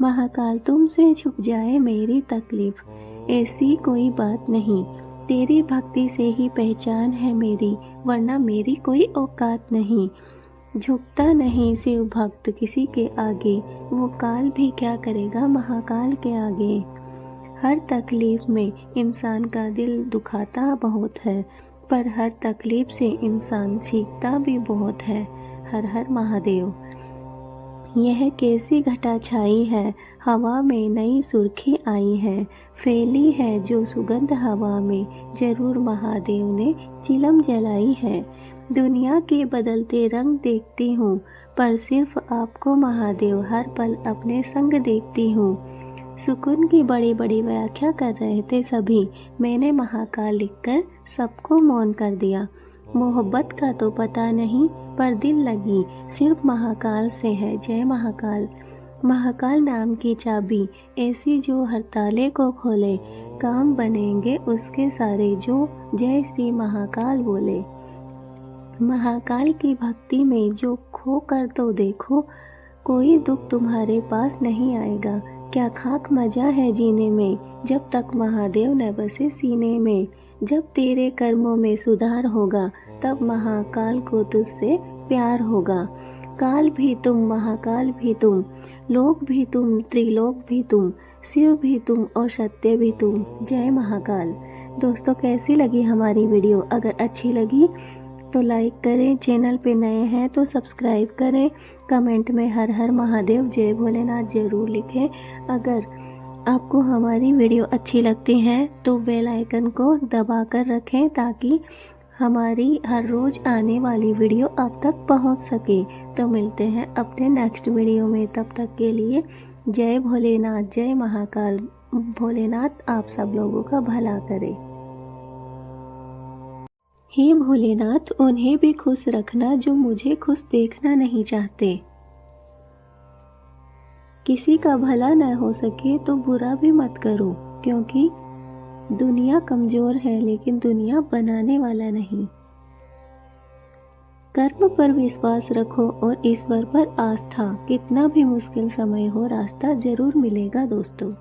महाकाल तुमसे छुप जाए मेरी तकलीफ, ऐसी कोई बात नहीं, तेरी भक्ति से ही पहचान है मेरी, वरना मेरी कोई औकात नहीं। झुकता नहीं शिव भक्त किसी के आगे, वो काल भी क्या करेगा महाकाल के आगे। हर तकलीफ में इंसान का दिल दुखाता बहुत है, पर हर तकलीफ से इंसान सीखता भी बहुत है। हर हर महादेव। यह कैसी घटा छाई है, हवा में नई सुर्खी आई है, फैली है जो सुगंध हवा में, जरूर महादेव ने चिलम जलाई है। दुनिया के बदलते रंग देखती हूँ, पर सिर्फ आपको महादेव हर पल अपने संग देखती हूँ। सुकून की बड़ी बड़ी व्याख्या कर रहे थे सभी, मैंने महाकाल लिखकर सबको मौन कर दिया। मोहब्बत का तो पता नहीं, पर दिल लगी सिर्फ महाकाल से है। जय महाकाल। महाकाल नाम की चाबी ऐसी जो हर ताले को खोले, काम बनेंगे उसके सारे जो जय श्री महाकाल बोले। महाकाल की भक्ति में जो खो कर तो देखो, कोई दुख तुम्हारे पास नहीं आएगा। क्या खाक मजा है जीने में, जब तक महादेव न बसे सीने में। जब तेरे कर्मों में सुधार होगा, तब महाकाल को तुझसे प्यार होगा। काल भी तुम, महाकाल भी तुम, लोक भी तुम, त्रिलोक भी तुम, शिव भी तुम और सत्य भी तुम। जय महाकाल। दोस्तों, कैसी लगी हमारी वीडियो? अगर अच्छी लगी तो लाइक करें, चैनल पे नए हैं तो सब्सक्राइब करें, कमेंट में हर हर महादेव जय भोलेनाथ ज़रूर लिखें। अगर आपको हमारी वीडियो अच्छी लगती है तो बेल आइकन को दबा कर रखें, ताकि हमारी हर रोज़ आने वाली वीडियो आप तक पहुंच सके। तो मिलते हैं अपने नेक्स्ट वीडियो में, तब तक के लिए जय भोलेनाथ, जय महाकाल। भोलेनाथ आप सब लोगों का भला करे। हे भोलेनाथ, उन्हें भी खुश रखना जो मुझे खुश देखना नहीं चाहते। किसी का भला न हो सके तो बुरा भी मत करो, क्योंकि दुनिया कमजोर है लेकिन दुनिया बनाने वाला नहीं। कर्म पर विश्वास रखो और ईश्वर पर आस्था, कितना भी मुश्किल समय हो रास्ता जरूर मिलेगा दोस्तों।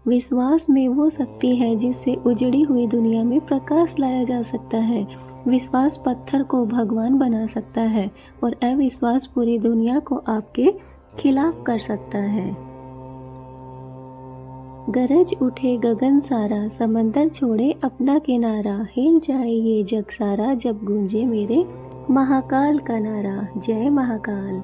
विश्वास में वो शक्ति है जिससे उजड़ी हुई दुनिया में प्रकाश लाया जा सकता है। विश्वास पत्थर को भगवान बना सकता है और अविश्वास पूरी दुनिया को आपके खिलाफ कर सकता है। गरज उठे गगन सारा, समंदर छोड़े अपना किनारा, हिल जाए ये जग सारा जब गूंजे मेरे महाकाल का नारा। जय महाकाल।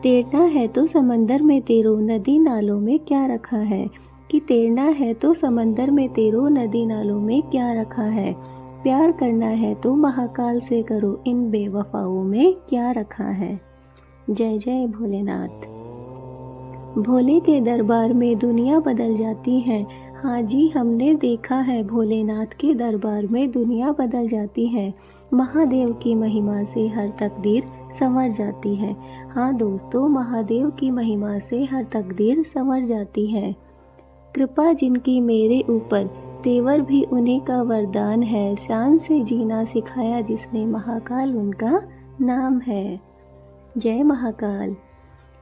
तैरना है तो समंदर में तैरो, नदी नालों में क्या रखा है। कि तैरना है तो समंदर में तैरो, नदी नालों में क्या रखा है। प्यार करना है तो महाकाल से करो, इन बेवफाओं में क्या रखा है। जय जय भोलेनाथ। भोले के दरबार में दुनिया बदल जाती है। हाँ जी, हमने देखा है भोलेनाथ के दरबार में दुनिया बदल जाती है। महादेव की महिमा से हर तकदीर संवर जाती है। हाँ दोस्तों, महादेव की महिमा से हर तकदीर संवर जाती है। कृपा जिनकी मेरे ऊपर, तेवर भी उन्हीं का वरदान है। शान से जीना सिखाया जिसने, महाकाल उनका नाम है। जय महाकाल।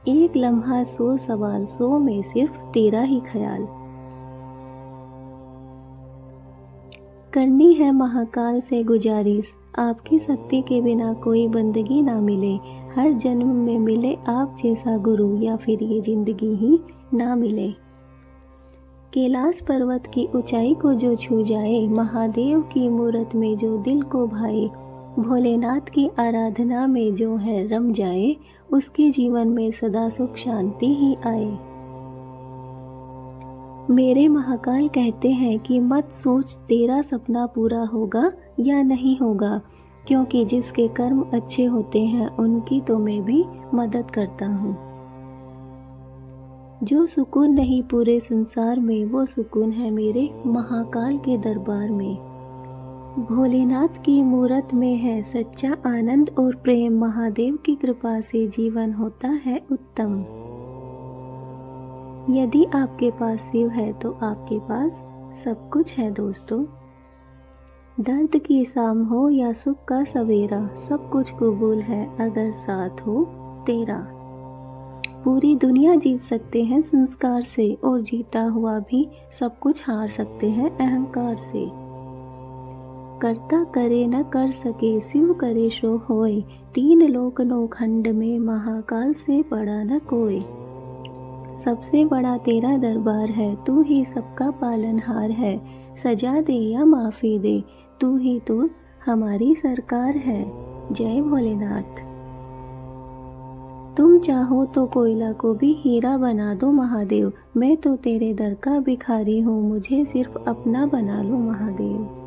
एक लम्हा 100 सवाल, 100 में सिर्फ तेरा ही ख्याल। करनी है महाकाल से गुजारिश, आपकी शक्ति के बिना कोई बंदगी ना मिले। हर जन्म में मिले आप जैसा गुरु, या फिर ये जिंदगी ही ना मिले। कैलाश पर्वत की ऊंचाई को जो छू जाए, महादेव की मूरत में जो दिल को भाए, भोलेनाथ की आराधना में जो है रम जाए, उसके जीवन में सदा सुख शांति ही आए। मेरे महाकाल कहते हैं कि मत सोच तेरा सपना पूरा होगा या नहीं होगा, क्योंकि जिसके कर्म अच्छे होते हैं उनकी तो मैं भी मदद करता हूँ। जो सुकून नहीं पूरे संसार में, वो सुकून है मेरे महाकाल के दरबार में। भोलेनाथ की मूरत में है सच्चा आनंद और प्रेम, महादेव की कृपा से जीवन होता है उत्तम। यदि आपके पास शिव है तो आपके पास सब कुछ है दोस्तों। दर्द की शाम हो या सुख का सवेरा, सब कुछ कबूल है अगर साथ हो तेरा। पूरी दुनिया जीत सकते हैं संस्कार से, और जीता हुआ भी सब कुछ हार सकते हैं अहंकार से। करता करे न कर सके, शिव करे सो होए, तीन लोक नो खंड में महाकाल से बड़ा न कोई। सबसे बड़ा तेरा दरबार है, तू ही सबका पालनहार है, सजा दे या माफ़ी दे, तू ही तो हमारी सरकार है। जय भोलेनाथ। तुम चाहो तो कोयला को भी हीरा बना दो महादेव, मैं तो तेरे दर का भिखारी हूँ, मुझे सिर्फ अपना बना लो महादेव।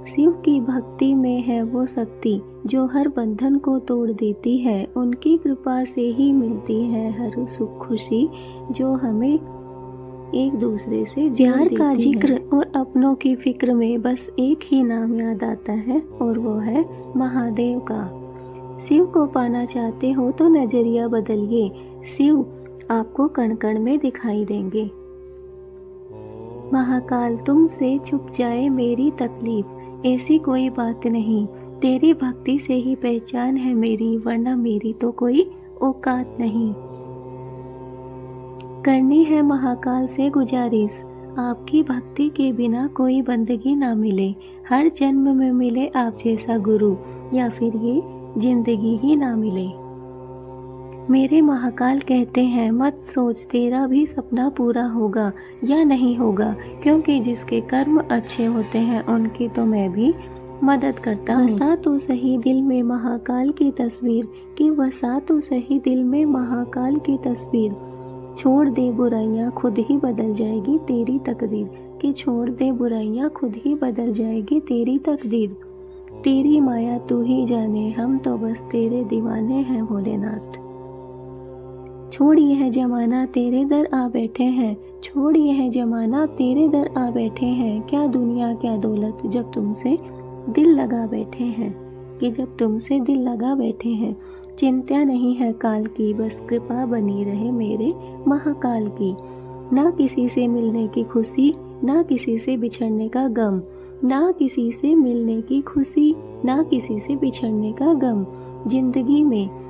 शिव की भक्ति में है वो शक्ति जो हर बंधन को तोड़ देती है, उनकी कृपा से ही मिलती है हर सुख खुशी जो हमें एक दूसरे से प्यार का जिक्र और अपनों की फिक्र में बस एक ही नाम याद आता है, और वो है महादेव का। शिव को पाना चाहते हो तो नजरिया बदलिए, शिव आपको कण कण में दिखाई देंगे। महाकाल तुमसे छुप जाए मेरी तकलीफ, ऐसी कोई बात नहीं, तेरी भक्ति से ही पहचान है मेरी, वरना मेरी तो कोई औकात नहीं। करनी है महाकाल से गुजारिश, आपकी भक्ति के बिना कोई बंदगी ना मिले, हर जन्म में मिले आप जैसा गुरु, या फिर ये जिंदगी ही ना मिले। मेरे महाकाल कहते हैं मत सोच तेरा भी सपना पूरा होगा या नहीं होगा, क्योंकि जिसके कर्म अच्छे होते हैं उनकी तो मैं भी मदद करता हूँ। बसा तो सही दिल में महाकाल की तस्वीर, कि बसा तो सही दिल में महाकाल की तस्वीर, छोड़ दे बुराइयाँ खुद ही बदल जाएगी तेरी तकदीर, कि छोड़ दे बुराइयाँ खुद ही बदल जाएगी तेरी तकदीर। तेरी माया तू ही जाने, हम तो बस तेरे दीवाने हैं भोलेनाथ। छोड़ यह जमाना तेरे दर आ बैठे हैं, छोड़ यह जमाना तेरे दर आ बैठे हैं, क्या दुनिया क्या दौलत जब तुमसे दिल लगा बैठे हैं, कि जब तुमसे दिल लगा बैठे हैं। चिंता नहीं है काल की, बस कृपा बनी रहे मेरे महाकाल की। ना किसी से मिलने की खुशी, ना किसी से बिछड़ने का गम, ना किसी से मिलने की खुशी, ना किसी से बिछड़ने का गम। जिंदगी में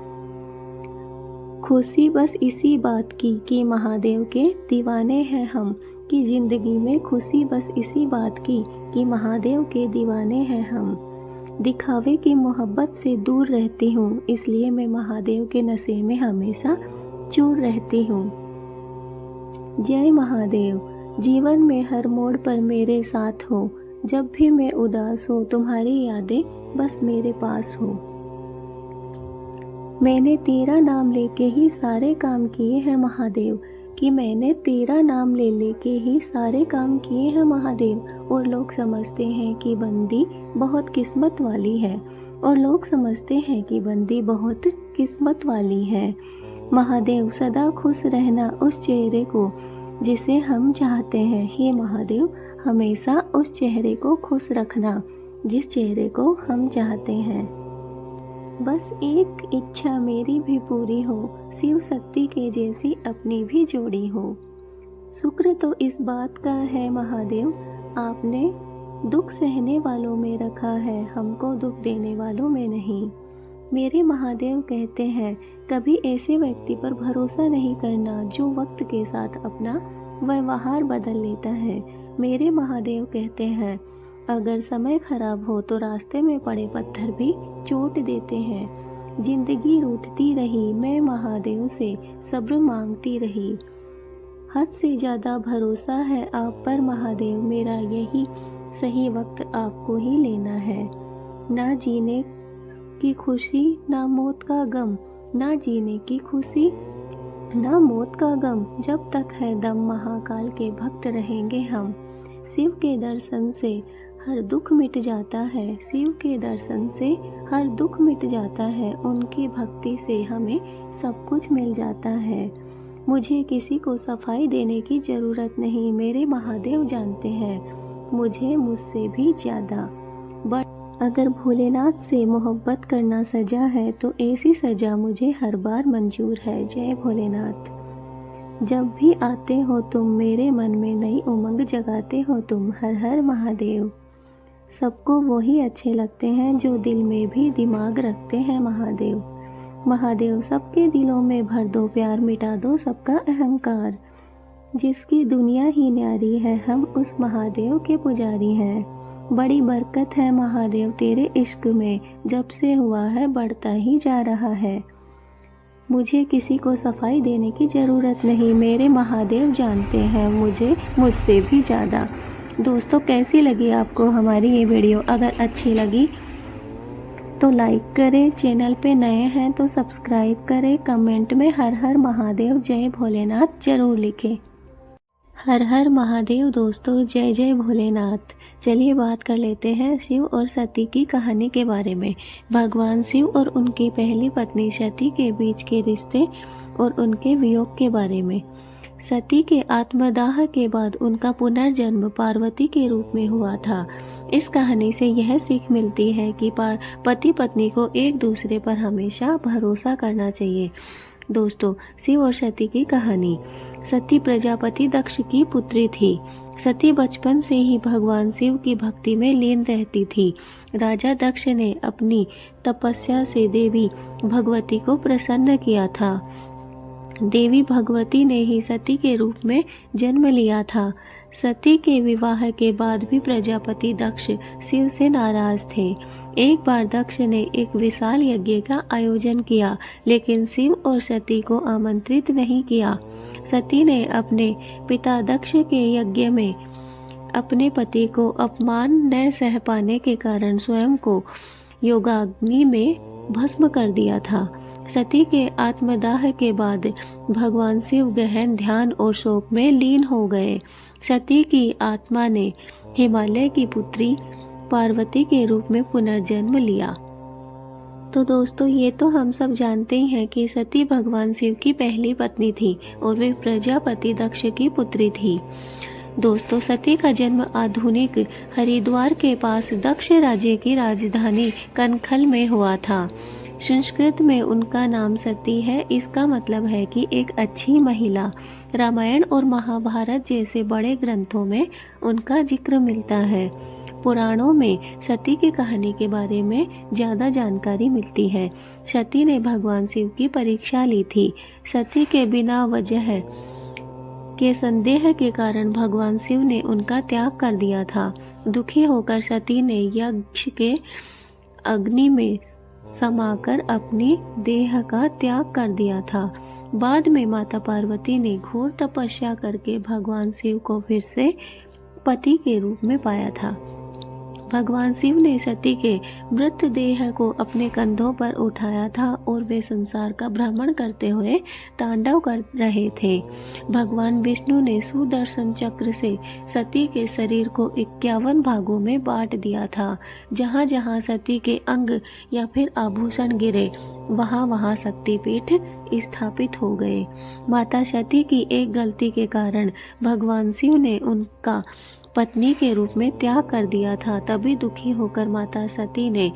खुशी बस इसी बात की कि महादेव के दीवाने हैं हम, कि जिंदगी में खुशी बस इसी बात की कि महादेव के दीवाने हैं हम। दिखावे की मोहब्बत से दूर रहती हूँ, इसलिए मैं महादेव के नशे में हमेशा चूर रहती हूँ। जय महादेव। जीवन में हर मोड़ पर मेरे साथ हो, जब भी मैं उदास हो तुम्हारी यादें बस मेरे पास हो। मैंने तेरा नाम लेके ही सारे काम किए हैं महादेव, कि मैंने तेरा नाम ले लेके ही सारे काम किए हैं महादेव। और लोग समझते हैं कि बंदी बहुत किस्मत वाली है, और लोग समझते हैं कि बंदी बहुत किस्मत वाली है। महादेव सदा खुश रहना उस चेहरे को जिसे हम चाहते हैं, हे महादेव हमेशा उस चेहरे को खुश रखना जिस चेहरे को हम चाहते हैं। बस एक इच्छा मेरी भी पूरी हो, शिव शक्ति के जैसी अपनी भी जोड़ी हो। शुक्र तो इस बात का है महादेव, आपने दुख सहने वालों में रखा है, हमको दुख देने वालों में नहीं। मेरे महादेव कहते हैं कभी ऐसे व्यक्ति पर भरोसा नहीं करना जो वक्त के साथ अपना व्यवहार बदल लेता है। मेरे महादेव कहते हैं अगर समय खराब हो तो रास्ते में पड़े पत्थर भी चोट देते हैं। जिंदगी रूठती रही, मैं महादेव से सब्र मांगती रही। हद से ज़्यादा भरोसा है आप पर महादेव, मेरा यही सही वक्त आपको ही लेना है। ना जीने की खुशी ना मौत का गम, ना जीने की खुशी ना मौत का गम, जब तक है दम महाकाल के भक्त रहेंगे हम। शिव के दर्शन से हर दुख मिट जाता है, शिव के दर्शन से हर दुख मिट जाता है, उनकी भक्ति से हमें सब कुछ मिल जाता है। मुझे किसी को सफाई देने की ज़रूरत नहीं, मेरे महादेव जानते हैं मुझे मुझसे भी ज़्यादा। बट अगर भोलेनाथ से मोहब्बत करना सजा है तो ऐसी सजा मुझे हर बार मंजूर है। जय भोलेनाथ। जब भी आते हो तुम मेरे मन में नई उमंग जगाते हो तुम, हर हर महादेव। सबको वही अच्छे लगते हैं जो दिल में भी दिमाग रखते हैं महादेव। महादेव सबके दिलों में भर दो प्यार, मिटा दो सबका अहंकार। जिसकी दुनिया ही न्यारी है हम उस महादेव के पुजारी हैं। बड़ी बरकत है महादेव तेरे इश्क में, जब से हुआ है बढ़ता ही जा रहा है। मुझे किसी को सफाई देने की ज़रूरत नहीं, मेरे महादेव जानते हैं मुझे मुझसे भी ज़्यादा। दोस्तों, कैसी लगी आपको हमारी ये वीडियो? अगर अच्छी लगी तो लाइक करें, चैनल पे नए हैं तो सब्सक्राइब करें, कमेंट में हर हर महादेव जय भोलेनाथ जरूर लिखें। हर हर महादेव दोस्तों, जय जय भोलेनाथ। चलिए बात कर लेते हैं शिव और सती की कहानी के बारे में। भगवान शिव और उनकी पहली पत्नी सती के बीच के रिश्ते और उनके वियोग के बारे में। सती के आत्मदाह के बाद उनका पुनर्जन्म पार्वती के रूप में हुआ था। इस कहानी से यह सीख मिलती है कि पति पत्नी को एक दूसरे पर हमेशा भरोसा करना चाहिए। दोस्तों, शिव और सती की कहानी। सती प्रजापति दक्ष की पुत्री थी। सती बचपन से ही भगवान शिव की भक्ति में लीन रहती थी। राजा दक्ष ने अपनी तपस्या से देवी भगवती को प्रसन्न किया था। देवी भगवती ने ही सती के रूप में जन्म लिया था। सती के विवाह के बाद भी प्रजापति दक्ष शिव से नाराज थे। एक बार दक्ष ने एक विशाल यज्ञ का आयोजन किया, लेकिन शिव और सती को आमंत्रित नहीं किया। सती ने अपने पिता दक्ष के यज्ञ में अपने पति को अपमान न सह पाने के कारण स्वयं को योगाग्नि में भस्म कर दिया था। सती के आत्मदाह के बाद भगवान शिव गहन ध्यान और शोक में लीन हो गए। सती की आत्मा ने हिमालय की पुत्री पार्वती के रूप में पुनर्जन्म लिया। तो दोस्तों, ये तो हम सब जानते ही हैं कि सती भगवान शिव की पहली पत्नी थी और वे प्रजापति दक्ष की पुत्री थी। दोस्तों, सती का जन्म आधुनिक हरिद्वार के पास दक्ष राज्य की राजधानी कनखल में हुआ था। संस्कृत में उनका नाम सती है। इसका मतलब है कि एक अच्छी महिला। रामायण और महाभारत जैसे बड़े ग्रंथों में उनका जिक्र मिलता है। पुराणों में सती की कहानी के बारे में ज़्यादा जानकारी मिलती है। सती ने भगवान शिव की परीक्षा ली थी। सती के बिना वजह के संदेह के कारण भगवान शिव ने उनका त्याग कर दिया था। दुखी होकर सती ने यज्ञ के अग्नि में समाकर अपनी देह का त्याग कर दिया था। बाद में माता पार्वती ने घोर तपस्या करके भगवान शिव को फिर से पति के रूप में पाया था। भगवान शिव ने सती के मृत देह को अपने कंधों पर उठाया था और वे संसार का भ्रमण करते हुए तांडव कर रहे थे। भगवान विष्णु ने सुदर्शन चक्र से सती के शरीर को 51 भागों में बांट दिया था। जहाँ जहाँ सती के अंग या फिर आभूषण गिरे वहाँ वहाँ शक्तिपीठ स्थापित हो गए। माता सती की एक गलती के कारण भगवान शिव ने उनका पत्नी के रूप में त्याग कर दिया था। तभी दुखी होकर माता सती ने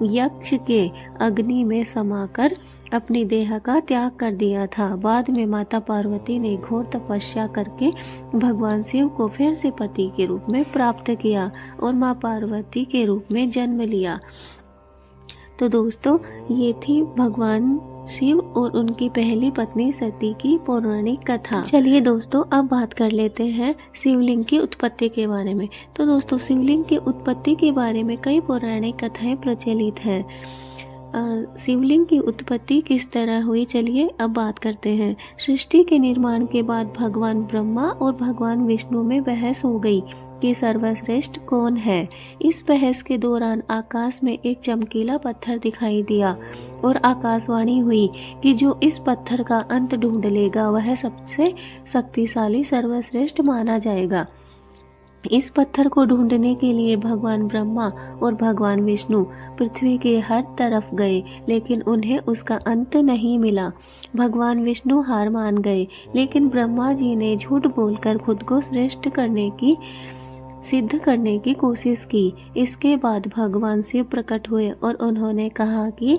यक्ष के अग्नि में समाकर अपनी देह का त्याग कर दिया था। बाद में माता पार्वती ने घोर तपस्या करके भगवान शिव को फिर से पति के रूप में प्राप्त किया और माँ पार्वती के रूप में जन्म लिया। तो दोस्तों, ये थी भगवान शिव और उनकी पहली पत्नी सती की पौराणिक कथा। चलिए दोस्तों, अब बात कर लेते हैं शिवलिंग की उत्पत्ति के बारे में। तो दोस्तों, शिवलिंग की उत्पत्ति के बारे में कई पौराणिक कथाएं प्रचलित हैं। शिवलिंग की उत्पत्ति किस तरह हुई, चलिए अब बात करते हैं। सृष्टि के निर्माण के बाद भगवान ब्रह्मा और भगवान विष्णु में बहस हो गई कि सर्वश्रेष्ठ कौन है। इस बहस के दौरान आकाश में एक चमकीला पत्थर दिखाई दिया और आकाशवाणी हुई कि जो इस पत्थर का अंत ढूंढ लेगा वह सबसे शक्तिशाली सर्वश्रेष्ठ माना जाएगा। इस पत्थर को ढूंढने के लिए भगवान ब्रह्मा और भगवान विष्णु पृथ्वी के हर तरफ गए, लेकिन उन्हें उसका अंत नहीं मिला। भगवान विष्णु हार मान गए, लेकिन ब्रह्मा जी ने झूठ बोलकर खुद को श्रेष्ठ सिद्ध करने की कोशिश की। इसके बाद भगवान शिव प्रकट हुए और उन्होंने कहा कि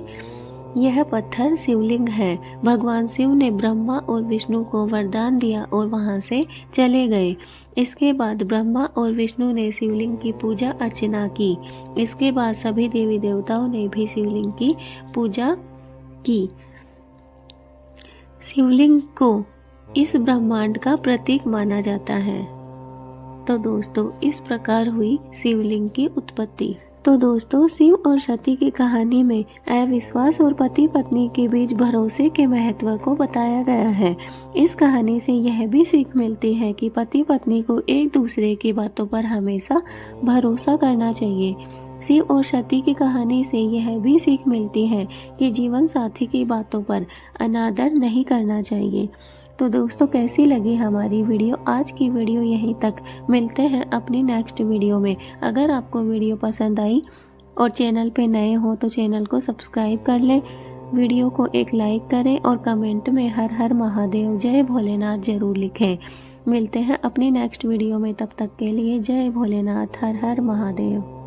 यह पत्थर शिवलिंग है। भगवान शिव ने ब्रह्मा और विष्णु को वरदान दिया और वहां से चले गए। इसके बाद ब्रह्मा और विष्णु ने शिवलिंग की पूजा अर्चना की। इसके बाद सभी देवी देवताओं ने भी शिवलिंग की पूजा की। शिवलिंग को इस ब्रह्मांड का प्रतीक माना जाता है। तो दोस्तों, इस प्रकार हुई शिवलिंग की उत्पत्ति। तो दोस्तों, शिव और सती की कहानी में अविश्वास और पति पत्नी के बीच भरोसे के महत्व को बताया गया है। इस कहानी से यह भी सीख मिलती है कि पति पत्नी को एक दूसरे की बातों पर हमेशा भरोसा करना चाहिए। शिव और सती की कहानी से यह भी सीख मिलती है कि जीवन साथी की बातों पर अनादर नहीं करना चाहिए। तो दोस्तों, कैसी लगी हमारी वीडियो? आज की वीडियो यहीं तक। मिलते हैं अपनी नेक्स्ट वीडियो में। अगर आपको वीडियो पसंद आई और चैनल पे नए हो तो चैनल को सब्सक्राइब कर लें, वीडियो को एक लाइक करें और कमेंट में हर हर महादेव जय भोलेनाथ जरूर लिखें। मिलते हैं अपनी नेक्स्ट वीडियो में, तब तक के लिए जय भोलेनाथ, हर हर महादेव।